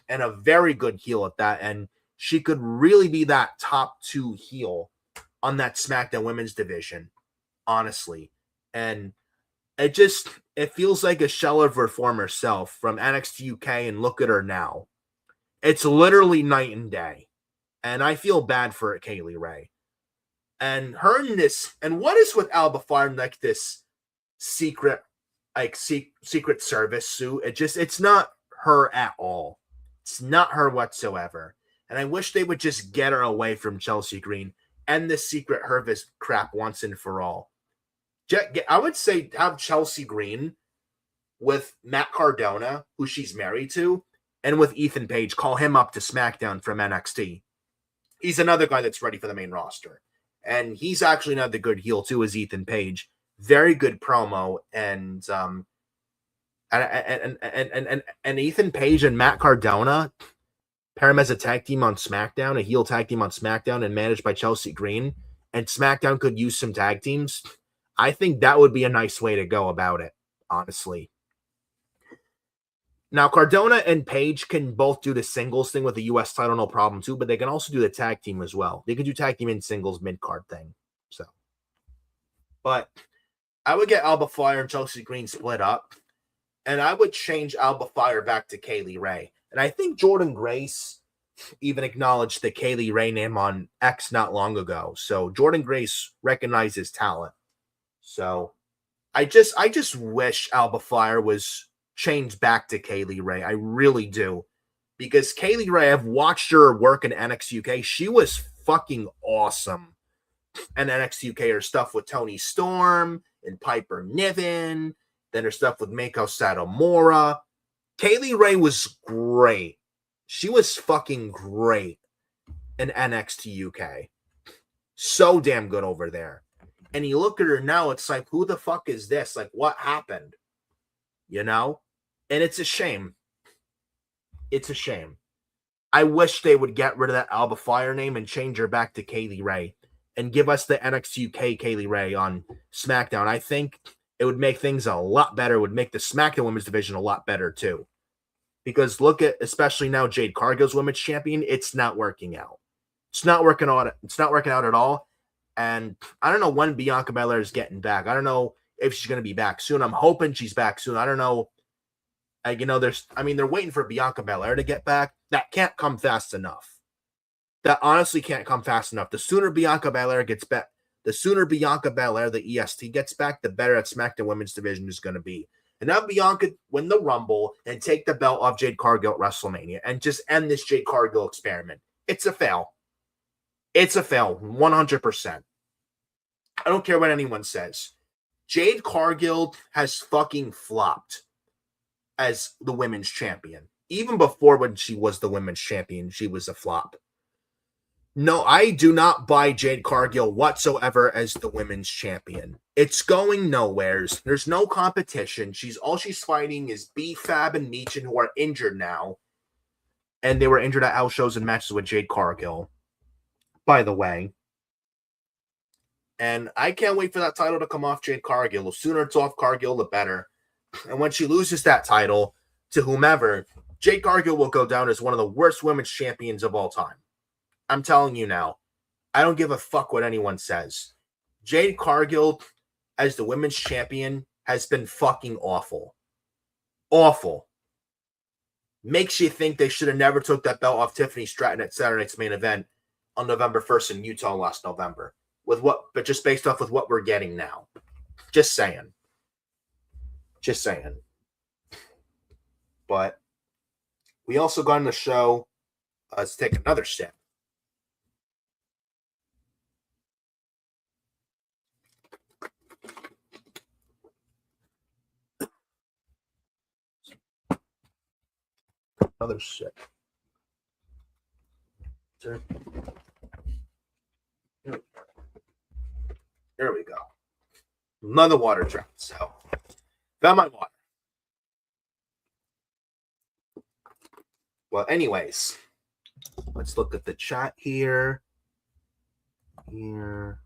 and a very good heel at that, and she could really be that top 2 heel on that SmackDown women's division, honestly. And it feels like a shell of her former self from NXT UK, and look at her now. It's literally night and day. And I feel bad for Kaylee Ray. And her in this, and what is with Alba Fyre, like this secret service suit? It's not her at all. It's not her whatsoever. And I wish they would just get her away from Chelsea Green and this Secret Service crap once and for all. I would say have Chelsea Green with Matt Cardona, who she's married to, and with Ethan Page. Call him up to SmackDown from NXT. He's another guy that's ready for the main roster. And he's actually another good heel, too, as Ethan Page. Very good promo. And And Ethan Page and Matt Cardona pair them as a tag team on SmackDown, a heel tag team on SmackDown, and managed by Chelsea Green, and SmackDown could use some tag teams. I think that would be a nice way to go about it, honestly. Now, Cardona and Page can both do the singles thing with the U.S. title, no problem, too, but they can also do the tag team as well. They could do tag team in singles mid-card thing. So, but I would get Alba Fire and Chelsea Green split up, and I would change Alba Fire back to Kaylee Ray. And I think Jordynne Grace even acknowledged the Kaylee Ray name on X not long ago. So Jordynne Grace recognizes talent. So I just wish Alba Fire was changed back to Kaylee Ray. I really do. Because Kaylee Ray, I've watched her work in NXT UK. She was fucking awesome in NXT UK. Her stuff with Toni Storm and Piper Niven. Then her stuff with Meiko Satomura. Kaylee Ray was great. She was fucking great in NXT UK. So damn good over there. And you look at her now, it's like, who the fuck is this? Like, what happened? You know? And it's a shame. It's a shame. I wish they would get rid of that Alba Fire name and change her back to Kaylee Ray and give us the NXT UK Kaylee Ray on SmackDown. I think it would make things a lot better. It would make the SmackDown Women's Division a lot better, too. Because look at, especially now, Jade Cargill's Women's Champion, it's not working out. It's not working out. It's not working out at all. And I don't know when Bianca Belair is getting back. I don't know if she's going to be back soon. I'm hoping she's back soon. I don't know. They're waiting for Bianca Belair to get back. That can't come fast enough. That honestly can't come fast enough. The sooner Bianca Belair gets back, the sooner Bianca Belair, the EST, gets back, the better that SmackDown Women's Division is going to be. And now Bianca win the Rumble and take the belt off Jade Cargill at WrestleMania and just end this Jade Cargill experiment. It's a fail. It's a fail, 100%. I don't care what anyone says. Jade Cargill has fucking flopped as the women's champion. Even before when she was the women's champion, she was a flop. No, I do not buy Jade Cargill whatsoever as the women's champion. It's going nowheres. There's no competition. She's fighting is B-Fab and Meechin, who are injured now. And they were injured at house shows and matches with Jade Cargill, by the way. And I can't wait for that title to come off Jade Cargill. The sooner it's off Cargill, the better. And when she loses that title to whomever, Jade Cargill will go down as one of the worst women's champions of all time. I'm telling you now. I don't give a fuck what anyone says. Jade Cargill as the women's champion has been fucking awful. Awful. Makes you think they should have never took that belt off Tiffany Stratton at Saturday Night's Main Event on November 1st in Utah last November. But just based off with what we're getting now. Just saying. Just saying. But we also got on the show. Let's take another step. Another sip. Here we go. Another water drop. So, found my water. Well, anyways, let's look at the chat here. Here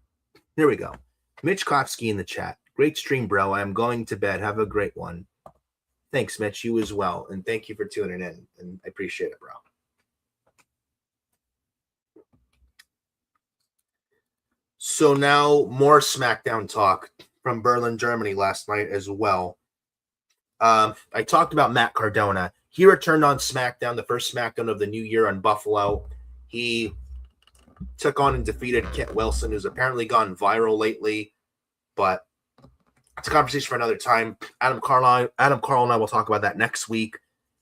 we go. Mitch Kopsky in the chat. Great stream, bro. I'm going to bed. Have a great one. Thanks, Mitch. You as well. And thank you for tuning in. And I appreciate it, bro. So now more SmackDown talk from Berlin, Germany last night as well. I talked about Matt Cardona. He returned on SmackDown, the first SmackDown of the new year on Buffalo. He took on and defeated Kit Wilson, who's apparently gone viral lately. But it's a conversation for another time. Adam Carl and I will talk about that next week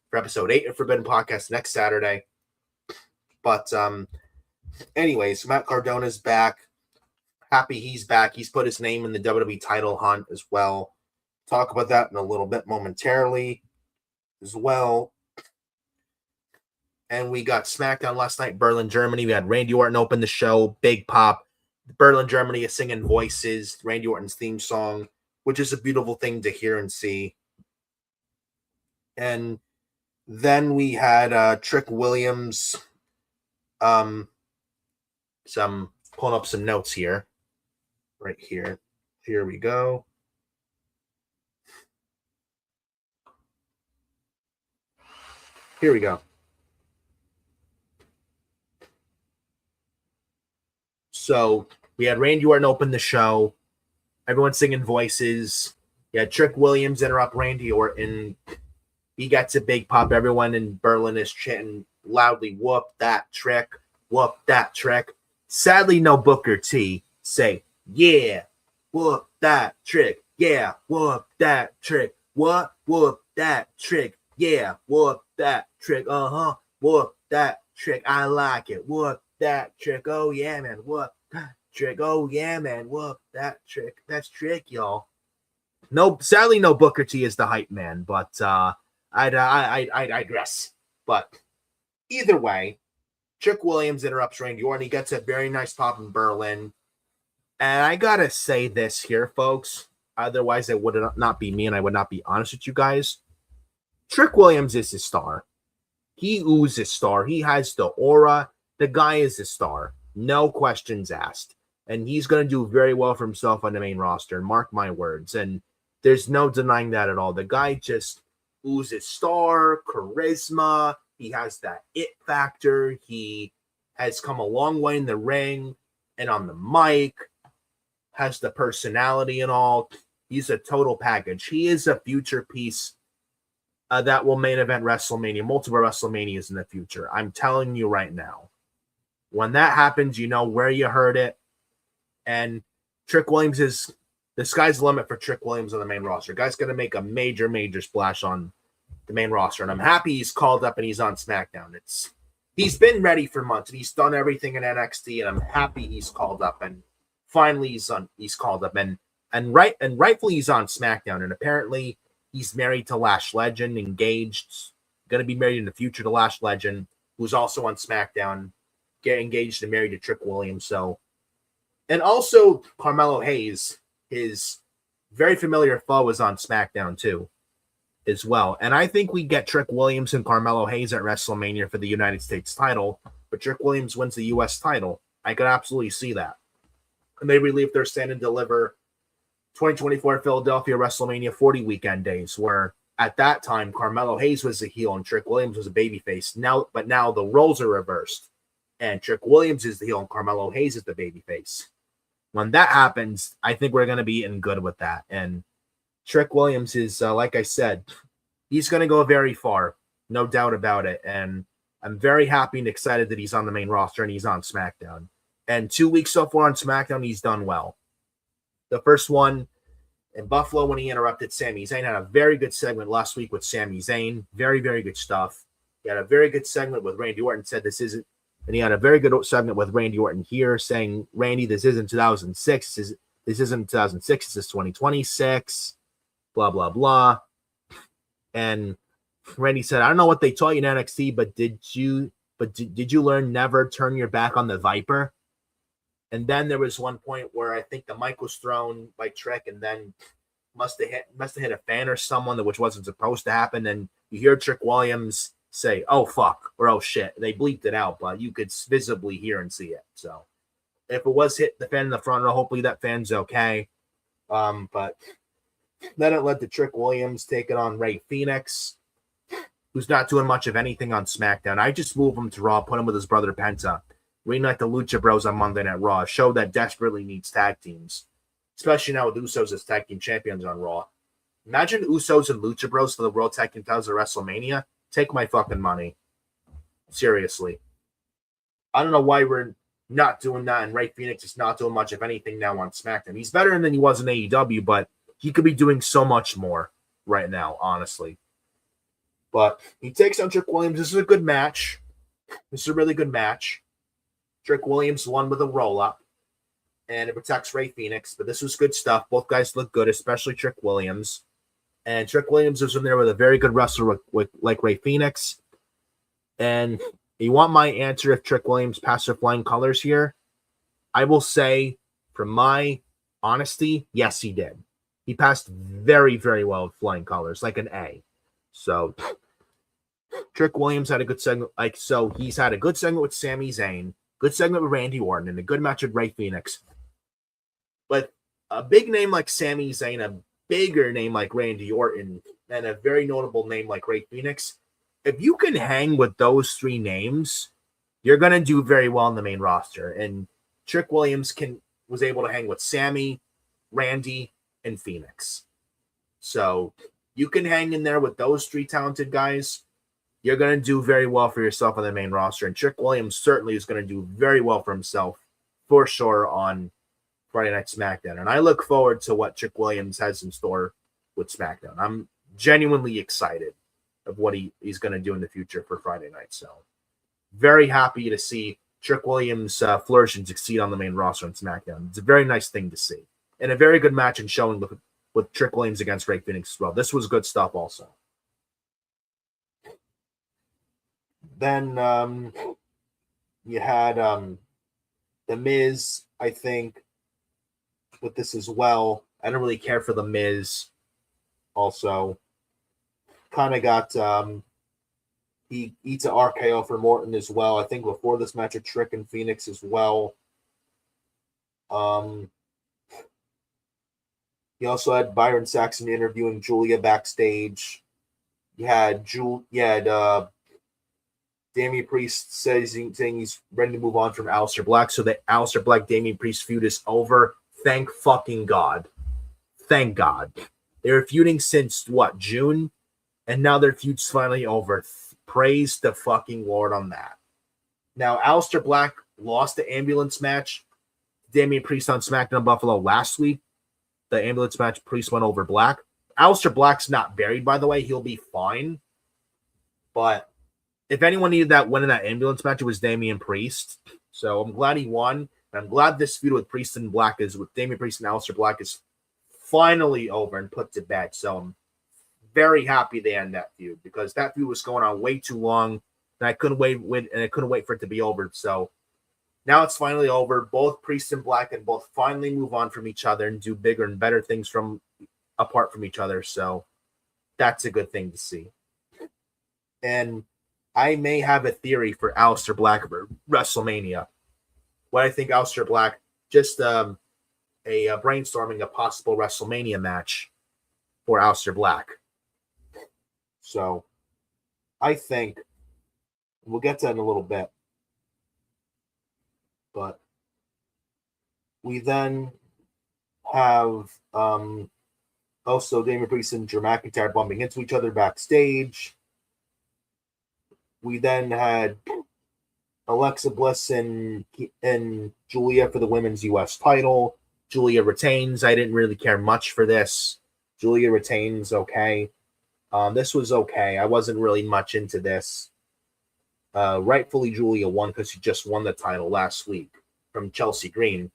for episode 8 of Forbidden Podcast next Saturday. But anyways, Matt Cardona's back. Happy he's back. He's put his name in the WWE title hunt as well. Talk about that in a little bit momentarily as well. And we got SmackDown last night, Berlin, Germany. We had Randy Orton open the show, big pop. Berlin, Germany is singing Voices, Randy Orton's theme song, which is a beautiful thing to hear and see. And then we had Trick Williams. Pulling up some notes here. Right here. Here we go. Here we go. So we had Randy Orton open the show. Everyone singing voices. You had Trick Williams interrupt Randy Orton. He gets a big pop. Everyone in Berlin is chanting loudly, "Whoop that trick, whoop that trick." Sadly, no Booker T say, "Yeah, whoop that trick, yeah, whoop that trick, what, whoop that trick, yeah, whoop that trick, whoop that trick, I like it, whoop that trick, oh yeah, man, whoop that trick, oh yeah, man, whoop that trick, that's trick, y'all." No, sadly, no Booker T is the hype man, but I digress. But either way, Trick Williams interrupts Randy Orton. He gets a very nice pop in Berlin. And I gotta say this here, folks. Otherwise, it would not be me, and I would not be honest with you guys. Trick Williams is a star. He oozes star. He has the aura. The guy is a star. No questions asked. And he's going to do very well for himself on the main roster. Mark my words. And there's no denying that at all. The guy just oozes star, charisma. He has that it factor. He has come a long way in the ring and on the mic. Has the personality and all. He's a total package. He is a future piece that will main event WrestleMania, multiple WrestleManias in the future. I'm telling you right now. When that happens, you know where you heard it. And Trick Williams is the sky's the limit for Trick Williams on the main roster. Guy's going to make a major, major splash on the main roster. And I'm happy he's called up and he's on SmackDown. He's been ready for months and he's done everything in NXT. And I'm happy he's called up and finally he's called up and rightfully he's on SmackDown. And apparently he's married to Lash Legend, engaged, going to be married in the future to Lash Legend, who's also on SmackDown, get engaged and married to Trick Williams. So, and also Carmelo Hayes, his very familiar foe, is on SmackDown too, as well. And I think we get Trick Williams and Carmelo Hayes at WrestleMania for the United States title, but Trick Williams wins the U.S. title. I could absolutely see that. And they relieve their stand and deliver 2024 Philadelphia WrestleMania 40 weekend days, where at that time Carmelo Hayes was a heel and Trick Williams was a babyface. Now the roles are reversed, and Trick Williams is the heel and Carmelo Hayes is the babyface. When that happens, I think we're going to be in good with that. And Trick Williams is, like I said, he's going to go very far, no doubt about it. And I'm very happy and excited that he's on the main roster and he's on SmackDown. And 2 weeks so far on SmackDown, he's done well. The first one in Buffalo when he interrupted Sami Zayn, had a very good segment last week with Sami Zayn. Very, very good stuff. He had a very good segment with Randy Orton, said this isn't, and he had a very good segment with Randy Orton here saying, Randy, this isn't 2006. This isn't 2006. This is 2026. Blah, blah, blah. And Randy said, I don't know what they taught you in NXT, but did you learn never turn your back on the Viper? And then there was one point where I think the mic was thrown by Trick and then must have hit a fan or someone, which wasn't supposed to happen. And you hear Trick Williams say, oh, fuck, or oh, shit. They bleeped it out, but you could visibly hear and see it. So if it was hit the fan in the front row, hopefully that fan's okay. But then it led to Trick Williams taking on Rey Fenix, who's not doing much of anything on SmackDown. I just move him to Raw, put him with his brother Penta. Reunite the Lucha Bros on Monday Night Raw. A show that desperately needs tag teams, especially now with Usos as tag team champions on Raw. Imagine Usos and Lucha Bros for the World Tag Team titles at WrestleMania. Take my fucking money. Seriously. I don't know why we're not doing that, and Rey Fenix is not doing much of anything now on SmackDown. He's better than he was in AEW, but he could be doing so much more right now, honestly. But he takes on Trick Williams. This is a good match. This is a really good match. Trick Williams won with a roll-up, and it protects Rey Fenix. But this was good stuff. Both guys look good, especially Trick Williams. And Trick Williams was in there with a very good wrestler like Rey Fenix. And you want my answer if Trick Williams passed their flying colors here? I will say, from my honesty, yes, he did. He passed very, very well with flying colors, like an A. So Trick Williams had a good segment. He's had a good segment with Sami Zayn, good segment with Randy Orton, and a good match with Rey Fenix. But a big name like Sami Zayn, a bigger name like Randy Orton, and a very notable name like Rey Fenix, if you can hang with those three names, you're going to do very well in the main roster. And Trick Williams was able to hang with Sami, Randy, and Phoenix. So you can hang in there with those three talented guys. You're going to do very well for yourself on the main roster. And Trick Williams certainly is going to do very well for himself, for sure, on Friday Night SmackDown. And I look forward to what Trick Williams has in store with SmackDown. I'm genuinely excited of what he's going to do in the future for Friday night. So very happy to see Trick Williams flourish and succeed on the main roster on SmackDown. It's a very nice thing to see. And a very good match and showing with Trick Williams against Rey Fenix as well. This was good stuff also. Then you had The Miz, I think, with this as well. I don't really care for The Miz also. Kind of got he eats an RKO for Morton as well. I think before this match with Trick and Phoenix as well. He also had Byron Saxton interviewing Julia backstage. You had Damian Priest saying he's ready to move on from Aleister Black, so that Aleister Black Damian Priest feud is over. Thank fucking God. Thank God. They were feuding since June, and now their feud's finally over. Praise the fucking Lord on that. Now, Aleister Black lost the ambulance match. Damian Priest on SmackDown Buffalo last week. The ambulance match, Priest went over Black. Aleister Black's not buried, by the way. He'll be fine. But if anyone needed that win in that ambulance match, it was Damian Priest. So I'm glad he won. And I'm glad this feud with Priest and Black with Damian Priest and Aleister Black is finally over and put to bed. So I'm very happy they end that feud because that feud was going on way too long. And I couldn't wait for it to be over. So now it's finally over. Both Priest and Black can both finally move on from each other and do bigger and better things apart from each other. So that's a good thing to see. And I may have a theory for Aleister Black for WrestleMania. What I think Aleister Black, just a brainstorming a possible WrestleMania match for Aleister Black. So I think we'll get to that in a little bit. But we then have also Damian Priest and Drew McIntyre bumping into each other backstage. We then had Alexa Bliss and Julia for the women's U.S. title. Julia retains. I didn't really care much for this. Julia retains, okay. This was okay. I wasn't really much into this. Rightfully, Julia won because she just won the title last week from Chelsea Green.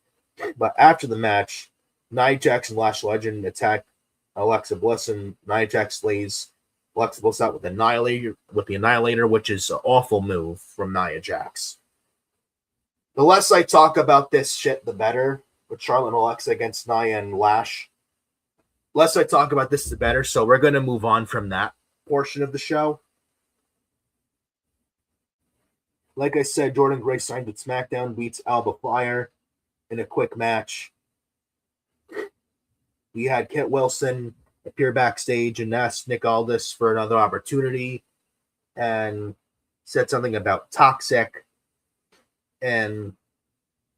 But after the match, Nia Jax and Lash Legend attack Alexa Bliss, and Nia Jax lays Alexa Bliss out with the Annihilator, which is an awful move from Nia Jax. The less I talk about this shit, the better. With Charlotte and Alexa against Nia and Lash. The less I talk about this, the better. So we're going to move on from that portion of the show. Like I said, Jordan Grace signed with SmackDown, beats Alba Fire in a quick match. We had Kit Wilson appear backstage and ask Nick Aldis for another opportunity and said something about toxic. And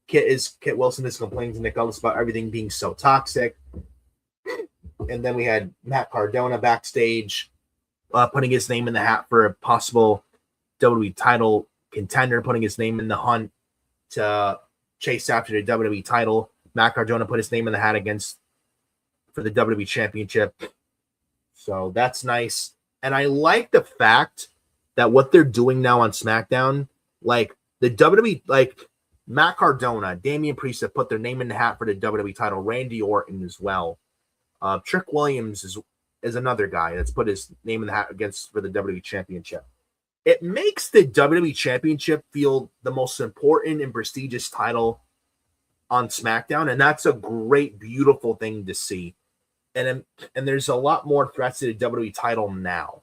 Kit Wilson is complaining to Nick Aldis about everything being so toxic. And then we had Matt Cardona backstage putting his name in the hat for a possible WWE title contender, putting his name in the hunt to chase after the WWE title. Matt Cardona put his name in the hat for the WWE Championship. So that's nice. And I like the fact that what they're doing now on SmackDown, like the WWE, like Matt Cardona, Damian Priest have put their name in the hat for the WWE title, Randy Orton as well. Trick Williams is another guy that's put his name in the hat for the WWE Championship. It makes the WWE Championship feel the most important and prestigious title on SmackDown, and that's a great, beautiful thing to see. And there's a lot more threats to the WWE title now.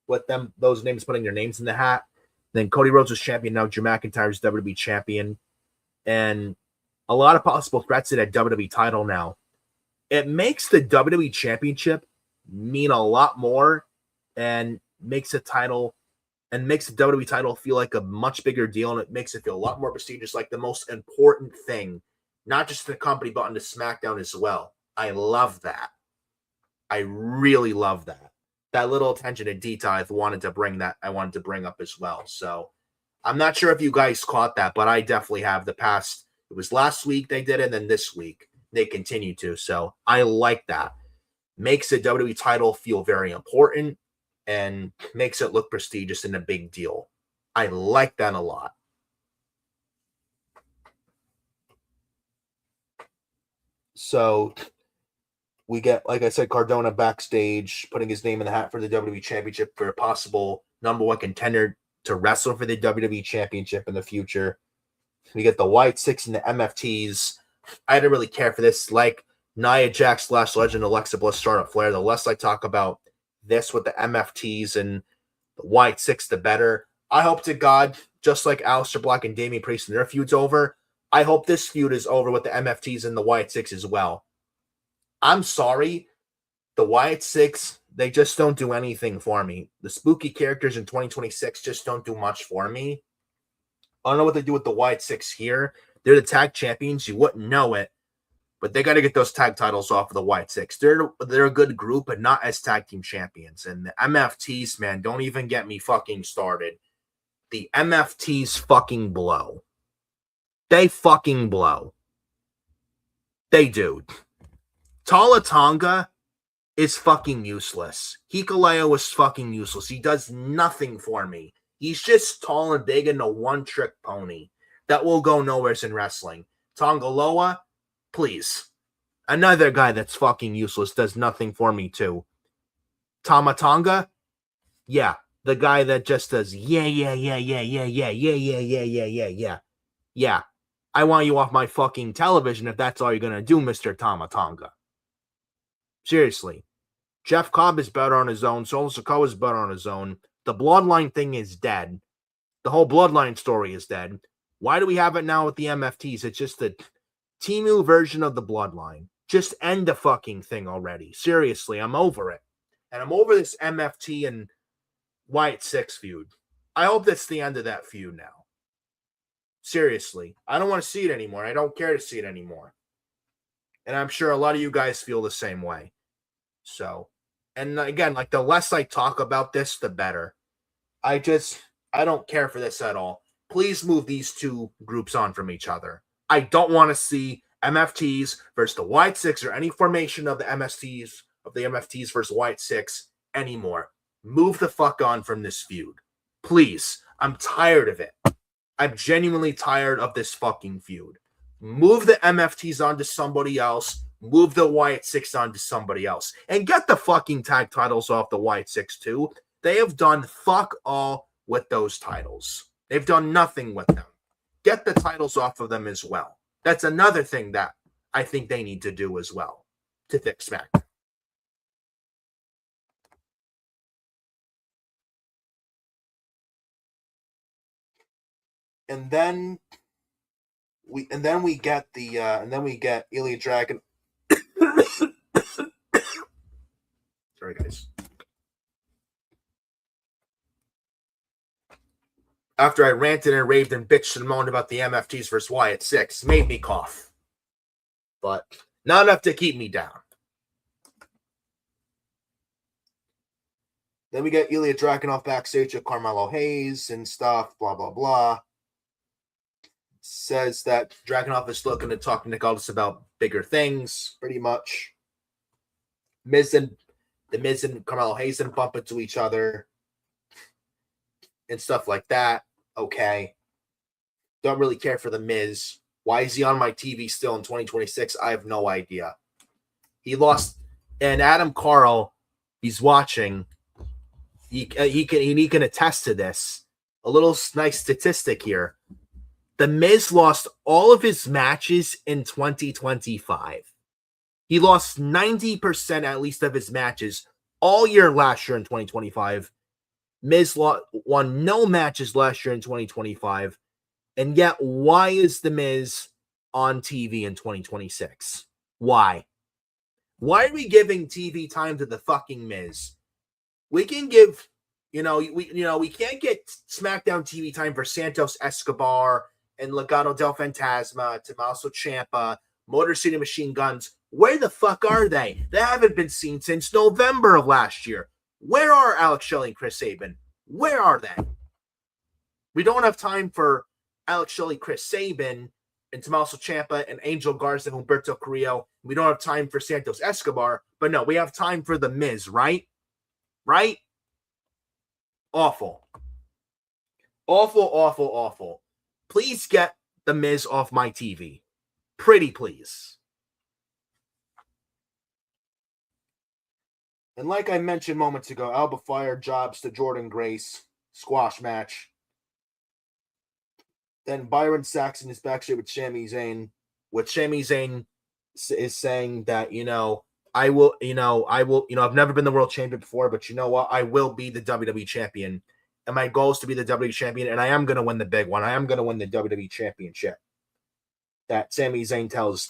with them, those names putting their names in the hat. Then Cody Rhodes was champion. Now Drew McIntyre is WWE champion. And a lot of possible threats to that WWE title now. It makes the WWE Championship mean a lot more and makes the title and makes the WWE title feel like a much bigger deal, and it makes it feel a lot more prestigious, like the most important thing, not just in the company, but on the SmackDown as well. I love that. I really love that. That little attention to detail I wanted to bring up as well. So I'm not sure if you guys caught that, but I definitely have. The past, it was last week they did it, and then this week they continue to. So I like that. Makes the WWE title feel very important and makes it look prestigious and a big deal. I like that a lot. So we get, like I said, Cardona backstage putting his name in the hat for the WWE Championship for a possible number one contender to wrestle for the WWE Championship in the future. We get the White Six and the MFTs. I didn't really care for this. Like Nia Jax, Lash Legend, Alexa Bliss, Charlotte Flair, the less I talk about this with the MFTs and the White Six, the better. I hope to God, just like Aleister Black and Damian Priest and their feud's over, I hope this feud is over with the MFTs and the White Six as well. I'm sorry, the White Six, they just don't do anything for me. The spooky characters in 2026 just don't do much for me. I don't know what they do with the White Six here. They're the tag champions. You wouldn't know it. But they got to get those tag titles off of the White Six. They're a good group, but not as tag team champions. And the MFTs, man, don't even get me fucking started. The MFTs fucking blow. They fucking blow. They do. Tala Tonga is fucking useless. Hikuleo is fucking useless. He does nothing for me. He's just tall and big and a one-trick pony that will go nowhere in wrestling. Tonga Loa, please. Another guy that's fucking useless, does nothing for me too. Tama Tonga, yeah, the guy that just does yeah. I want you off my fucking television if that's all you're gonna do, Mr. Tama Tonga. Seriously. Jeff Cobb is better on his own. Solo Sikoa is better on his own. The Bloodline thing is dead. The whole Bloodline story is dead. Why do we have it now with the MFTs? It's just the Temu version of the Bloodline. Just end the fucking thing already. Seriously, I'm over it. And I'm over this MFT and White Six feud. I hope that's the end of that feud now. Seriously. I don't want to see it anymore. I don't care to see it anymore. And I'm sure a lot of you guys feel the same way. So, and again, like the less I talk about this, the better. I don't care for this at all. Please move these two groups on from each other. I don't want to see MFTs versus the White Six or any formation of the MFTs versus White Six anymore. Move the fuck on from this feud. Please. I'm tired of it. I'm genuinely tired of this fucking feud. Move the MFTs onto somebody else. Move the White Six onto somebody else. And get the fucking tag titles off the White Six too. They have done fuck all with those titles. They've done nothing with them. Get the titles off of them as well. That's another thing that I think they need to do as well to fix SmackDown. And then we get Ilya Dragon. Sorry, guys. After I ranted and raved and bitched and moaned about the MFTs versus Wyatt 6, made me cough. But not enough to keep me down. Then we get Ilya Dragunov backstage at Carmelo Hayes and stuff, blah, blah, blah. Says that Dragunov is looking to talk to Nick Aldis about bigger things, pretty much. The Miz and Carmelo Hayes didn't bump into each other and stuff like that. Okay. Don't really care for the Miz. Why is he on my TV still in 2026? I have no idea. He lost, and Adam Carl, he's watching. He can attest to this. A little nice statistic here. The Miz lost all of his matches in 2025. He lost 90% at least of his matches all year last year in 2025. Miz won no matches last year in 2025. And yet, why is The Miz on TV in 2026? Why? Why are we giving TV time to the fucking Miz? We can give, we can't get SmackDown TV time for Santos Escobar and Legado del Fantasma, Tommaso Ciampa, Motor City Machine Guns. Where the fuck are they? They haven't been seen since November of last year. Where are Alex Shelley and Chris Sabin? Where are they? We don't have time for Alex Shelley, Chris Sabin, and Tommaso Ciampa and Angel Garza and Humberto Carrillo. We don't have time for Santos Escobar, but no, we have time for The Miz, right? Right? Awful. Awful, awful, awful. Please get The Miz off my TV. Pretty please. And like I mentioned moments ago, Alba Fire jobs to Jordan Grace. Squash match. Then Byron Saxton is backstage with Sami Zayn. What Sami Zayn is saying that, I've never been the world champion before, but you know what? I will be the WWE champion. And my goal is to be the WWE champion, and I am going to win the big one. I am going to win the WWE championship. That Sami Zayn tells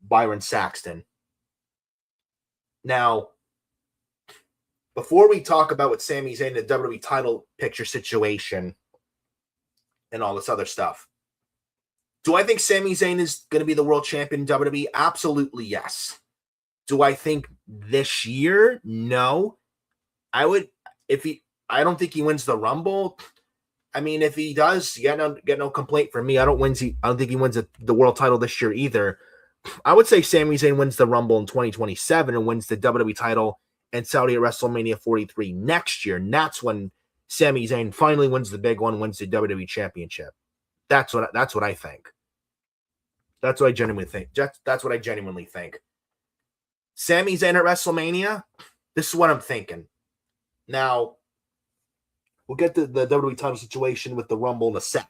Byron Saxton. Now, before we talk about what Sami Zayn, the WWE title picture situation, and all this other stuff, do I think Sami Zayn is going to be the world champion in WWE? Absolutely, yes. Do I think this year? No. I don't think he wins the Rumble. I mean, if he does, get no complaint from me. I don't think he wins the world title this year either. I would say Sami Zayn wins the Rumble in 2027 and wins the WWE title and Saudi at WrestleMania 43 next year. And that's when Sami Zayn finally wins the big one, wins the WWE championship. That's what I think. That's what I genuinely think. That's what I genuinely think. Sami Zayn at WrestleMania, this is what I'm thinking. Now, we'll get to the WWE title situation with the Rumble in a sec.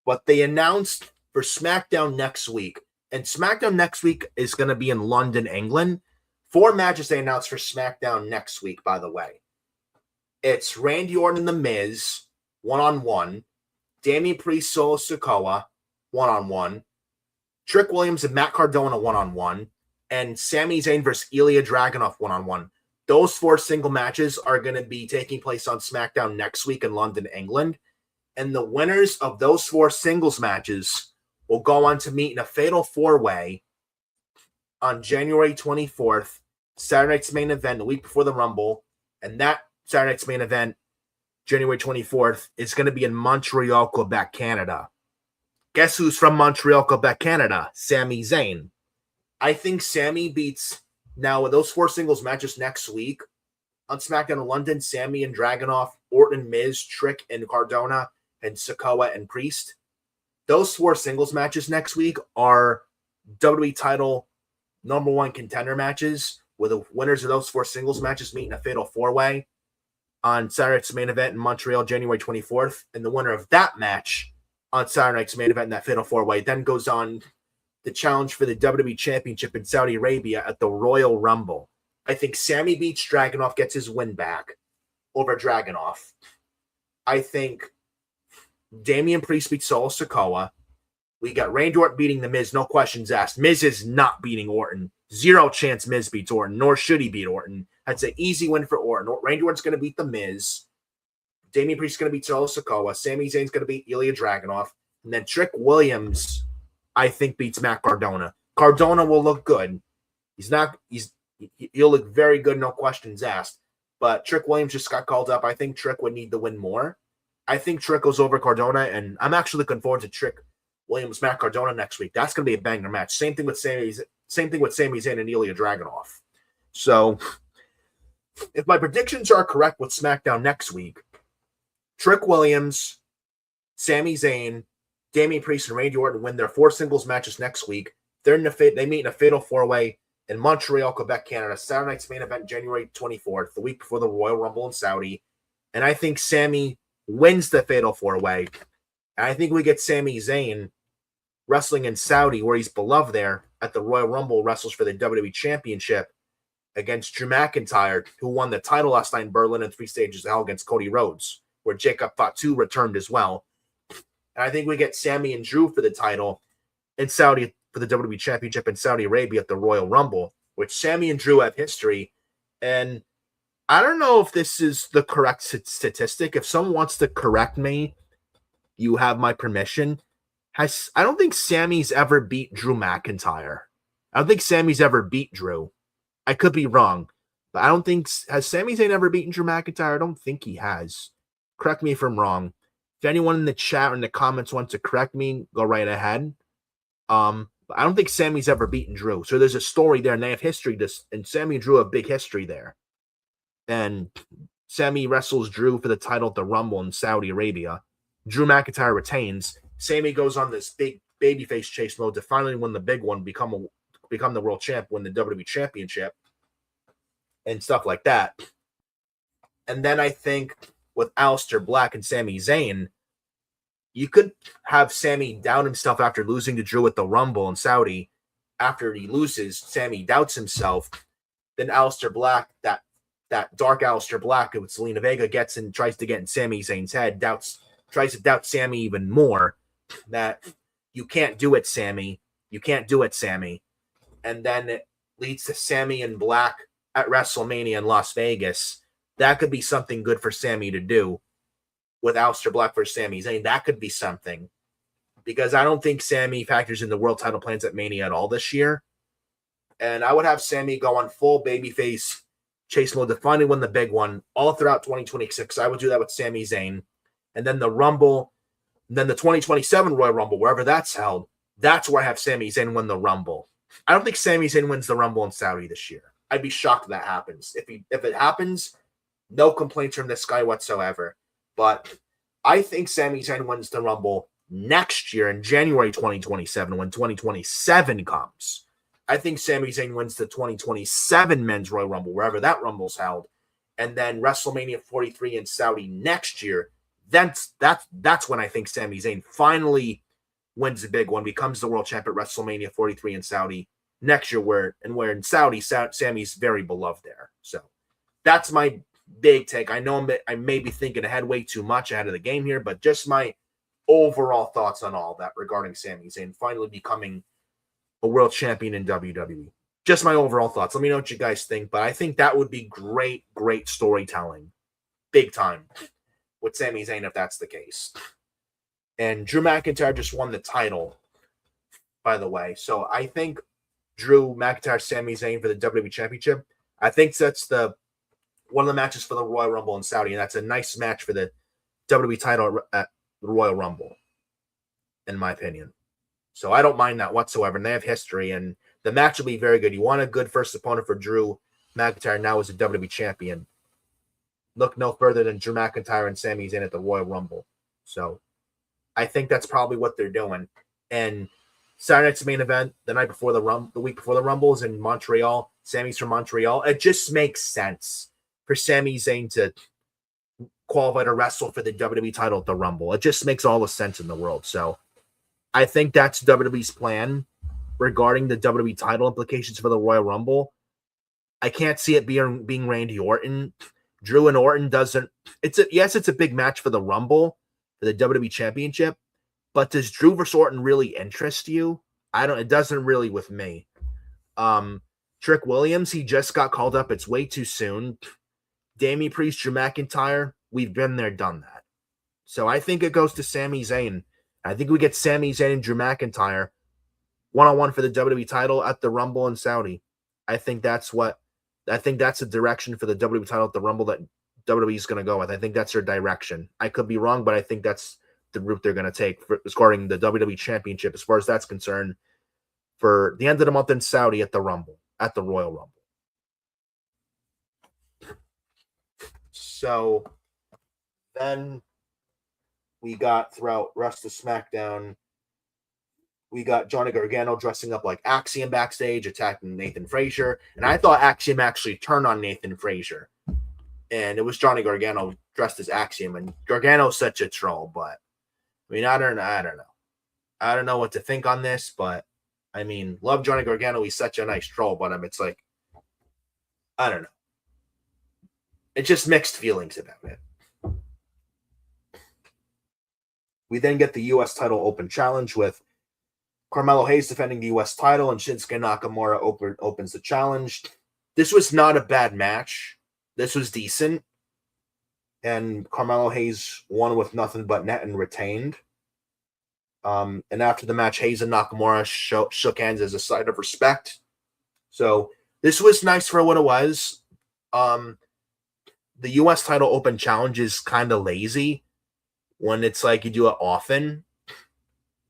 But they announced for SmackDown next week, and SmackDown next week is going to be in London, England. 4 matches they announced for SmackDown next week, by the way. It's Randy Orton and The Miz, 1-on-1. Damian Priest, Solo Sikoa, 1-on-1. Trick Williams and Matt Cardona, 1-on-1. And Sami Zayn versus Ilya Dragunov, 1-on-1. Those 4 single matches are going to be taking place on SmackDown next week in London, England. And the winners of those 4 singles matches will go on to meet in a fatal 4-way on January 24th, Saturday night's main event, the week before the Rumble. And that Saturday night's main event, January 24th, is going to be in Montreal, Quebec, Canada. Guess who's from Montreal, Quebec, Canada? Sami Zayn. I think Sami beats... Now, with those 4 singles matches next week on SmackDown in London, Sami and Dragunov, Orton, Miz, Trick, and Cardona, and Sikoa and Priest. Those 4 singles matches next week are WWE title #1 contender matches, with the winners of those 4 singles matches meet in a fatal 4-way on Saturday night's main event in Montreal, January 24th. And the winner of that match on Saturday night's main event in that fatal 4-way then goes on the challenge for the WWE Championship in Saudi Arabia at the Royal Rumble. I think Sami beats Dragunov, gets his win back over Dragunov. I think Damian Priest beats Solo Sikoa. We got Randy Orton beating The Miz, no questions asked. Miz is not beating Orton. 0 chance Miz beats Orton, nor should he beat Orton. That's an easy win for Orton. Randy Orton's going to beat The Miz. Damian Priest's going to beat Solo Sikoa. Sami Zayn's going to beat Ilya Dragunov. And then Trick Williams, I think, beats Matt Cardona. Cardona will look good. He'll look very good, no questions asked. But Trick Williams just got called up. I think Trick would need the win more. I think Trick goes over Cardona, and I'm actually looking forward to Trick Williams, Matt Cardona next week. That's going to be a banger match. Same thing with Sami Zayn and Ilya Dragunov. So, if my predictions are correct with SmackDown next week, Trick Williams, Sami Zayn, Damian Priest, and Randy Orton win their 4 singles matches next week. They meet in a fatal 4-way in Montreal, Quebec, Canada. Saturday night's main event, January 24th, the week before the Royal Rumble in Saudi. And I think Sami wins the fatal 4-way. And I think we get Sami Zayn wrestling in Saudi, where he's beloved there, at the Royal Rumble, wrestles for the WWE Championship. against Drew McIntyre, who won the title last night in Berlin in 3 stages of hell against Cody Rhodes, where Jacob Fatu returned as well. And I think we get Sami and Drew for the title in Saudi for the WWE Championship in Saudi Arabia at the Royal Rumble, which Sami and Drew have history. And I don't know if this is the correct statistic. If someone wants to correct me, you have my permission. I don't think Sami's ever beat Drew McIntyre. I don't think Sami's ever beat Drew. I could be wrong, but I don't think has Sami Zayn ever beaten Drew McIntyre? I don't think he has. Correct me if I'm wrong. If anyone in the chat or in the comments wants to correct me, go right ahead. But I don't think Sami's ever beaten Drew. So there's a story there, and they have history. And Sami and Drew have big history there. And Sami wrestles Drew for the title at the Rumble in Saudi Arabia. Drew McIntyre retains. Sami goes on this big babyface chase mode to finally win the big one, become the world champ, win the WWE Championship, and stuff like that. And then I think with Aleister Black and Sami Zayn, you could have Sami down himself after losing to Drew at the Rumble in Saudi. After he loses, Sami doubts himself. Then Aleister Black, that dark Aleister Black with Selena Vega gets and tries to get in Sami Zayn's head, tries to doubt Sami even more. That you can't do it, Sami. You can't do it, Sami. And then it leads to Sami and Black at WrestleMania in Las Vegas. That could be something good for Sami to do with Aleister Black versus Sami Zayn. That could be something. Because I don't think Sami factors in the world title plans at Mania at all this year. And I would have Sami go on full babyface chase mode to finally win the big one all throughout 2026. I would do that with Sami Zayn. And then the Rumble, and then the 2027 Royal Rumble, wherever that's held, that's where I have Sami Zayn win the Rumble. I don't think Sami Zayn wins the Rumble in Saudi this year. I'd be shocked if that happens. If it happens, no complaints from this guy whatsoever. But I think Sami Zayn wins the Rumble next year in January 2027 when 2027 comes. I think Sami Zayn wins the 2027 Men's Royal Rumble, wherever that Rumble's held. And then WrestleMania 43 in Saudi next year. That's when I think Sami Zayn finally wins the big one, becomes the world champ at WrestleMania 43 in Saudi next year, where in Saudi, Sami's very beloved there. So that's my big take. I know I may be thinking ahead way too much ahead of the game here, but just my overall thoughts on all that regarding Sami Zayn finally becoming a world champion in WWE. Just my overall thoughts. Let me know what you guys think, but I think that would be great storytelling. Big time with Sami Zayn if that's the case. And Drew McIntyre just won the title, by the way. So I think Drew McIntyre, Sami Zayn for the WWE Championship. I think that's one of the matches for the Royal Rumble in Saudi, and that's a nice match for the WWE title at the Royal Rumble, in my opinion. So I don't mind that whatsoever. And they have history, and the match will be very good. You want a good first opponent for Drew McIntyre now as a WWE champion. Look no further than Drew McIntyre and Sami Zayn at the Royal Rumble. So I think that's probably what they're doing. And Saturday night's main event, the week before the Rumble is in Montreal. Sami's from Montreal. It just makes sense for Sami Zayn to qualify to wrestle for the WWE title at the Rumble. It just makes all the sense in the world. So I think that's WWE's plan regarding the WWE title implications for the Royal Rumble. I can't see it being Randy Orton. Drew and Orton doesn't. It's a big match for the Rumble, for the WWE Championship, but does Drew versus Orton really interest you? It doesn't really with me. Trick Williams, he just got called up. It's way too soon. Damian Priest, Drew McIntyre, we've been there, done that. So I think it goes to Sami Zayn. I think we get Sami Zayn and Drew McIntyre one-on-one for the WWE title at the Rumble in Saudi. I think that's the direction for the WWE title at the Rumble that WWE is going to go with. I think that's their direction. I could be wrong, but I think that's the route they're going to take for scoring the WWE Championship, as far as that's concerned, for the end of the month in Saudi at the Rumble, at the Royal Rumble. So then we got throughout rest of SmackDown, we got Johnny Gargano dressing up like Axiom backstage, attacking Nathan Frazier. And I thought Axiom actually turned on Nathan Frazier. And it was Johnny Gargano dressed as Axiom. And Gargano's such a troll, but I mean, I don't know. I don't know what to think on this, but I mean, love Johnny Gargano. He's such a nice troll, but it's like, I don't know. It's just mixed feelings about it. We then get the U.S. title open challenge with Carmelo Hayes defending the U.S. title, and Shinsuke Nakamura opens the challenge. This was not a bad match. This was decent. And Carmelo Hayes won with nothing but net and retained. And after the match, Hayes and Nakamura shook hands as a sign of respect. So this was nice for what it was. The U.S. title open challenge is kind of lazy when it's like you do it often.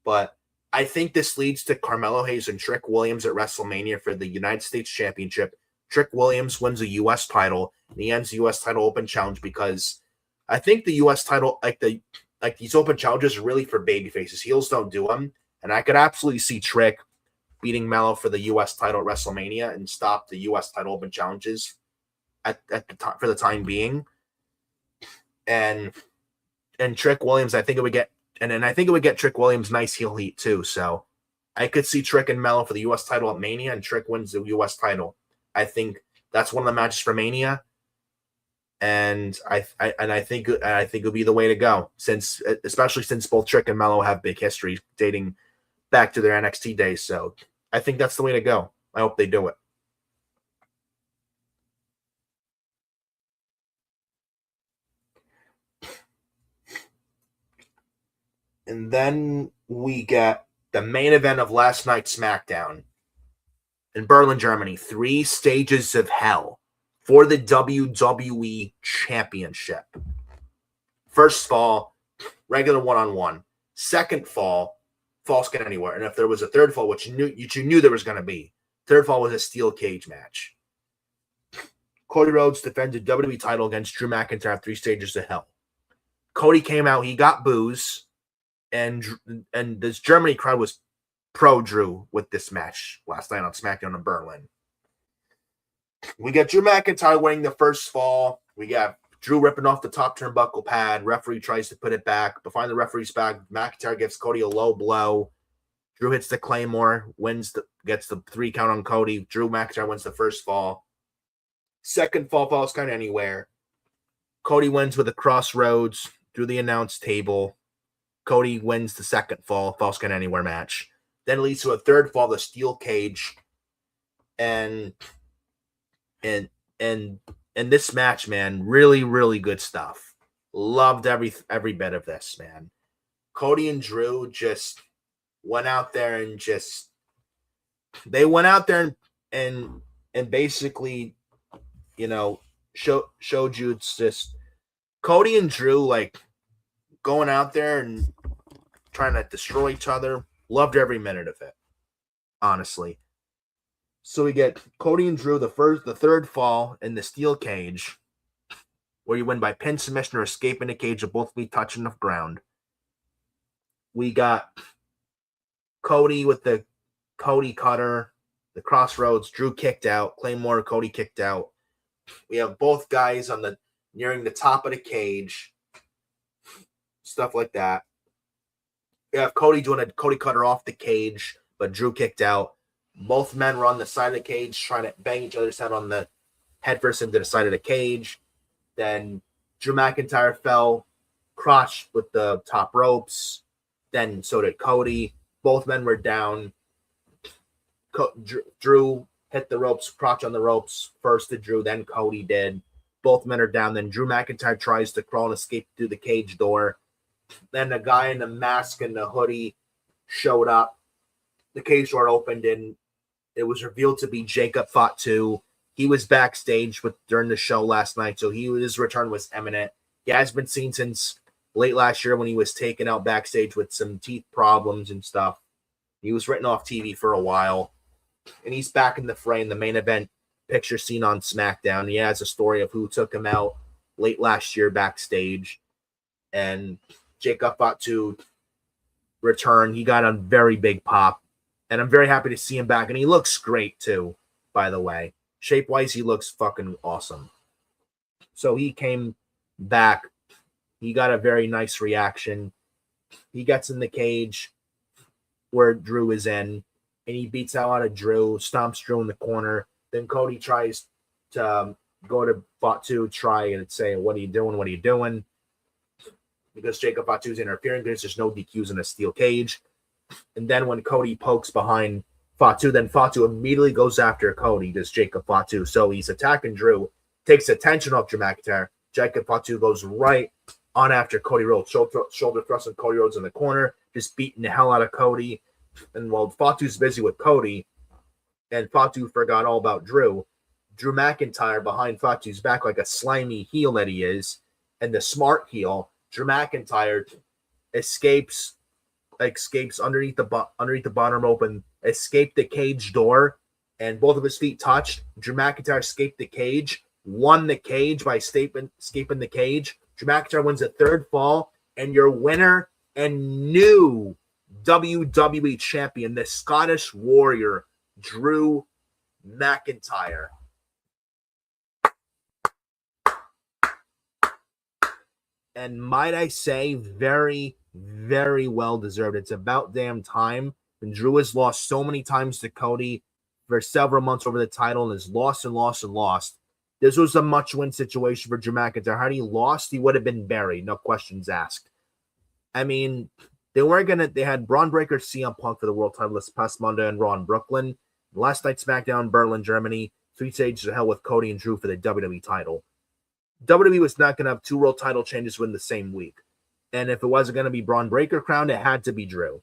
But I think this leads to Carmelo Hayes and Trick Williams at WrestleMania for the United States Championship. Trick Williams wins a U.S. title, and he ends the U.S. title open challenge because I think the U.S. title, like these open challenges, are really for baby faces. Heels don't do them, and I could absolutely see Trick beating Melo for the U.S. title at WrestleMania and stop the U.S. title open challenges at the time for the time being. And Trick Williams, I think it would get, and I think it would get Trick Williams nice heel heat too. So I could see Trick and Melo for the U.S. title at Mania, and Trick wins the U.S. title. I think that's one of the matches for Mania, and I think it'll be the way to go, especially since both Trick and Melo have big history dating back to their NXT days. So I think that's the way to go. I hope they do it. And then we get the main event of last night's SmackDown in Berlin, Germany. 3 stages of hell for the WWE Championship. First fall, regular one-on-one. Second fall, falls can anywhere. And if there was a third fall, which you knew there was going to be, third fall was a steel cage match. Cody Rhodes defended WWE title against Drew McIntyre, 3 stages of hell. Cody came out, he got boos. And this Germany crowd was pro Drew with this match last night on SmackDown in Berlin. We got Drew McIntyre winning the first fall. We got Drew ripping off the top turnbuckle pad. Referee tries to put it back. Behind the referee's back, McIntyre gives Cody a low blow. Drew hits the Claymore, gets the 3 count on Cody. Drew McIntyre wins the first fall. Second fall falls kind of anywhere. Cody wins with a crossroads through the announce table. Cody wins the second fall, falls count anywhere match. Then it leads to a third fall, the steel cage. And this match, man, really, really good stuff. Loved every bit of this, man. Cody and Drew just went out there and and basically, showed you it's just Cody and Drew like going out there and trying to destroy each other. Loved every minute of it, honestly. So we get Cody and Drew, the third fall in the steel cage, where you win by pin, submission, or escape in the cage of both feet touching the ground. We got Cody with the Cody cutter, the crossroads, Drew kicked out, Claymore, Cody kicked out. We have both guys nearing the top of the cage. Stuff like that. We have Cody doing a Cody cutter off the cage, but Drew kicked out. Both men were on the side of the cage trying to bang each other's head on the head first into the side of the cage. Then Drew McIntyre fell crotch with the top ropes. Then so did Cody. Both men were down. Drew hit the ropes, crotch on the ropes. First did Drew, then Cody did. Both men are down. Then Drew McIntyre tries to crawl and escape through the cage door. Then the guy in the mask and the hoodie showed up. The cage door opened and it was revealed to be Jacob Fatu. He was backstage during the show last night, so his return was imminent. He has been seen since late last year when he was taken out backstage with some teeth problems and stuff. He was written off TV for a while, and he's back in the fray in the main event picture seen on SmackDown. He has a story of who took him out late last year backstage, and Jacob Fatu returned. He got a very big pop, and I'm very happy to see him back, and he looks great too, by the way. Shape-wise, he looks fucking awesome. So he came back. He got a very nice reaction. He gets in the cage where Drew is in, and he beats out of Drew, stomps Drew in the corner. Then Cody tries to go to Fatu, try and say, what are you doing? What are you doing? Because Jacob Fatu's interfering. There's just no DQs in a steel cage. And then when Cody pokes behind Fatu, then Fatu immediately goes after Cody, does Jacob Fatu. So he's attacking Drew, takes attention off Drew McIntyre. Jacob Fatu goes right on after Cody Rhodes, shoulder thrust on Cody Rhodes in the corner, just beating the hell out of Cody. And while Fatu's busy with Cody, and Fatu forgot all about Drew McIntyre behind Fatu's back like a slimy heel that he is, and the smart heel, Drew McIntyre escapes underneath the bottom rope and escaped the cage door, and both of his feet touched. Drew McIntyre escaped the cage, won the cage by escaping the cage. Drew McIntyre wins the third fall, and your winner and new WWE champion, the Scottish Warrior, Drew McIntyre. And might I say, very, very well deserved. It's about damn time. And Drew has lost so many times to Cody for several months over the title and has lost and lost and lost. This was a much-win situation for Drew McIntyre. Had he lost, he would have been buried. No questions asked. I mean, they had Braun Breaker, CM Punk for the world title this past Monday and Raw in Brooklyn. Last night, SmackDown, Berlin, Germany. 3 stages of hell with Cody and Drew for the WWE title. WWE was not going to have 2 world title changes within the same week. And if it wasn't going to be Braun Breaker crowned, it had to be Drew.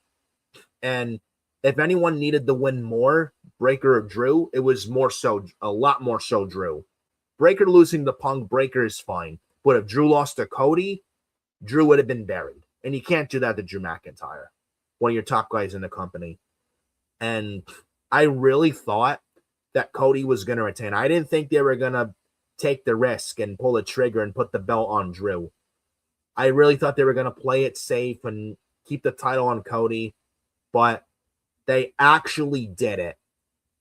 And if anyone needed the win more, Breaker or Drew, it was a lot more so Drew. Breaker losing to Punk, Breaker is fine. But if Drew lost to Cody, Drew would have been buried. And you can't do that to Drew McIntyre, one of your top guys in the company. And I really thought that Cody was going to retain. I didn't think they were going to take the risk and pull the trigger and put the belt on Drew. I really thought they were going to play it safe and keep the title on Cody, but they actually did it.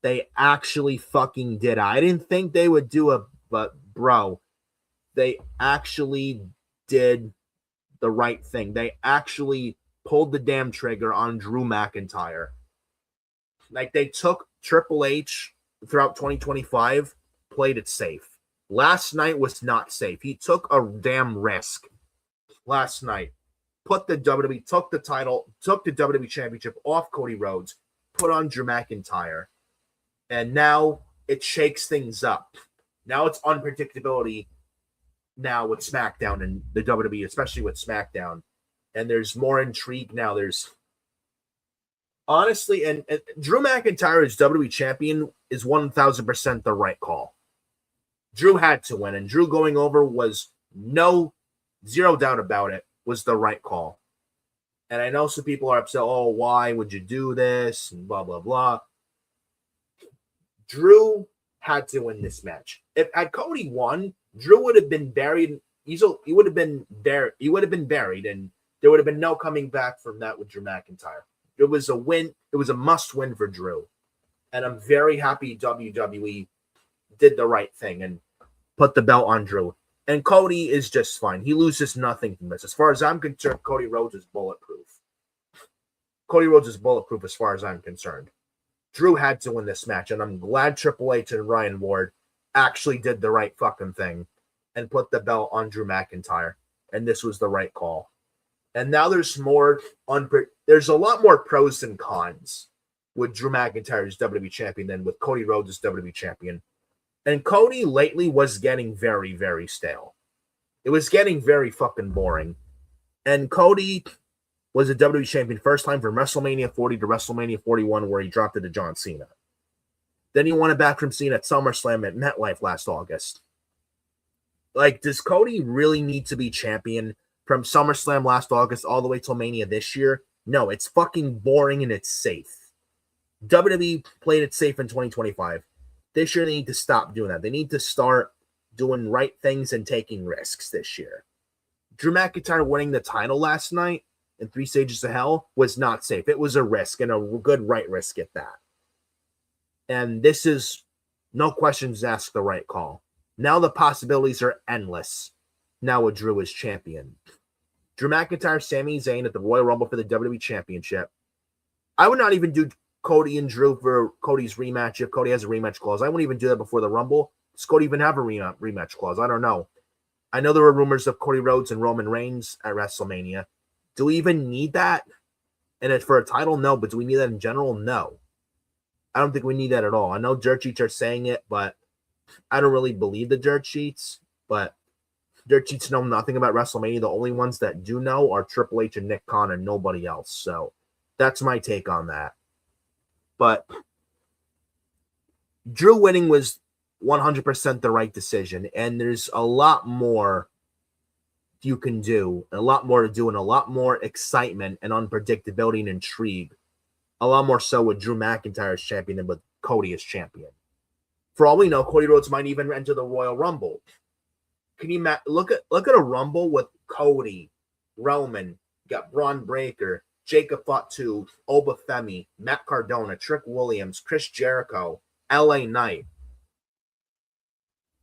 They actually fucking did it. I didn't think they would do it, but bro, they actually did the right thing. They actually pulled the damn trigger on Drew McIntyre. Like, they took Triple H throughout 2025, played it safe. Last night was not safe. He took a damn risk last night. Took the WWE Championship off Cody Rhodes, put on Drew McIntyre, and now it shakes things up. Now it's unpredictability now with SmackDown and the WWE, especially with SmackDown. And there's more intrigue now. There's honestly, and Drew McIntyre as WWE champion is 1,000% the right call. Drew had to win, and Drew going over was zero doubt about it, was the right call. And I know some people are upset, oh, why would you do this? And blah, blah, blah. Drew had to win this match. If had Cody won, Drew would have been buried. He would have been buried, and there would have been no coming back from that with Drew McIntyre. It was a win. It was a must win for Drew. And I'm very happy WWE did the right thing and put the belt on Drew. And Cody is just fine. He loses nothing from this. As far as I'm concerned, Cody Rhodes is bulletproof. Cody Rhodes is bulletproof as far as I'm concerned. Drew had to win this match, and I'm glad Triple H and Ryan Ward actually did the right fucking thing and put the belt on Drew McIntyre. And this was the right call. And now there's a lot more pros than cons with Drew McIntyre as WWE champion than with Cody Rhodes as WWE champion. And Cody lately was getting very, very stale. It was getting very fucking boring. And Cody was a WWE champion first time from WrestleMania 40 to WrestleMania 41, where he dropped it to John Cena. Then he won it back from Cena at SummerSlam at MetLife last August. Like, does Cody really need to be champion from SummerSlam last August all the way till Mania this year? No, it's fucking boring and it's safe. WWE played it safe in 2025. This year, they need to stop doing that. They need to start doing right things and taking risks this year. Drew McIntyre winning the title last night in 3 Stages of Hell was not safe. It was a risk, and a good right risk at that. And this is, no questions asked, the right call. Now the possibilities are endless. Now with Drew as champion. Drew McIntyre, Sami Zayn at the Royal Rumble for the WWE Championship. I would not even do Cody and Drew for Cody's rematch if Cody has a rematch clause. I wouldn't even do that before the Rumble. Does Cody even have a rematch clause? I don't know. I know there were rumors of Cody Rhodes and Roman Reigns at WrestleMania. Do we even need that? And it's for a title? No. But do we need that in general? No. I don't think we need that at all. I know dirt sheets are saying it, but I don't really believe the dirt sheets. But dirt sheets know nothing about WrestleMania. The only ones that do know are Triple H and Nick Khan and nobody else. So that's my take on that. But Drew winning was 100% the right decision. And there's a lot more you can do, and a lot more to do, and a lot more excitement and unpredictability and intrigue. A lot more so with Drew McIntyre as champion than with Cody as champion. For all we know, Cody Rhodes might even enter the Royal Rumble. Can you look at a Rumble with Cody, Roman, you got Braun Breaker, Jacob Fatu, Oba Femi, Matt Cardona, Trick Williams, Chris Jericho, LA Knight.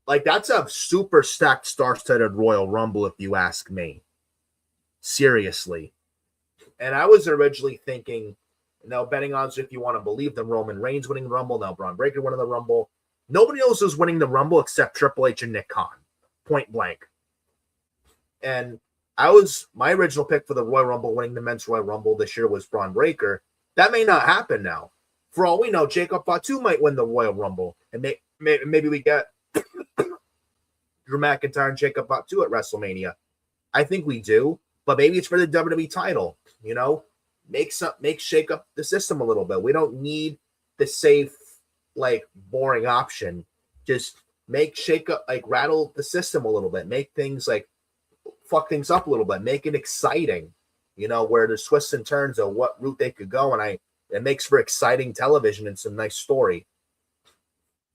Like, that's a super stacked star-studded Royal Rumble, if you ask me. Seriously. And I was originally thinking, now betting odds, if you want to believe them, Roman Reigns winning the Rumble, now Braun Breaker winning the Rumble. Nobody else is winning the Rumble except Triple H and Nick Khan. Point blank. And my original pick for the Royal Rumble, winning the Men's Royal Rumble this year, was Braun Breaker. That may not happen now. For all we know, Jacob Fatu might win the Royal Rumble. And maybe we get Drew McIntyre and Jacob Fatu at WrestleMania. I think we do, but maybe it's for the WWE title. You know, shake up the system a little bit. We don't need the safe, like, boring option. Just shake up, like, rattle the system a little bit. Make things, like, fuck things up a little bit. Make it exciting. You know, where there's twists and turns of what route they could go, and it makes for exciting television and some nice story.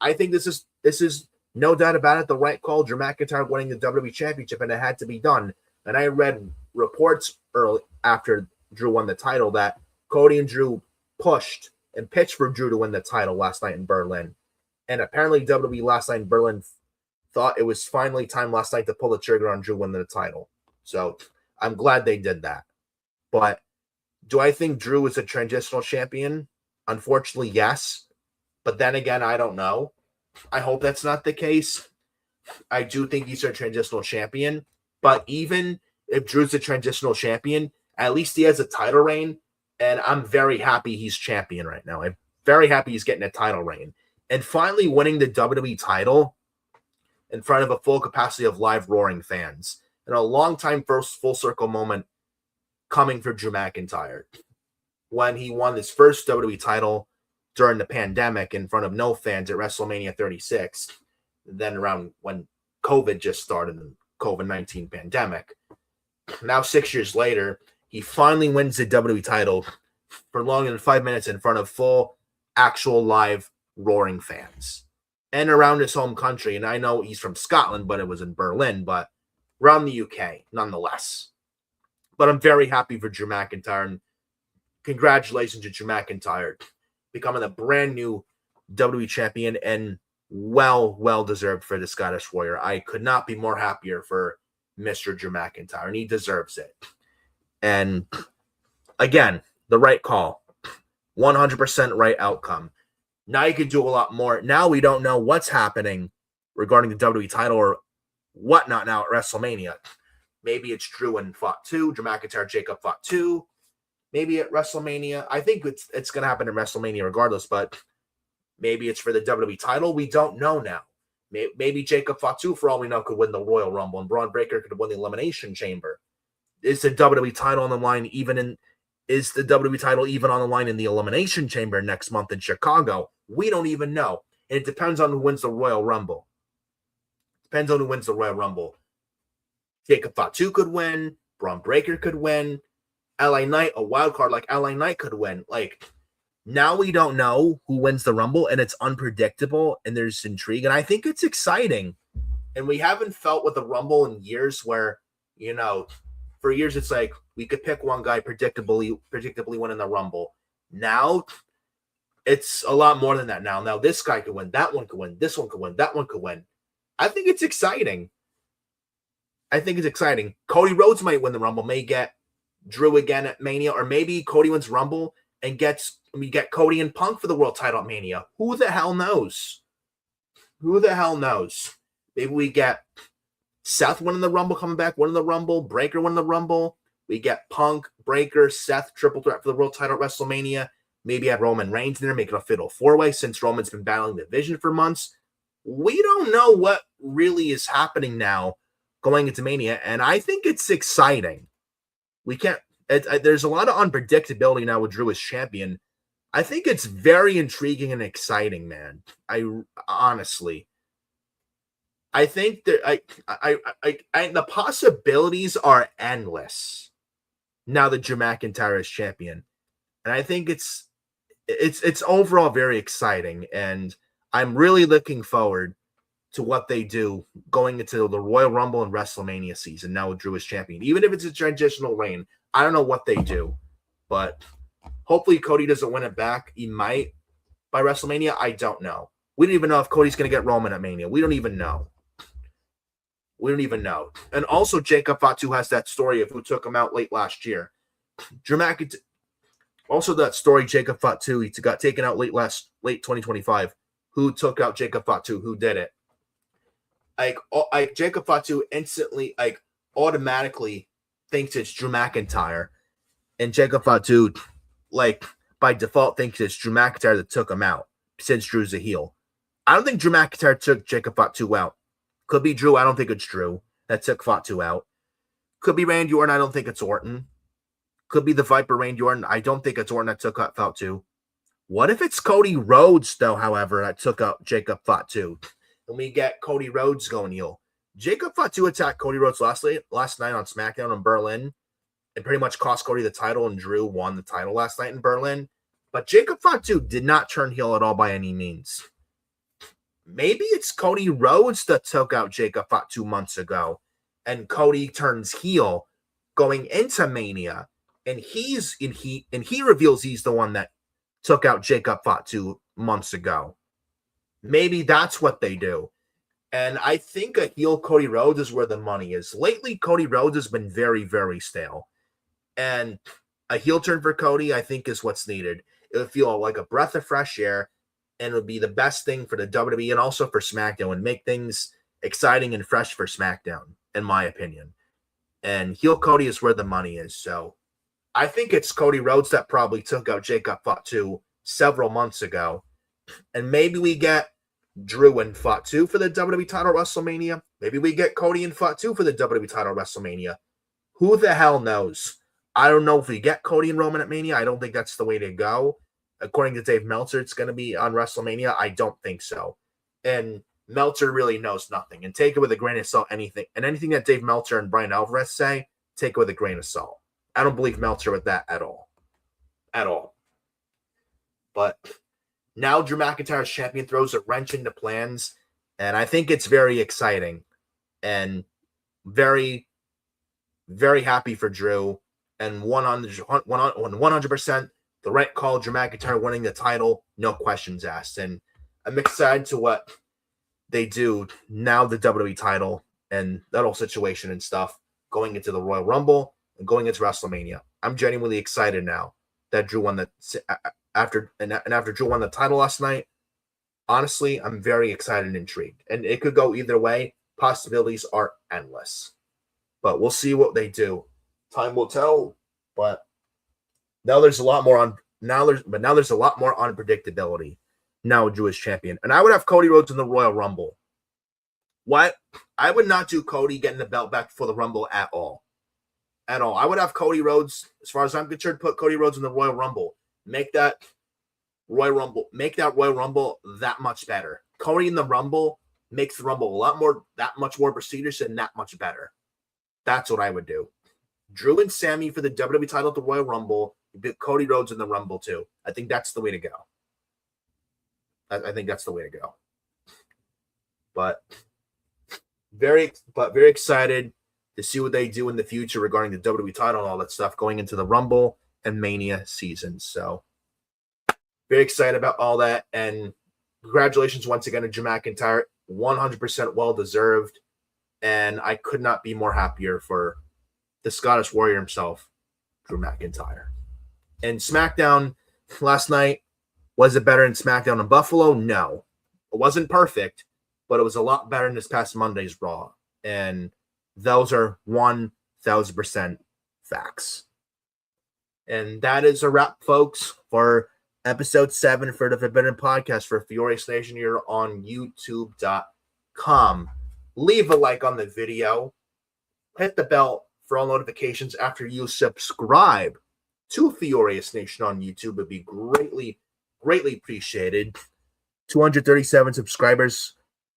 I think this is no doubt about it, the right call. Drew McIntyre winning the WWE Championship, and it had to be done. And I read reports early after Drew won the title that Cody and Drew pushed and pitched for Drew to win the title last night in Berlin. And apparently WWE last night in Berlin thought it was finally time last night to pull the trigger on Drew winning the title. So I'm glad they did that. But do I think Drew is a transitional champion? Unfortunately, yes. But then again, I don't know. I hope that's not the case. I do think he's a transitional champion. But even if Drew's a transitional champion, at least he has a title reign. And I'm very happy he's champion right now. I'm very happy he's getting a title reign. And finally winning the WWE title in front of a full capacity of live roaring fans. And a long time first full circle moment coming for Drew McIntyre. When he won his first WWE title during the pandemic in front of no fans at WrestleMania 36, then around when COVID just started, the COVID-19 pandemic. Now 6 years later, he finally wins the WWE title for longer than 5 minutes in front of full, actual live roaring fans. And around his home country, and I know he's from Scotland, but it was in Berlin, but around the UK, nonetheless. But I'm very happy for Drew McIntyre, and congratulations to Drew McIntyre becoming a brand new WWE champion, and well deserved for the Scottish Warrior. I could not be more happier for Mr. Drew McIntyre, and he deserves it. And again, the right call, 100% right outcome. Now you can do a lot more. Now we don't know what's happening regarding the WWE title or whatnot now at WrestleMania. Maybe it's Drew and Fatu, Drew McIntyre, Jacob Fatu. Maybe at WrestleMania. I think it's going to happen in WrestleMania regardless, but maybe it's for the WWE title. We don't know now. Maybe Jacob Fatu, for all we know, could win the Royal Rumble, and Braun Breaker could win the Elimination Chamber. Is the WWE title on the line is the WWE title even on the line in the Elimination Chamber next month in Chicago? We don't even know. And it depends on who wins the Royal Rumble. Depends on who wins the Royal Rumble. Jacob Fatu could win. Braun Breaker could win. LA Knight, a wild card like LA Knight could win. Like, now we don't know who wins the Rumble, and it's unpredictable, and there's intrigue, and I think it's exciting. And we haven't felt with the Rumble in years where, you know, for years it's like we could pick one guy predictably winning the Rumble. Now it's a lot more than that now. Now this guy could win, that one could win, this one could win, that one could win. I think it's exciting. Cody Rhodes might win the Rumble, may get Drew again at Mania, or maybe Cody wins Rumble and we get Cody and Punk for the world title at Mania. Who the hell knows? Who the hell knows? Maybe we get Seth winning the Rumble, coming back, winning the Rumble, Breaker winning the Rumble. We get Punk, Breaker, Seth, triple threat for the world title at WrestleMania. Maybe have Roman Reigns in there, make it a fatal four-way since Roman's been battling the division for months. We don't know what really is happening now going into Mania, and I think it's exciting. We can't. There's a lot of unpredictability now with Drew as champion. I think it's very intriguing and exciting, man. I honestly, I think that the possibilities are endless now that Drew McIntyre is champion, and I think it's overall very exciting, and I'm really looking forward to what they do going into the Royal Rumble and WrestleMania season now with Drew as champion. Even if it's a transitional reign, I don't know what they do, but hopefully Cody doesn't win it back. He might by WrestleMania. I don't know. We don't even know if Cody's going to get Roman at Mania. We don't even know. And also Jacob Fatu has that story of who took him out late last year. Also that story, Jacob Fatu, he got taken out late 2025. Who took out Jacob Fatu? Who did it? Jacob Fatu instantly, automatically thinks it's Drew McIntyre, and Jacob Fatu, by default, thinks it's Drew McIntyre that took him out since Drew's a heel. I don't think Drew McIntyre took Jacob Fatu out. Could be Drew. I don't think it's Drew that took Fatu out. Could be Randy Orton. I don't think it's Orton. Could be the Viper Randy Orton. I don't think it's Orton that took out Fatu. What if it's Cody Rhodes, though, however, that took out Jacob Fatu? And we get Cody Rhodes going heel. Jacob Fatu attacked Cody Rhodes last night on SmackDown in Berlin and pretty much cost Cody the title, and Drew won the title last night in Berlin. But Jacob Fatu did not turn heel at all by any means. Maybe it's Cody Rhodes that took out Jacob Fatu months ago, and Cody turns heel going into Mania, and he reveals he's the one that took out Jacob Fatu months ago. Maybe that's what they do. And I think a heel Cody Rhodes is where the money is. Lately, Cody Rhodes has been very, very stale. And a heel turn for Cody, I think, is what's needed. It would feel like a breath of fresh air, and it would be the best thing for the WWE and also for SmackDown, and make things exciting and fresh for SmackDown, in my opinion. And heel Cody is where the money is. So I think it's Cody Rhodes that probably took out Jacob Fatu several months ago. And maybe we get Drew and Fatu for the WWE title at WrestleMania. Maybe we get Cody and Fatu for the WWE title at WrestleMania. Who the hell knows? I don't know if we get Cody and Roman at Mania. I don't think that's the way to go. According to Dave Meltzer, it's going to be on WrestleMania. I don't think so. And Meltzer really knows nothing. And take it with a grain of salt, anything. And anything that Dave Meltzer and Brian Alvarez say, take it with a grain of salt. I don't believe Meltzer with that at all. At all. But now Drew McIntyre's champion throws a wrench into plans, and I think it's very exciting and very, very happy for Drew, and 100% the right call, Drew McIntyre winning the title, no questions asked. And I'm excited to what they do now, the WWE title and that whole situation and stuff, going into the Royal Rumble and going into WrestleMania. I'm genuinely excited now that Drew won after Drew won the title last night. Honestly, I'm very excited and intrigued. And it could go either way. Possibilities are endless. But we'll see what they do. Time will tell. But now there's a lot more there's a lot more unpredictability now with Drew as champion. And I would have Cody Rhodes in the Royal Rumble. What? I would not do Cody getting the belt back for the Rumble at all. At all. I would have Cody Rhodes, as far as I'm concerned, put Cody Rhodes in the Royal Rumble. Make that Royal Rumble that much better. Cody in the Rumble makes the Rumble that much more prestigious and that much better. That's what I would do. Drew and Sammy for the WWE title at the Royal Rumble. Cody Rhodes in the Rumble too. I think that's the way to go. I think that's the way to go. But very excited to see what they do in the future regarding the WWE title and all that stuff going into the Rumble and Mania season. So very excited about all that. And congratulations once again to Drew McIntyre. 100% well-deserved. And I could not be more happier for the Scottish Warrior himself, Drew McIntyre. And SmackDown last night, was it better than SmackDown in Buffalo? No. It wasn't perfect, but it was a lot better than this past Monday's Raw. And those are 1,000% facts. And that is a wrap, folks, for episode 7 for the Forbidden Podcast for FioriousNation here on YouTube.com. Leave a like on the video. Hit the bell for all notifications after you subscribe to FioriousNation on YouTube. It would be greatly, greatly appreciated. 237 subscribers.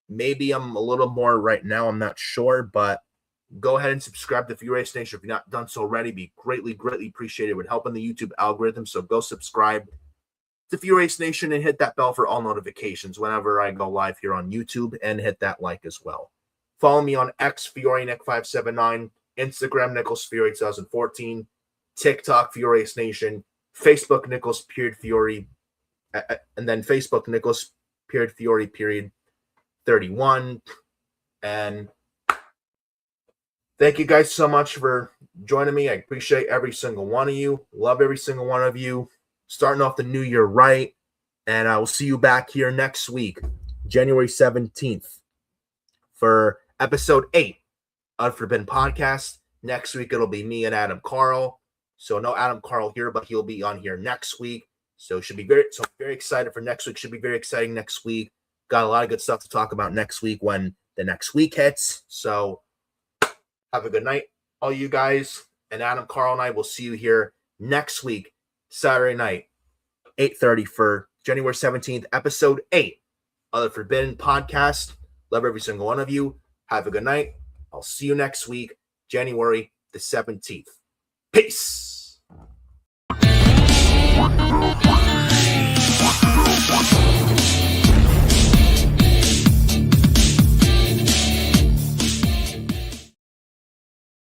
Maybe I'm a little more right now. I'm not sure, but go ahead and subscribe to FioriousNation if you've not done so already. Be greatly, greatly appreciated. It would help in the YouTube algorithm. So go subscribe to FioriousNation and hit that bell for all notifications whenever I go live here on YouTube, and hit that like as well. Follow me on X, FioriNick579, Instagram, NicholsFiori2014, TikTok, FioriousNation, Facebook, Nichols_Fiori, and then Facebook, Nichols_Fiori, 31. And thank you guys so much for joining me. I appreciate every single one of you. Love every single one of you. Starting off the new year right. And I will see you back here next week, January 17th, for episode 8 of Forbidden Podcast. Next week, it'll be me and Adam Carl. So no Adam Carl here, but he'll be on here next week. So should be very excited for next week. Should be very exciting next week. Got a lot of good stuff to talk about next week when the next week hits. So have a good night, all you guys. And Adam Carl and I will see you here next week, Saturday night, 8:30 for January 17th, episode 8 of the Forbidden Podcast. Love every single one of you. Have a good night. I'll see you next week, January the 17th. Peace.